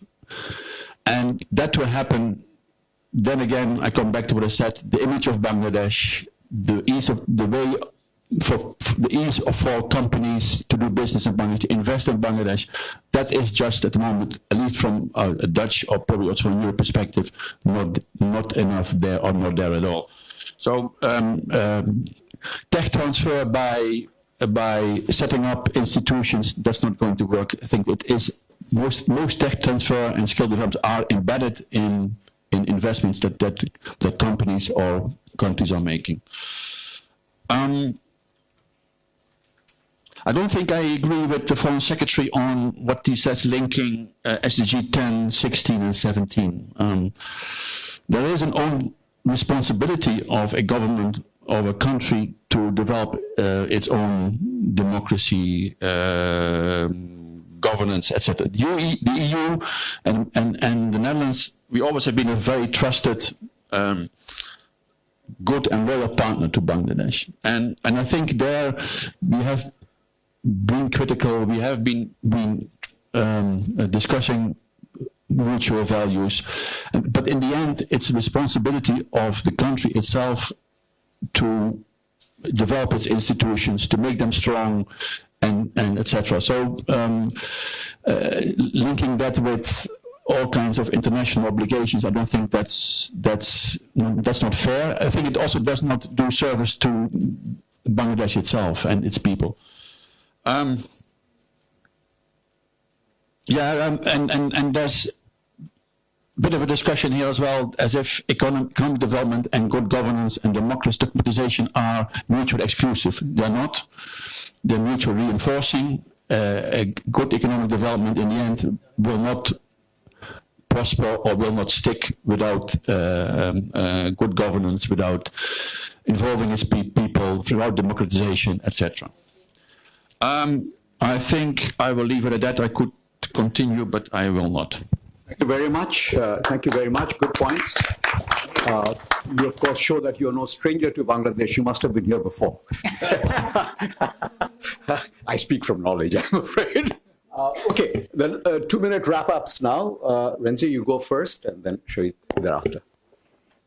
And that will happen, then again, I come back to what I said, the image of Bangladesh, the ease for companies to do business in Bangladesh, to invest in Bangladesh, that is just at the moment, at least from a Dutch or probably also from your perspective, not enough there or not there at all. So tech transfer by setting up institutions, that's not going to work. I think it is most tech transfer and skill development are embedded in investments that companies or countries are making. I don't think I agree with the Foreign Secretary on what he says linking SDG 10, 16 and 17. There is an own responsibility of a government of a country to develop its own democracy, governance, etc. The EU and the Netherlands, we always have been a very trusted, good and loyal partner to Bangladesh. And I think there we have been critical, we have been discussing mutual values, but in the end it's a responsibility of the country itself to develop its institutions, to make them strong, and etc. So linking that with all kinds of international obligations, I don't think that's not fair. I think it also does not do service to Bangladesh itself and its people. And there's a bit of a discussion here as well, as if economic development and good governance and democratization are mutually exclusive. They're not. They're mutually reinforcing. A good economic development in the end will not prosper or will not stick without good governance, without involving its people, without democratization, etc. I think I will leave it at that. I could continue, but I will not. Thank you very much. Thank you very much. Good points. You, of course, show that you're no stranger to Bangladesh. You must have been here before. I speak from knowledge, I'm afraid. Okay, then 2-minute wrap-ups now. Renzi, you go first, and then Shahid thereafter.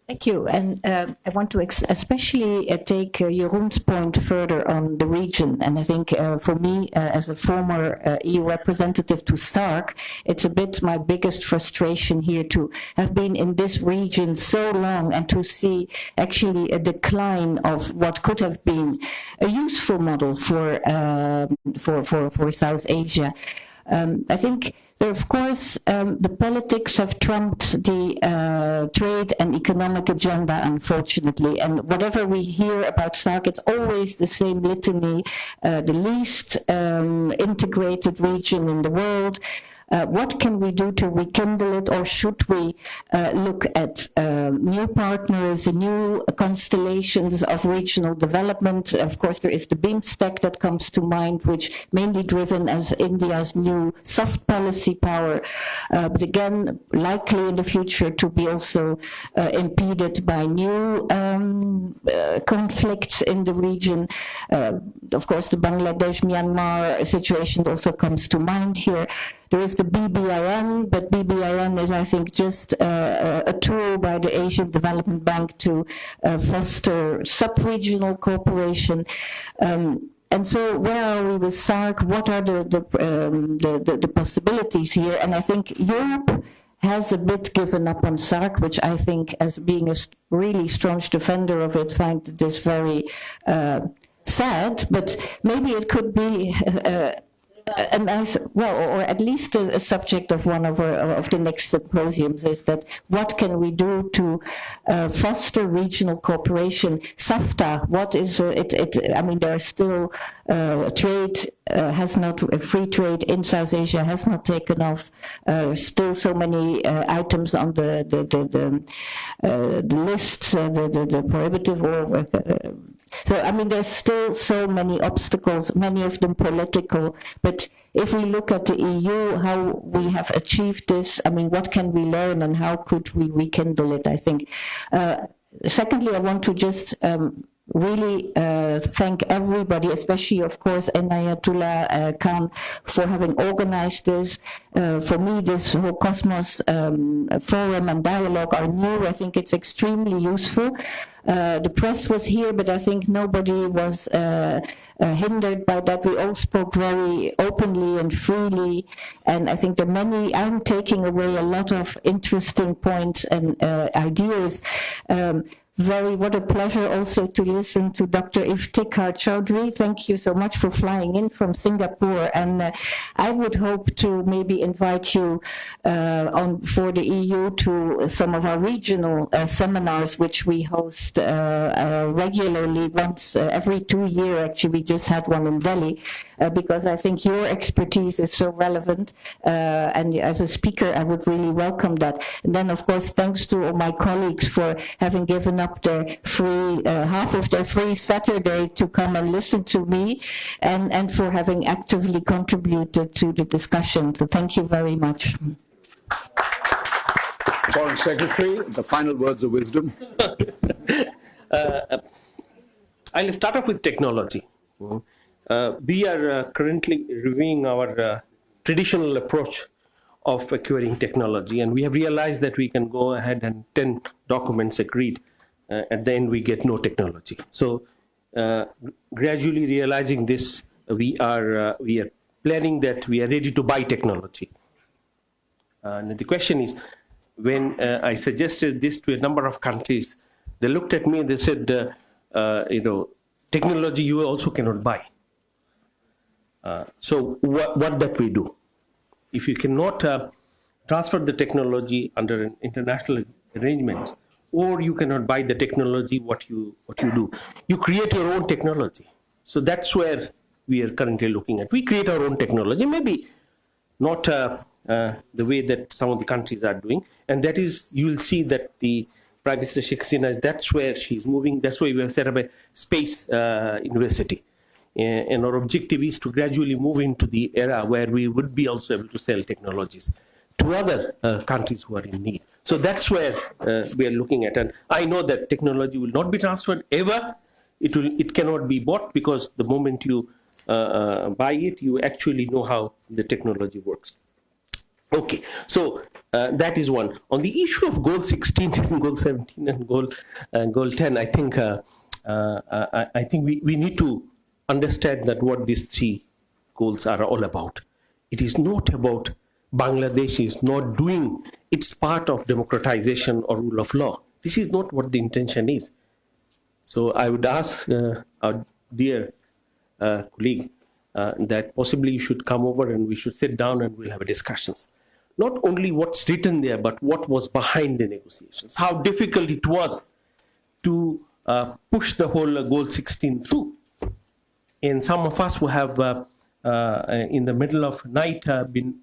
Thank you. And I want to especially take Jeroen's point further on the region. And I think for me, as a former EU representative to SAARC, it's a bit my biggest frustration here to have been in this region so long and to see actually a decline of what could have been a useful model for South Asia. I think there, of course, the politics have trumped the trade and economic agenda, unfortunately. And whatever we hear about SAARC, it's always the same litany, the least integrated region in the world. What can we do to rekindle it, or should we look at new partners, new constellations of regional development? Of course, there is the BIMSTEC that comes to mind, which mainly driven as India's new soft policy power, but again, likely in the future to be also impeded by new conflicts in the region. Of course, the Bangladesh-Myanmar situation also comes to mind here. There is the BBIN, but BBIN is, I think, just a tool by the Asian Development Bank to foster sub-regional cooperation. And so where are we with SAARC? What are the possibilities here? And I think Europe has a bit given up on SAARC, which I think, as being a really staunch defender of it, find this very sad, but maybe it could be a nice, well, or at least a subject of one of the next symposiums is that what can we do to foster regional cooperation? SAFTA, what is it? I mean, there are still trade has not free trade in South Asia has not taken off. Still, so many items on the lists, the prohibitive or. So, I mean, there's still so many obstacles, many of them political, but if we look at the EU, how we have achieved this, I mean, what can we learn and how could we rekindle it, I think. Secondly, I want to just really thank everybody, especially, of course, Inayatullah Khan, for having organized this. For me, this whole Cosmos forum and dialogue are new. I think it's extremely useful. The press was here, but I think nobody was hindered by that. We all spoke very openly and freely, and I think I'm taking away a lot of interesting points and ideas. What a pleasure also to listen to Dr. Iftikhar Chaudhry. Thank you so much for flying in from Singapore. And I would hope to maybe invite you for the EU to some of our regional seminars, which we host regularly once every 2 years. Actually, we just had one in Delhi. Because I think your expertise is so relevant, and as a speaker, I would really welcome that. And then, of course, thanks to all my colleagues for having given up their free, half of their free Saturday to come and listen to me, and for having actively contributed to the discussion. So thank you very much. Foreign Secretary, the final words of wisdom. I'll start off with technology. We are currently reviewing our traditional approach of acquiring technology, and we have realized that we can go ahead and 10 documents agreed. At the end, we get no technology. So, gradually realizing this, we are planning that we are ready to buy technology. And the question is, when I suggested this to a number of countries, they looked at me and they said, technology you also cannot buy. So what that we do? If you cannot transfer the technology under an international arrangements, or you cannot buy the technology, what you do? You create your own technology. So that's where we are currently looking at. We create our own technology, maybe not the way that some of the countries are doing, and that is, you will see that the Prime Minister Sheikh Hasina, that's where she's moving. That's why we have set up a space university. And our objective is to gradually move into the era where we would be also able to sell technologies to other countries who are in need. So that's where we are looking at. And I know that technology will not be transferred ever. It cannot be bought, because the moment you buy it, you actually know how the technology works. Okay, so that is one. On the issue of goal 16 and goal 17 and goal 10, I think we need to understand that what these three goals are all about. It is not about Bangladesh is not doing its part of democratization or rule of law. This is not what the intention is. So I would ask our dear colleague that possibly you should come over and we should sit down and we'll have a discussions. Not only what's written there, but what was behind the negotiations, how difficult it was to push the whole goal 16 through. And some of us who have, in the middle of night, been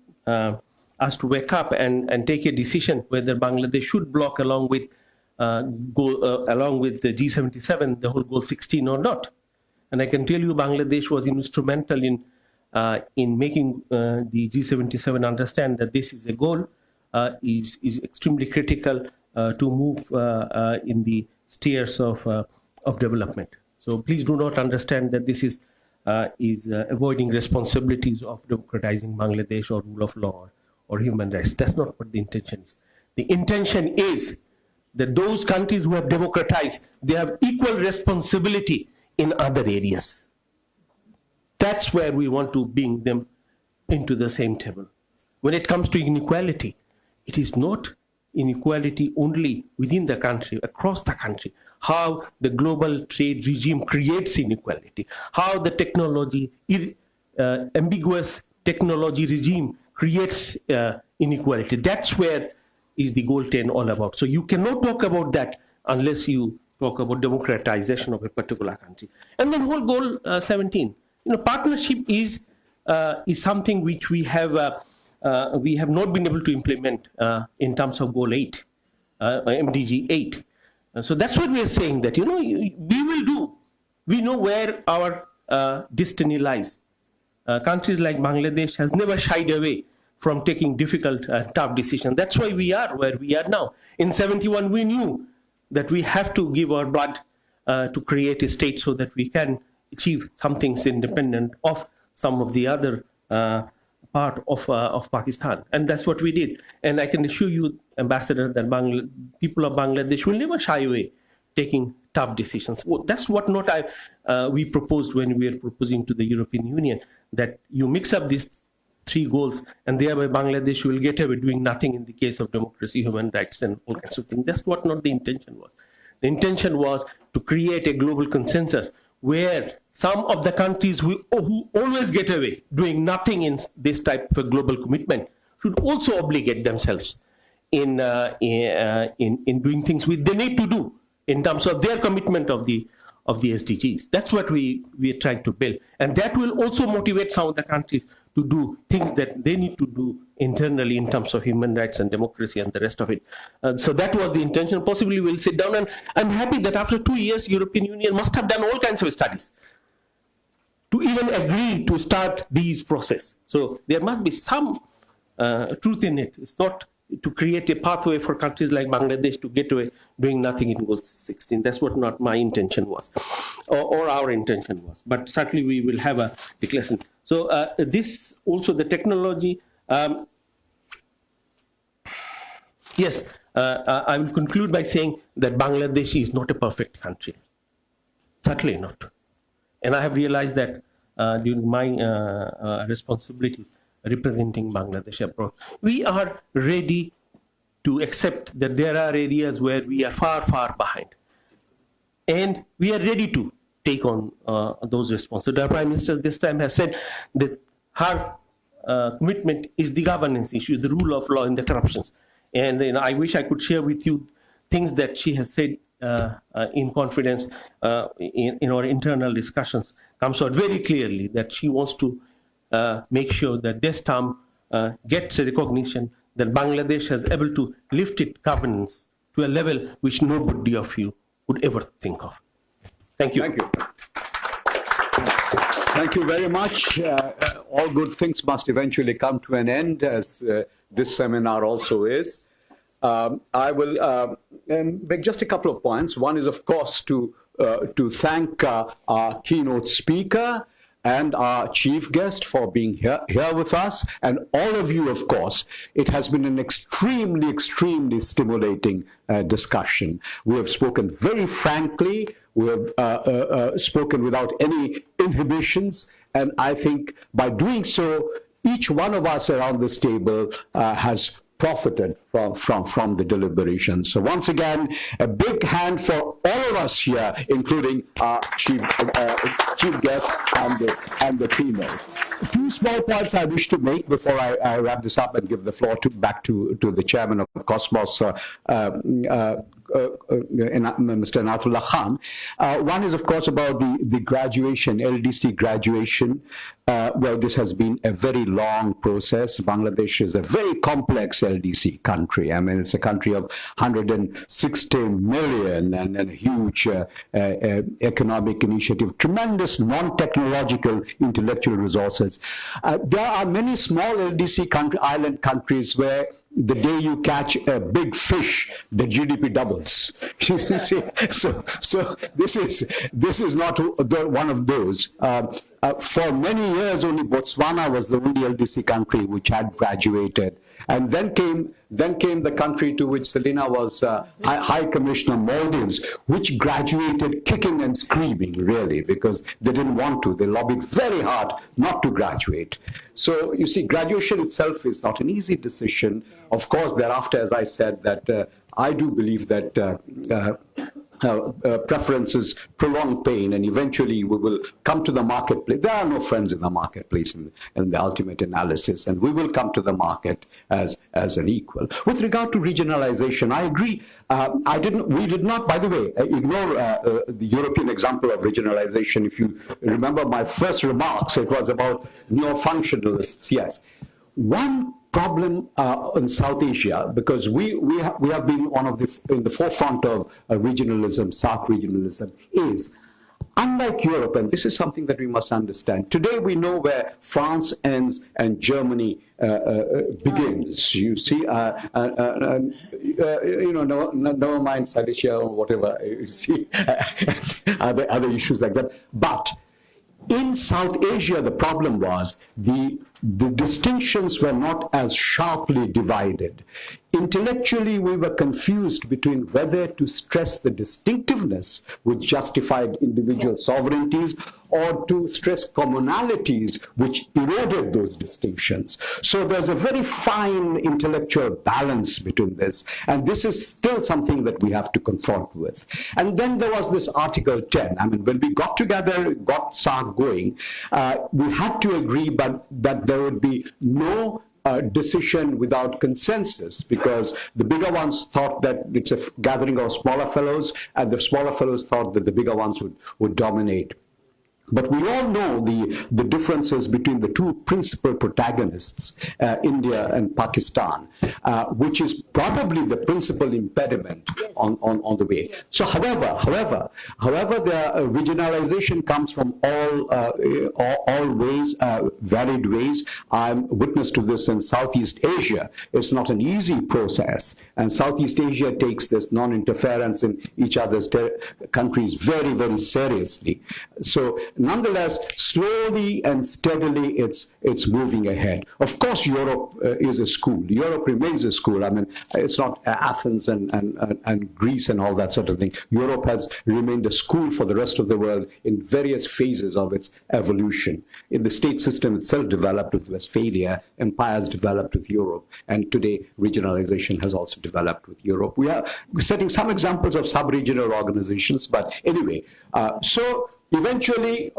asked to wake up and take a decision whether Bangladesh should block along with the G77 the whole goal 16 or not. And I can tell you, Bangladesh was instrumental in making the G77 understand that this is a goal, is extremely critical to move in the stairs of development. So please do not understand that this is avoiding responsibilities of democratizing Bangladesh or rule of law or human rights. That's not what the intention is. The intention is that those countries who have democratized, they have equal responsibility in other areas. That's where we want to bring them into the same table. When it comes to inequality, it is not inequality only within the country, across the country, how the global trade regime creates inequality, how the technology, ambiguous technology regime creates inequality. That's where is the goal 10 all about. So you cannot talk about that unless you talk about democratization of a particular country. And then whole goal 17, partnership is something which we have not been able to implement in terms of goal 8, MDG 8. So that's what we are saying, that we know where our destiny lies. Countries like Bangladesh has never shied away from taking difficult, tough decisions. That's why we are where we are now. In 71, we knew that we have to give our blood to create a state so that we can achieve some things independent of some of the other part of Pakistan. And that's what we did. And I can assure you, Ambassador, that people of Bangladesh will never shy away taking tough decisions. Well, that's what we proposed when we were proposing to the European Union, that you mix up these 3 goals, and thereby Bangladesh will get away doing nothing in the case of democracy, human rights, and all kinds of things. That's what not the intention was. The intention was to create a global consensus where some of the countries who always get away doing nothing in this type of a global commitment should also obligate themselves in doing things which they need to do in terms of their commitment of the SDGs. That's what we are trying to build. And that will also motivate some of the countries to do things that they need to do internally in terms of human rights and democracy and the rest of it. So that was the intention. Possibly we'll sit down, and I'm happy that after 2 years, European Union must have done all kinds of studies to even agree to start these process. So there must be some truth in it. It's not to create a pathway for countries like Bangladesh to get away doing nothing in goal 16. That's what not my intention was, or our intention was. But certainly we will have a declaration. So this also the technology. Yes, I will conclude by saying that Bangladesh is not a perfect country. Certainly not. And I have realized that during my responsibilities representing Bangladesh abroad, we are ready to accept that there are areas where we are far, far behind. And we are ready to take on those responsibilities. The Prime Minister this time has said that her commitment is the governance issue, the rule of law, and the corruptions. And I wish I could share with you things that she has said in confidence in our internal discussions. Comes out very clearly that she wants to make sure that this term gets a recognition that Bangladesh has able to lift its governance to a level which nobody of you would ever think of. Thank you. Thank you. Thank you very much. All good things must eventually come to an end, as this seminar also is. I will make just a couple of points. One is, of course, to thank our keynote speaker and our chief guest for being here with us, and all of you, of course. It has been an extremely, extremely stimulating discussion. We have spoken very frankly. We have spoken without any inhibitions, and I think by doing so, each one of us around this table has profited from the deliberations. So once again, a big hand for all of us here, including our chief guest and the female. 2 small points I wish to make before I wrap this up and give the floor back to the chairman of Cosmos, Mr. Inayatullah Khan. One is, of course, about the graduation, LDC graduation. Well, this has been a very long process. Bangladesh is a very complex LDC country. I mean, it's a country of 160 million and a huge economic initiative, tremendous non-technological intellectual resources. There are many small LDC island countries where the day you catch a big fish, the GDP doubles. You see? So this is not one of those. For many years, only Botswana was the only LDC country which had graduated. And then came the country to which Selina was High Commissioner, Maldives, which graduated kicking and screaming, really, because they didn't want to. They lobbied very hard not to graduate. So you see, graduation itself is not an easy decision. Of course, thereafter, as I said, that I do believe that preferences prolong pain, and eventually we will come to the marketplace. There are no friends in the marketplace in the ultimate analysis, and we will come to the market as an equal. With regard to regionalization, I agree. We did not, by the way, ignore the European example of regionalization. If you remember my first remarks, it was about neo-functionalists. Yes. One problem in South Asia, because we have been in the forefront of regionalism, SAARC regionalism, is unlike Europe, and this is something that we must understand. Today we know where France ends and Germany begins. You see, never mind Silesia or whatever. You see, other issues like that, but. In South Asia, the problem was the distinctions were not as sharply divided. Intellectually, we were confused between whether to stress the distinctiveness which justified individual sovereignties or to stress commonalities which eroded those distinctions. So there's a very fine intellectual balance between this, and this is still something that we have to confront with. And then there was this Article 10. I mean, when we got together, got SAARC going, we had to agree that there would be no decision without consensus, because the bigger ones thought that it's a gathering of smaller fellows, and the smaller fellows thought that the bigger ones would dominate. But we all know the differences between the two principal protagonists, India and Pakistan, which is probably the principal impediment on the way. So, however, the regionalization comes from all ways, varied ways. I'm witness to this in Southeast Asia. It's not an easy process, and Southeast Asia takes this non-interference in each other's countries very, very seriously. So, nonetheless, slowly and steadily, it's moving ahead. Of course, Europe is a school. Europe remains a school. I mean, it's not Athens and Greece and all that sort of thing. Europe has remained a school for the rest of the world in various phases of its evolution. In the state system itself developed with Westphalia, empires developed with Europe, and today regionalization has also developed with Europe. We are setting some examples of sub-regional organizations, but anyway, so eventually,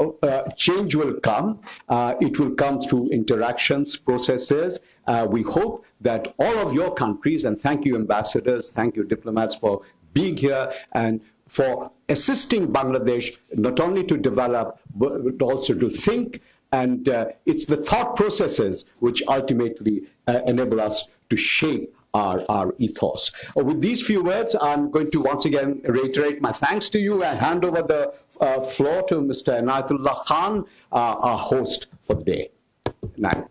change will come. It will come through interactions, processes. We hope that all of your countries, and thank you ambassadors, thank you diplomats for being here and for assisting Bangladesh not only to develop, but also to think. And it's the thought processes which ultimately enable us to shape our ethos. With these few words, I'm going to once again reiterate my thanks to you and hand over the floor to Mr. Inayatullah Khan, our host for the day. Inayat.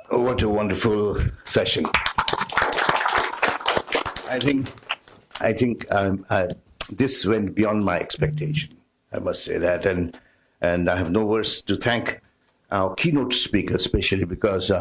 What a wonderful session. I think this went beyond my expectation. I must say that, and I have no words to thank our keynote speaker, especially because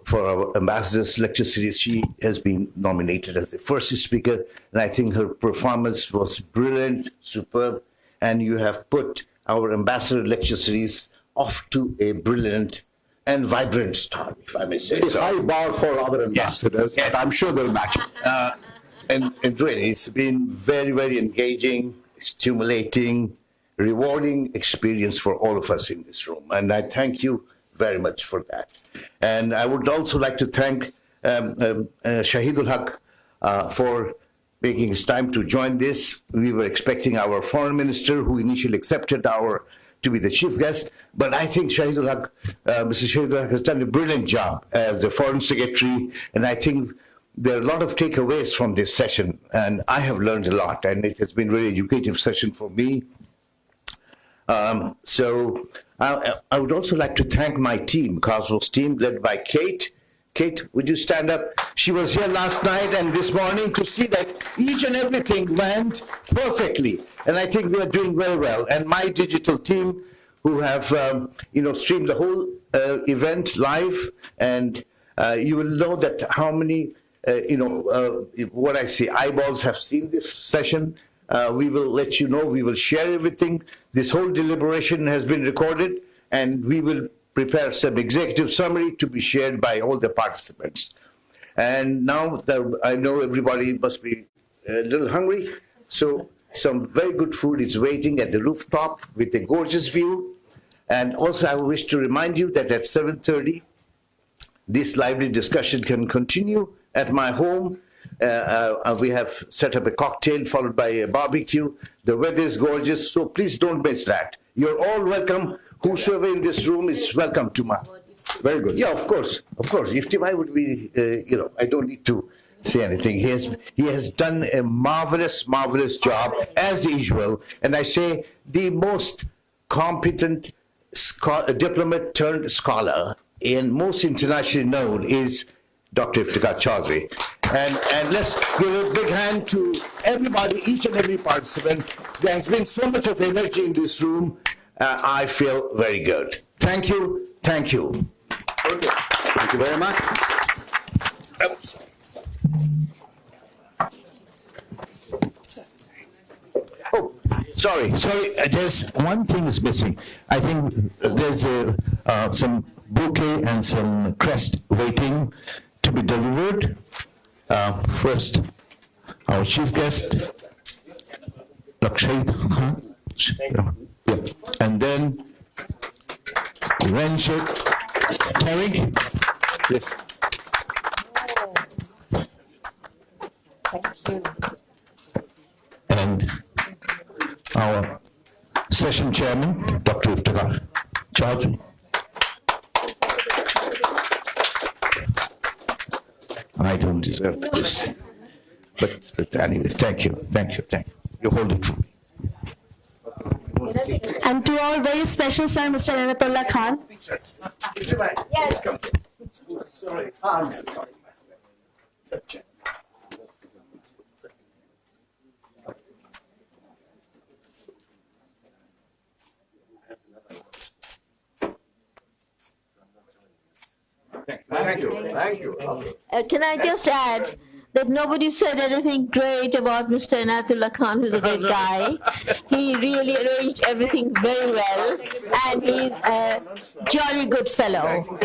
for our ambassador's lecture series, she has been nominated as the first speaker, and I think her performance was brilliant, superb, and you have put our ambassador lecture series off to a brilliant and vibrant start, if I may say so. High bar for other ambassadors, yes. I'm sure they'll match it. And really, it's been very, very engaging, stimulating, rewarding experience for all of us in this room, and I thank you very much for that. And I would also like to thank Shahidul Haq for making his time to join this. We were expecting our foreign minister, who initially accepted to be the chief guest, but I think Shahidul Haq, Mr. Shahidul Haq has done a brilliant job as the foreign secretary, and I think there are a lot of takeaways from this session, and I have learned a lot, and it has been a very educative session for me. So I would also like to thank my team, Cosmos team, led by Kate. Kate, would you stand up? She was here last night and this morning to see that each and everything went perfectly. And I think we are doing very well. And my digital team, who have streamed the whole event live, and you will know that how many, what I say, eyeballs have seen this session. We will let you know, we will share everything. This whole deliberation has been recorded, and we will prepare some executive summary to be shared by all the participants. And now that I know everybody must be a little hungry, so some very good food is waiting at the rooftop with a gorgeous view. And also I wish to remind you that at 7:30, this lively discussion can continue at my home. We have set up a cocktail followed by a barbecue. The weather is gorgeous, so please don't miss that. You're all welcome. Whosoever in this room is welcome to my. Very good. Yeah, of course, of course. If Timai would be, I don't need to say anything. He has done a marvelous, marvelous job as usual, and I say the most competent diplomat turned scholar and most internationally known is Dr. Iftikhar Chaudhry. And let's give a big hand to everybody, each and every participant. There has been so much of energy in this room. I feel very good. Thank you. Thank you. Okay. Thank you very much. Oops. Oh, sorry. There's one thing is missing. I think there's some bouquet and some crest waiting to be delivered. First, our chief guest, Dr. Shahidul. Yeah. And then Ranjit Tariq. Yes. Thank you. And our session chairman, Dr. Iftikhar Chaudhry. I don't deserve this. But anyways, thank you. You hold it for me. And to all very special sir, Mr. Inayatullah Khan. Yes. Sorry. Thank you. Can I just add that nobody said anything great about Mr. Inayatullah Khan, who's a great guy. He really arranged everything very well, and he's a jolly good fellow.